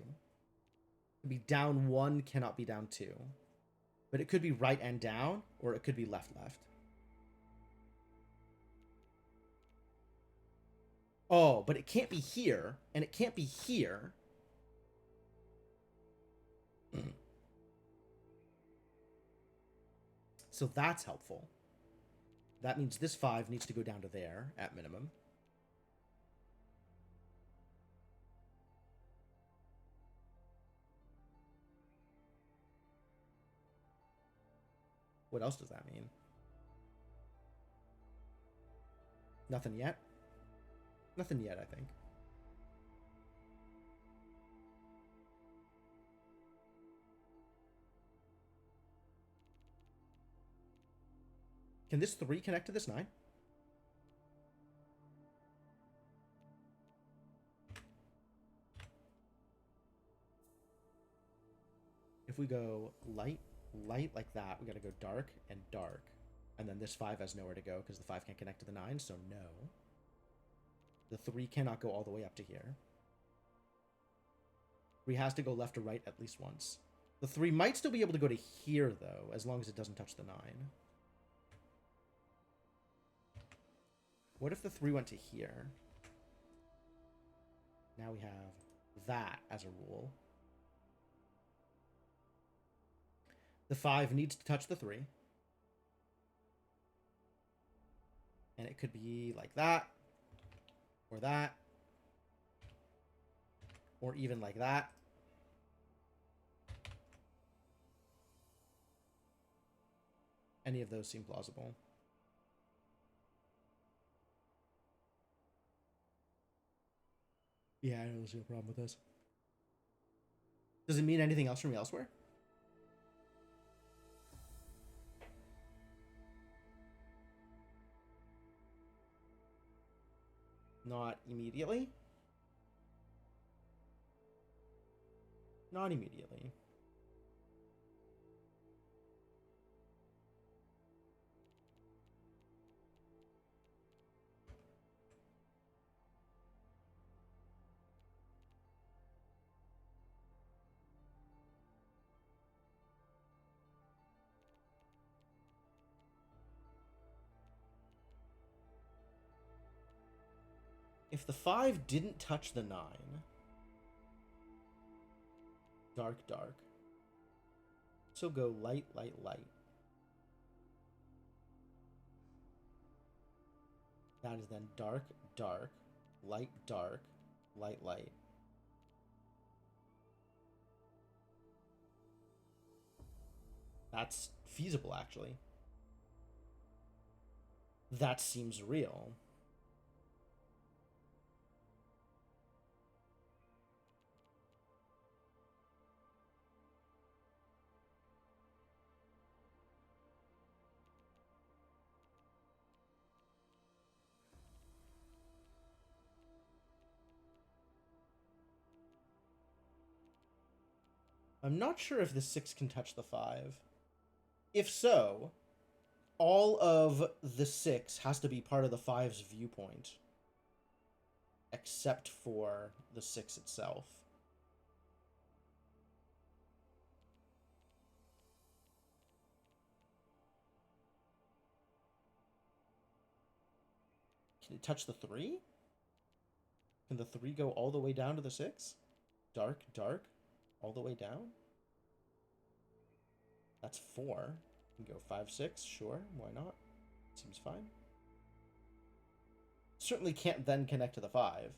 Could be down 1. Cannot be down 2. But it could be right and down, or it could be left. Oh, but it can't be here, and it can't be here. So that's helpful. That means this 5 needs to go down to there, at minimum. What else does that mean? Nothing yet? Nothing yet, I think. Can this 3 connect to this 9? If we go light like that, we gotta go dark and dark. And then this 5 has nowhere to go because the 5 can't connect to the 9, so no. The 3 cannot go all the way up to here. 3 has to go left or right at least once. The 3 might still be able to go to here, though, as long as it doesn't touch the 9. What if the 3 went to here? Now we have that as a rule. The 5 needs to touch the 3. And it could be like that. Or that. Or even like that. Any of those seem plausible. Yeah, I don't see a problem with this. Does it mean anything else from elsewhere? Not immediately. Not immediately. If the 5 didn't touch the 9, dark, dark. So go light, light, light. That is then dark, dark, light, dark, light, light. That's feasible, actually. That seems real. I'm not sure if the 6 can touch the 5. If so, all of the 6 has to be part of the 5's viewpoint. Except for the 6 itself. Can it touch the 3? Can the 3 go all the way down to the 6? Dark, dark, all the way down? That's 4. You can go 5, 6, sure, why not? Seems fine. Certainly can't then connect to the 5.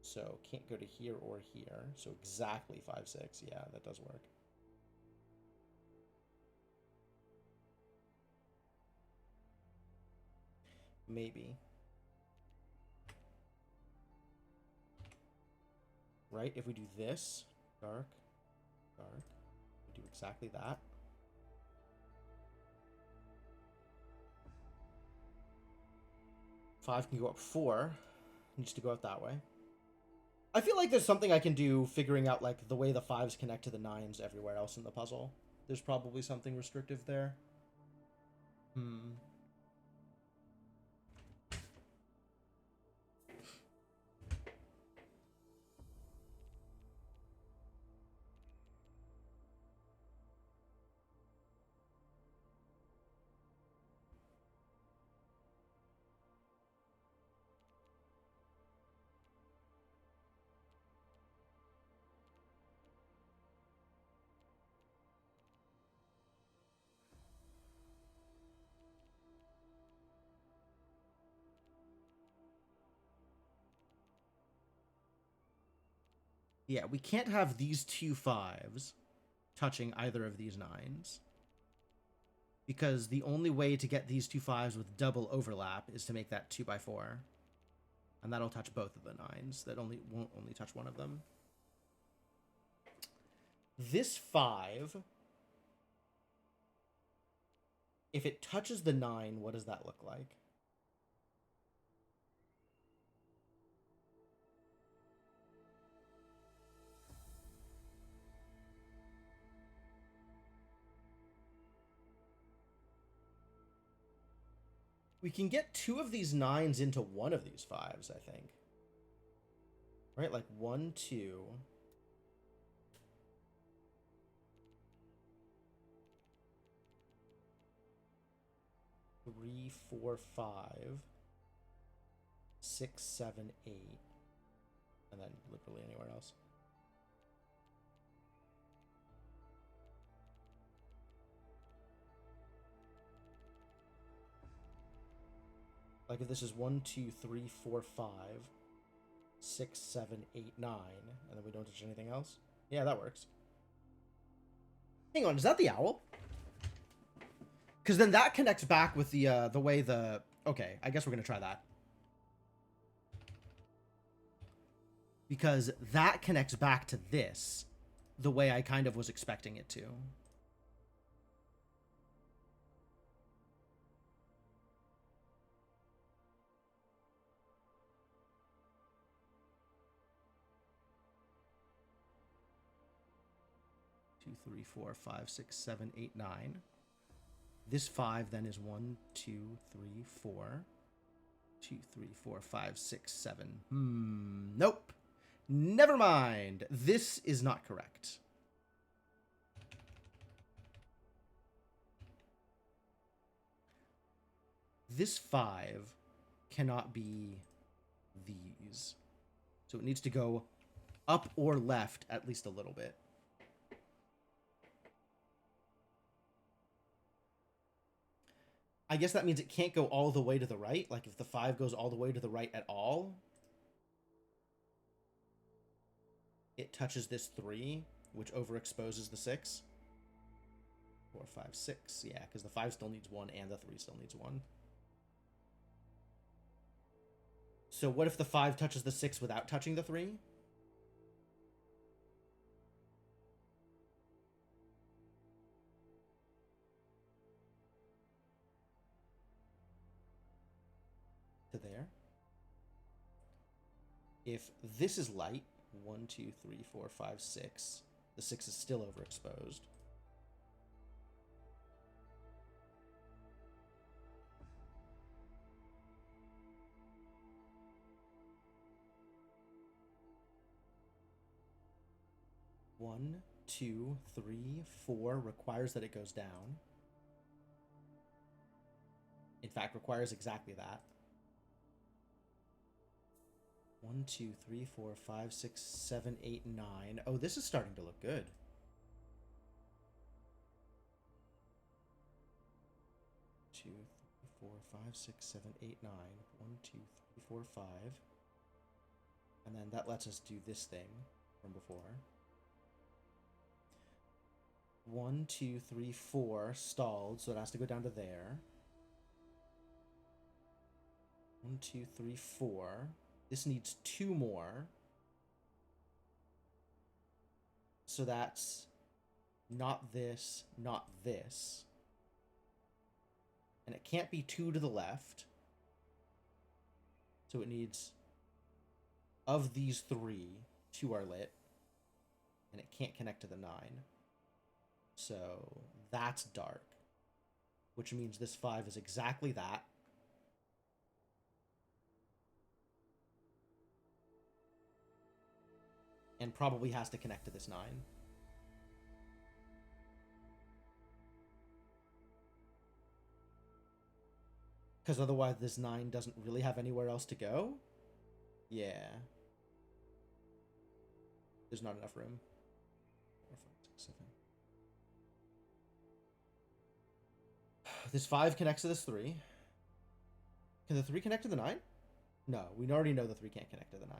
So can't go to here or here. So exactly 5, 6. Yeah, that does work. Maybe. Right? If we do this, dark, dark, we do exactly that. Five can go up 4. Needs to go out that way. I feel like there's something I can do figuring out like the way the 5s connect to the 9s everywhere else in the puzzle. There's probably something restrictive there. Yeah, we can't have these two 5s touching either of these 9s. Because the only way to get these two 5s with double overlap is to make that 2x4. And that'll touch both of the 9s. That won't only touch one of them. This 5, if it touches the 9, what does that look like? We can get 2 of these 9s into one of these 5s, I think. Right, like 1, 2. 3, 4, 5. 6, 7, 8. And then literally anywhere else. Like if this is 1, 2, 3, 4, 5, 6, 7, 8, 9, and then we don't touch anything else. Yeah, that works. Hang on, is that the owl? Because then that connects back with the way the... Okay, I guess we're going to try that. Because that connects back to this the way I kind of was expecting it to. 2, 3, 4, 5, 6, 7, 8, 9. This 5 then is 1, 2, 3, 4. 2, 3, 4, 5, 6, 7. Nope. Never mind. This is not correct. This 5 cannot be these. So it needs to go up or left at least a little bit. I guess that means it can't go all the way to the right. Like if the 5 goes all the way to the right at all, it touches this 3, which overexposes the 6. 4, 5, 6. Yeah, because the 5 still needs 1 and the 3 still needs 1. So what if the 5 touches the 6 without touching the 3? To there. If this is light, 1, 2, 3, 4, 5, 6, the 6 is still overexposed. One, 2, 3, 4 requires that it goes down. In fact, requires exactly that. 1, 2, 3, 4, 5, 6, 7, 8, 9. Oh, this is starting to look good. Two, 3, 4, 5, 6, 7, 8, 9. 1, 2, 3, 4, 5. And then that lets us do this thing from before. 1, 2, 3, 4 stalled, so it has to go down to there. 1, 2, 3, 4. This needs 2 more. So that's not this, not this. And it can't be 2 to the left. So it needs, of these 3, 2 are lit. And it can't connect to the 9. So that's dark. Which means this 5 is exactly that. And probably has to connect to this 9. Because otherwise this 9 doesn't really have anywhere else to go? Yeah. There's not enough room. 4, 5, 6, 7. This 5 connects to this 3. Can the 3 connect to the 9? No, we already know the 3 can't connect to the 9.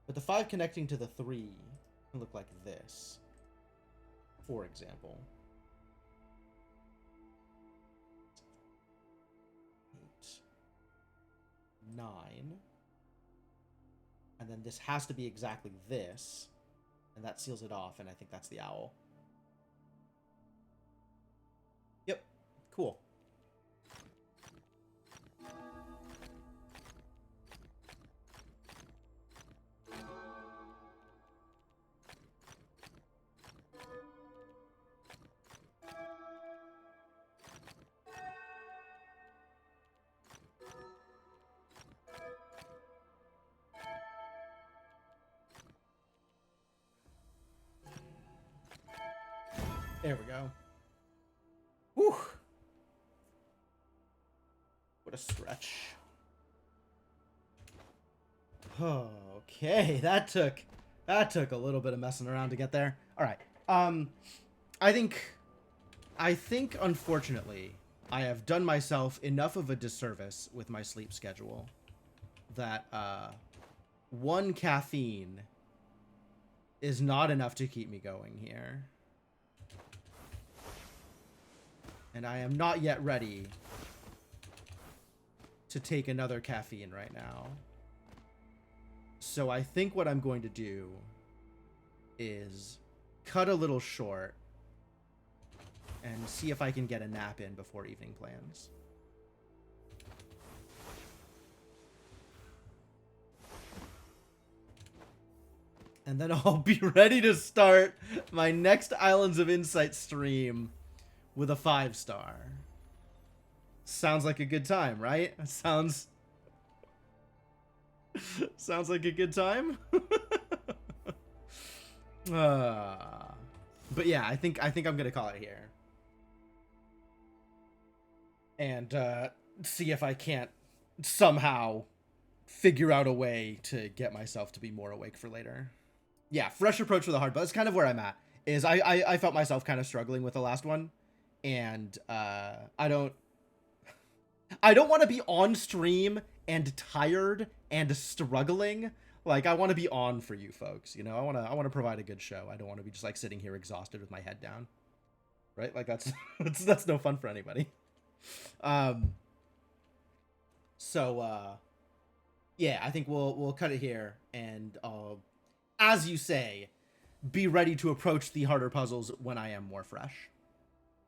But the 5 connecting to the 3 can look like this, for example. 8, 9. And then this has to be exactly this. And that seals it off, and I think that's the owl. Yep. Cool. There we go. Whew. What a stretch. Okay, that took a little bit of messing around to get there. All right. I think unfortunately I have done myself enough of a disservice with my sleep schedule that 1 caffeine is not enough to keep me going here. And I am not yet ready to take another caffeine right now. So I think what I'm going to do is cut a little short and see if I can get a nap in before evening plans. And then I'll be ready to start my next Islands of Insight stream with a 5-star. Sounds like a good time, right? Sounds like a good time. But yeah, I think I'm gonna call it here, and see if I can't somehow figure out a way to get myself to be more awake for later. Yeah, fresh approach for the hard, but it's kind of where I'm at. Is I felt myself kind of struggling with the last one, and I don't want to be on stream and tired and struggling. Like I want to be on for you folks, you know. I want to provide a good show. I don't want to be just like sitting here exhausted with my head down, right? Like that's that's no fun for anybody. Um. So yeah, I think we'll cut it here, and as you say, be ready to approach the harder puzzles when I am more fresh.